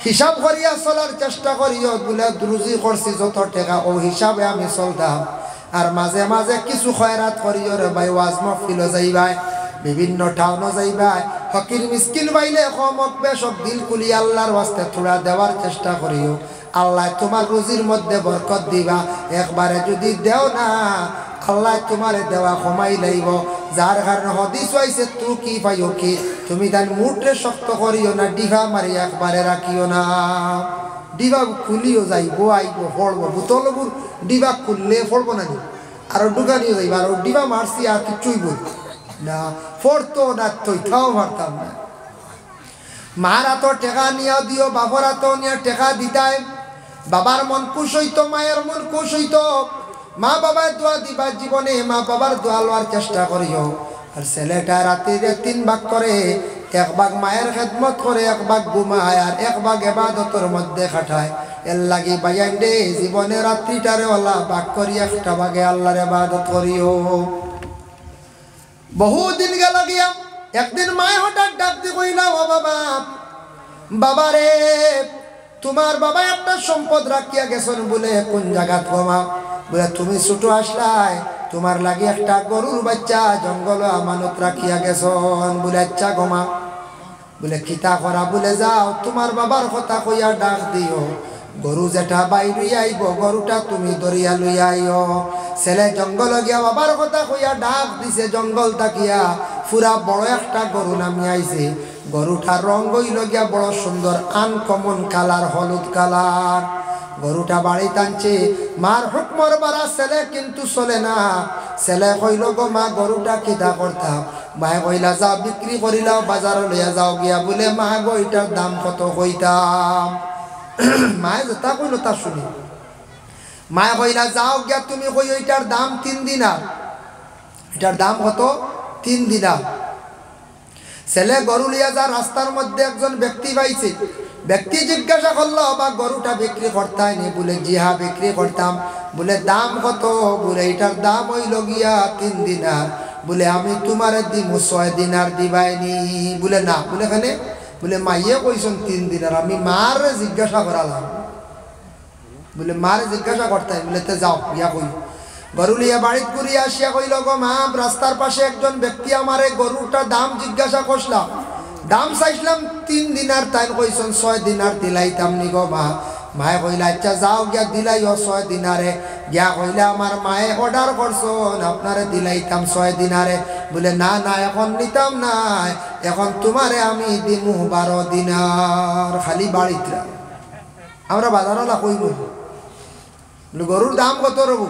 হিসাব করিয়া চলার চেষ্টা করিও বলে রুজি করছি যত টাকা ও হিসাবে আমি চলতাম আর মাঝে মাঝে কিছু খয়রাত করিও রে ভাই ওয়াজ মাহফিলও যাইবাই বিভিন্ন টাউনও যাইবাই ফকির মিসকিন বাইলে কমক বেশক দিল খুলি আল্লাহর ওয়াস্তে থোড়া দেওয়ার চেষ্টা করিও আল্লাহ তোমার রুজির মধ্যে বরকত দিবা একবারে যদি দেও না আল্লাহ তোমারে দেওয়া কমাই লাইব যার কারণে হাদিস হইছে তু কি পাইও কি তুমি তার মুটরে শক্ত করিও না ডিভা মারি একবারে রাখিও না ডিভা খুলিও যাইব আইব ফলব বোতলবুর ডিভা খুললে ফলব না আর দোকানিও যাইব আর ডিভা মারছি আর কিছুই বল না ফরতো না তৈথাও মারতাম না মারা তো টেকা নিয়ে দিও বাবরা তো নিয়ে টেকা দিতাই বাবার মন খুশ হইতো মায়ের মন খুশ হইতো মা বাবার দোয়া দিবা জীবনে মা বাবার দোয়া লওয়ার চেষ্টা করিও আর ছেলেটা রাতে 3 ভাগ করে 1 ভাগ মায়ের খেদমত করে 1 ভাগ ঘুমায় আর 1 ভাগ ইবাদতের মধ্যে খাটায় এর লাগি বাইয়ান দে জীবনে রাত্রিটারে ওলা ভাগ করি একটা ভাগে আল্লাহর ইবাদত করিও বহুদিন গেল গিয়া একদিন মায় হঠাৎ ডাক দি কইলা ও বাবা বাবারে তোমার বাবা একটা সম্পদ রাখিয়া গেছেন বলে কোন জায়গা তোমা বলে তুমি ছোট আসলাই তোমার লাগি একটা গরুর বাচ্চা জঙ্গল আমানত রাখিয়া গেছন বলে আচ্ছা গোমা বলে কিতা করা বলে যাও তোমার বাবার কথা কইয়া ডাক দিও গরু যেটা বাইরে আইব গরুটা তুমি দরিয়া লইয়া আইও ছেলে জঙ্গল গিয়া বাবার কথা কইয়া ডাক দিছে জঙ্গল তাকিয়া পুরা বড় একটা গরু নামি আইছে গরুটার রঙ হইল গিয়া বড় সুন্দর আনকমন কালার হলুদ কালার গরুটা বাড়ি টানছে মার হুকমর বাড়া ছেলে কিন্তু চলে না ছেলে কইল গো মা গরুটা কিতা করতাম মায়ে কইলা যাও বিক্রি করিলাও বাজারে লইয়া যাও গিয়া বলে মা গো এটার দাম কত কইতাম মায়ে যেটা কইল তা শুনি মায়ে কইলা যাও গিয়া তুমি কই এটার দাম 3 দিনার এটার দাম কত 3 দিনার ছেলে গরু লিয়া যা রাস্তার মধ্যে একজন ব্যক্তি পাইছে ব্যক্তি জিজ্ঞাসা করলো বা গরুটা বিক্রি করতাই নি বলে জি হ্যাঁ বিক্রি করতাম বলে দাম কত বলে এটার দাম হইল গিয়া 3 দিনার বলে আমি তোমারে দিমু 6 দিনার দিবাইনি বলে না বলে এখানে বলে মাইয়ে কইছেন 3 দিনার আমি মার জিজ্ঞাসা করালাম বলে মার জিজ্ঞাসা করতাই বলে তে যাও ইয়া কই গরু লিয়া বাড়িতে ঘুরি আসিয়া কইল গো মা রাস্তার পাশে একজন ব্যক্তি আমারে গরুটার দাম জিজ্ঞাসা করলাম দাম চাইছিলাম 3 দিনার তাই কইছেন 6 দিনার দিলাইতাম নি গো মা মায়ে কইলা আচ্ছা যাও গিয়া দিলাইও 6 দিনারে গিয়া কইলা আমার মায়ে অর্ডার করছন আপনারে দিলাইতাম 6 দিনারে বলে না না এখন নিতাম না এখন তোমারে আমি দিমু 12 দিনার খালি বাড়িতে আমরা বাজারওয়ালা কইব গরুর দাম কত রব?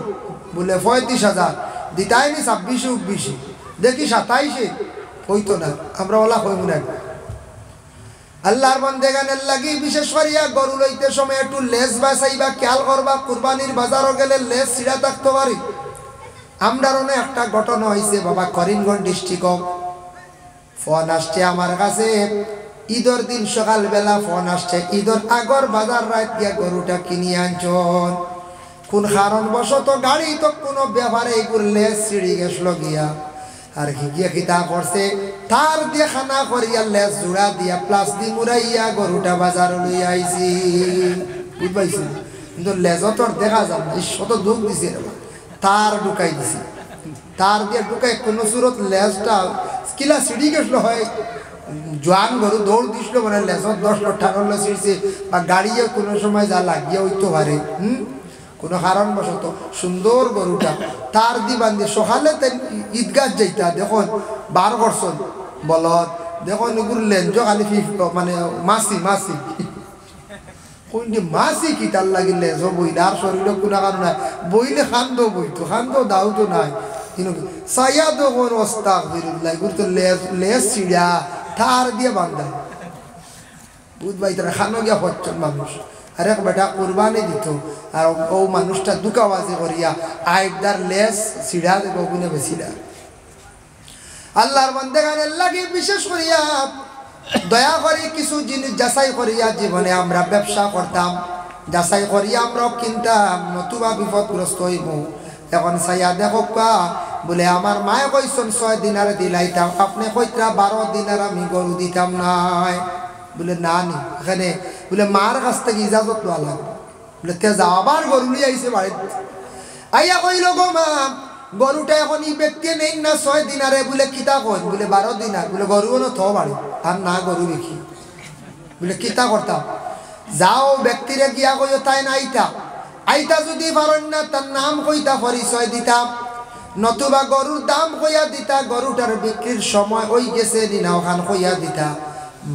বলে 35,000। দিতাইনি 26-29, দেখি 27-এ, হইতো না। আমরা ওলা হইব না। আল্লাহর বান্দাগানের লাগি বিশেষ করিয়া গরু লইতে সময় একটু লেজ বাছাইবা, খেয়াল করবা। কুরবানির বাজারও গেলে লেজ ছিঁড়া থাকতে পারি। আমরার অনেক একটা ঘটনা হয়েছে বাবা, করিমগঞ্জ ডিস্ট্রিক্ট। ফোন আসছে আমার কাছে, ঈদের দিন সকালবেলা ফোন আসছে, ঈদের আগর বাজার রাত গিয়া গরুটা কিনিয়ে আনছন, কোন কারণবশত গাড়ি তো কোনো ব্যাপারে এইগুলো লেজ ছিঁড়ি গেছিল গিয়া। আর গিয়া কিতা করছে, তার দিয়ে খানা করিয়া লেজ জোড়া দিয়া প্লাস্টিক মুড়াইয়া গরুটা বাজার লইয়া আইছি। বুঝবাইছি? কিন্তু লেজ তোর দেখা যান না, শত দুঃখ দিছে। তার ঢুকাই দিছি, তার দিয়ে ঢুকাই কোনো সুরত লেজটা কিলা ছিঁড়ি গেছিল। হয় জোয়ান গরু দৌড় দিছিল, মানে লেজত 10 লঠারল ছিঁড়ছে, বা গাড়িও কোনো সময় যা লাগিয়া হইতে পারে। কোনো কারণবশত সুন্দর গরুটা তার দি বান্ধি সকালে ঈদগাহ যাইতা, দেখুন 12 বছর বলদ, দেখুন এগুলো লেঞ্জ খালি মানে মাসি মাসি কোনটি মাসি কি তার লাগে লেজ বইলে, আর শরীরে কোনো কারণ নাই। বইলে খান্দ বইতো, খান্দ দাও তো নাই। কিন্তু সাইয়া তো কোন অস্তা বিরুদ্ধ এগুলো তো লেজ ছিড়া তার দিয়ে বান্ধা। বুঝবাই তারা খানো গিয়া হচ্ছেন মানুষ। আর এক বেটা কুরবানি দিত, আর ও মানুষটা দুকাবাজি করিয়া আইবদার লেস ছিড়া দেব গুনে বেছিলা। আল্লাহর বান্দাগানের লাগি বিশেষ করিয়া দয়া করি কিছু জিনিস যাচাই করিয়া জীবনে আমরা ব্যবসা করতাম, যাচাই করিয়া আমরা কিনতাম, নতুবা বিপদগ্রস্ত হইব। এখন চাইয়া দেখো বলে আমার মায়ে কইসন 6 দিনারে দিলাইতাম, আপনি কইতরা 12 দিনার আমি গরু দিতাম নাই। বলে না নি, এখানে বলে মার কাছ থেকে ইজাজত লওয়া লাগবে। বলে তে যাও, আবার গরু নিয়ে আইসে বাড়িতে। আইয়া কইল গো মা, গরুটা এখন ই ব্যক্তি নেই না 6 দিনারে। বলে কিতা কই? বলে 12 দিনার। বলে গরুও না থো বাড়ি, আর না গরু দেখি। বলে কিতা করতাম? যাও ব্যক্তিরে গিয়া কইও তাই না আইতা, আইতা যদি পারেন না তার নাম কইতা পরিচয় দিতাম, নতুবা গরুর দাম কইয়া দিতা, গরুটার বিক্রির সময় ওই গেছে নিনা ওখান কইয়া দিতা।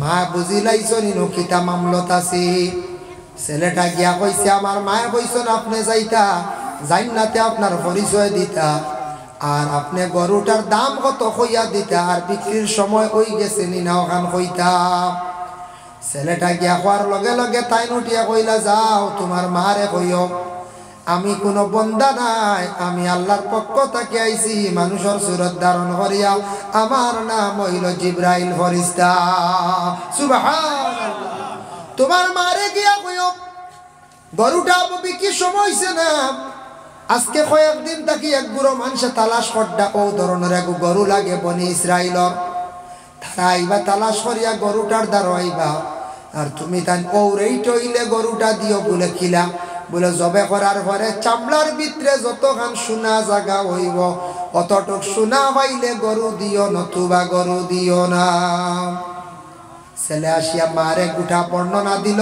মা বুঝিলাইছ নিনো কিতা মামলত আছে। ছেলেটা গিয়া কইছে আমার মায়ে কইছেন আপনি যাইতা, জান্নাতে আপনার পরিচয় দিতা, আর আপনি গরুটার দাম কত কইয়া দিতা, আর বিক্রির সময় ওই গেছে নিনা ওখান কইতা। ছেলেটা গিয়া হওয়ার লগে লগে তাই উঠিয়া কইলা যাও তোমার মারে কইও আমি কোনো বন্দা নাই, আমি আল্লাহর পক্ষ থেকে আইছি মানুষের সুরত ধারণ করিয়া, আমার নাম হইল জিব্রাইল ফেরেশতা। সুবহানাল্লাহ। তোমার মারে গিয়া কইও গরুটা বিক্রির সময় হইছে না, আজকে কয়েকদিন থাকি এক বুড়ো মানুষে তালাশ করডা, ও ধরনের এক গরু লাগে বনি ইসরাইলর, তারা আইবা তালাশ করিয়া গরুটার দ্বারা আইবা, আর তুমি তাই ওরেই টইলে গরুটা দিও। বলে কিলা? বলে জবে করার পরে চামড়ার ভিতরে যতখান সোনা জাগা হইব অতটুক সোনা পাইলে গরু দিও, নতুবা গরু দিও না। ছেলে আসিয়া মারে গুঠা বর্ণনা দিল।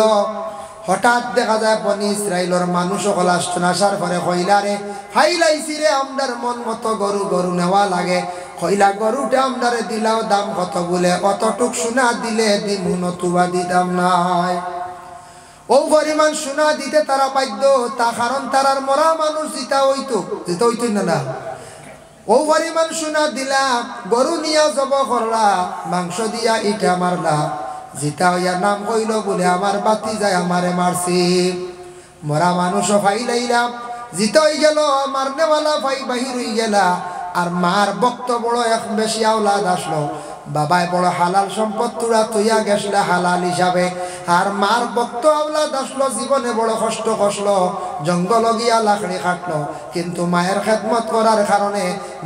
হঠাৎ দেখা যায় বনি ইসরাইলর মানুষ সকল আসছেন, আসার পরে কইলারে ফাইলাইছি রে আমরার মন মতো গরু গরু নেওয়া লাগে। কইলা গরুটা আমরারে দিলাও, দাম কত? বলে অতটুক সোনা দিলে দিমু, নতুবা দিতাম নাই। ও পরিমাণ সোনা দিতে তারা বাধ্য, তা কারণ তারার মরা মানুষ জিতা হইতো না না। ও পরিমাণ সোনা দিলা, গরু নিয়া জব করলা, মাংস দিয়া ইটা মারলা, জিতা হইয়া নাম কইল বলে আমার বাতি যায় আমারে মারছি। মরা মানুষও ফাইলাইলাম, জিতা হয়ে গেল, মারনেওয়ালা ভাই বাহির হয়ে গেলা। আর মার বক্ত বড় এক বেশি আওলাদ আসলো, বাবাই বড় হালাল সম্পদ তুরা তুইয়া গেছলে হালাল হিসাবে, আর মার বক্ত আওলাদ আসলো, জীবনে বড় কষ্ট কষলো, জঙ্গল গিয়া লাকড়ি কাটলো, কিন্তু মায়ের খেদমত করার কারণে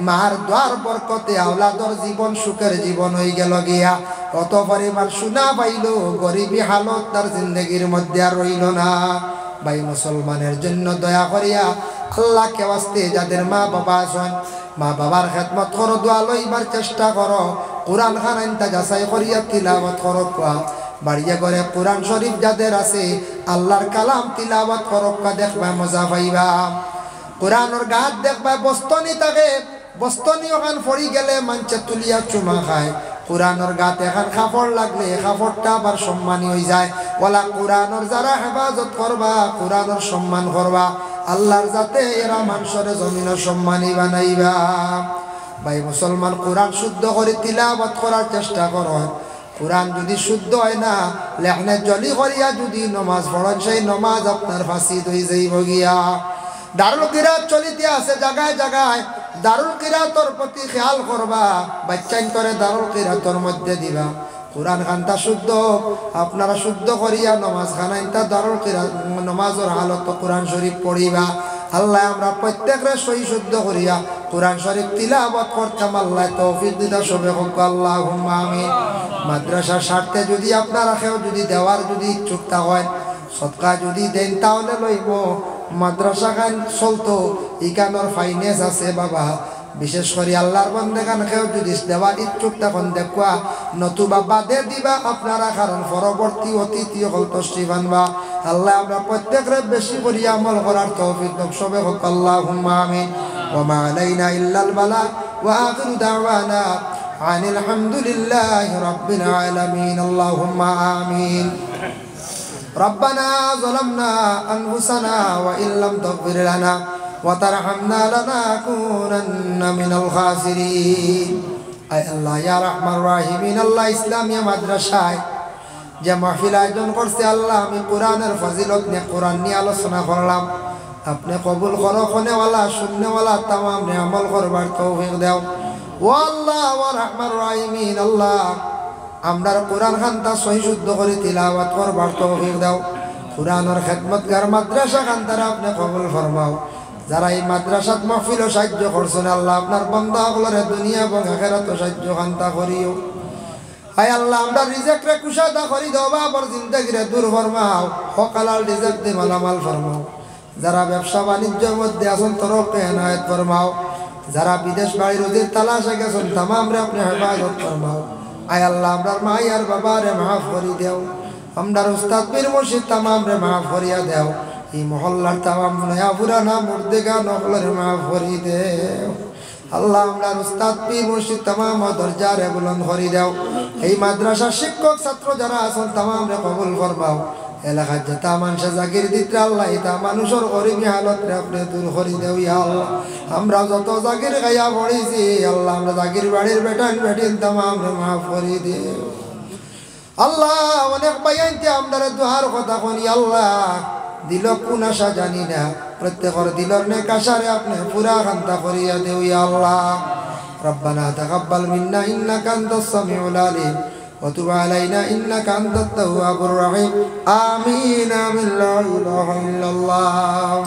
মার দ্বার বরকতে আওলাদর জীবন সুখের জীবন হয়ে গেল গিয়া। কত পরিমাণ সোনা পাইল, গরিবী হালত তার জিন্দগির মধ্যে আর রইল না। ভাই মুসলমানের জন্য দয়া করিয়া আল্লাহকে ওয়াস্তে যাদের মা বাবা আছেন, মা বাবার খেদমত করো, দোয়া লইবার চেষ্টা করো, কোরআন খানাইনটা যাচাই করিয়া তিলাওয়াত করো। বাড়িয়ে করে কোরআন শরীফ যাদের আছে আল্লাহর কালাম তিলাওয়াত করো, দেখবা মজা পাইবা। কোরআনের গাছ দেখবা বস্তনি থাকে, বস্তনি ওখান ফড়ি গেলে মাঞ্চে তুলিয়া চুমা খায়। কোরআনের গাত এখন কাপড় লাগলে কাপড়টা আবার সম্মানী হয়ে যায়। বলা কোরআনের যারা হেফাজত করবা, কোরআনের সম্মান করবা, আল্লাহর যাতে এরা মানুষের জমিনের সম্মানী বানাইবা। ভাই মুসলমান, কোরআন শুদ্ধ করে তিলাওয়াত করার চেষ্টা করো। কোরআন যদি শুদ্ধ হয় না, লেখনে জলি করিয়া যদি নমাজ পড়েন, সেই নমাজ আপনার ফাঁসি হয়ে যাইব গিয়া। দারুল কিরাত চলিতে আছে জায়গায় জায়গায়, দারুল কিরাতর প্রতি খেয়াল করবা। বাচ্চাইন করে দারুল কিরাতর মধ্যে দিবা। কোরআন খানটা শুদ্ধ আপনারা শুদ্ধ করিয়া নমাজ খানাইনটা দারুল কিরাত নমাজের হালত কোরআন শরীফ পড়িবা। আল্লাহ আমরা প্রত্যেকরে সহি শুদ্ধ করিয়া কোরআন শরীফ তিলাওয়াত করতাম। আল্লাহ তৌফিক দিতা সবে হোক, আল্লাহুম্মা আমিন। মাদ্রাসার স্বার্থে যদি আপনারা কেউ যদি দেওয়ার যদি ইচ্ছুক হয়, সদকা যদি দেন তাহলে লইব। মাদ্রাসা খান চলতো, ইকানোর ফাইন্যান্স আছে বাবা। বিশেষ করে আল্লাহর বন্দেগান কেউ যদি দেওয়ার ইচ্ছুক তখন দেখবা, নতুবা বাদে দিবা আপনারা, কারণ পরবর্তী অতিথি হল তষ্টি বানবা। আল্লাহ আমরা প্রত্যেকরে বেশি করি আমল করার তৌফিক দাও সবে হোক, আল্লাহুম্মা আমিন। ওয়া মা আলাইনা ইল্লাল বালাগ ওয়া আখিরু দাওয়ানা আনিল হামদুলিল্লাহি রাব্বিল আলামিন। আল্লাহুম্মা আমিন। ربنا ظلمنا أنفسنا وإن لم تغفر لنا وترحمنا لنكونن من الخاسرين। أي الله يا رحمن الراحمين, আল্লাহ ইসলামিয়া মাদ্রাসায় যে মাহফিল আয়োজন করছে, আল্লাহ আমি কোরআনের ফজিলত নিয়ে কোরআন নিয়ে আলোচনা করলাম। আপনি কবুল করো, খনেওয়ালা শূন্যওয়ালা তামাম নে আমল করবার তৌফিক দাও। ও আল্লাহ ওয়া রহমান রাহিমিন, আল্লাহ আমরার কোরআন খানটা সহি শুদ্ধ করে তিলাওয়াত করবার তৌফিক দাও। কোরআনের খেদমতগার মাদ্রাসা খানতারা আপনি কবুল ফরমাও। যারা এই মাদ্রাসাত মাহফিলও সাহায্য করছেন, আল্লাহ আপনার বান্দাগুলোর দুনিয়া এবং আখিরাত সাহায্য খানতা করিও। আয় আল্লাহ আমরা রিজেক্টরে কুশাদা করি দাও, বাবার জিন্দেগিরে দূর ফরমাও। সকালাল রিজেক্ট দিয়ে মালামাল ফরমাও। যারা ব্যবসা বাণিজ্যের মধ্যে আছেন তরফকে এনায়েত ফরমাও। যারা বিদেশ বাড়ির ওদের তালাশে গেছেন তামাম রে আপনি হেফাজত ফরমাও। আয় আল্লাহ আমরার মাই আর বাবারে মাফ করি দেও। আমরার উস্তাদ পীর মুর্শিদ তামাম রে মাফ করিয়া দেও। এই মহল্লার তামাম নয়া পুরানা মুর্দেগা নকলের মাফ করি দেও। আল্লাহ আমরার উস্তাদ পীর মুর্শিদ তামাম দরজারে বুলন্দ করি দেও। এই মাদ্রাসার শিক্ষক ছাত্র যারা আছেন তামাম রে কবুল ফরমাও। এলাকার যেটা মানুষে জাগির দিতে আল্লাহ এটা মানুষের গরিবী হালত রে আপনি দূর করি দেও। ইয়া আল্লাহ আমরা যত জাগির গাইয়া পড়েছি, আল্লাহ আমরা জাগির বাড়ির বেটান বেটিন তামাম রে মাফ করি দেও। আল্লাহ অনেক বাইনতে আমরা দুহার কথা করি, আল্লাহ দিল কোন আশা জানি না, প্রত্যেকের দিলর নেক আশারে আপনি পুরা খান্তা করিয়া দেও। ইয়া আল্লাহ রব্বানা তাকাব্বাল মিন্না ইন্নাকা আনতাস সামিউল আলিম وتب علينا إنك أنت التواب الرحيم. آمين. آمين. لا إله إلا الله.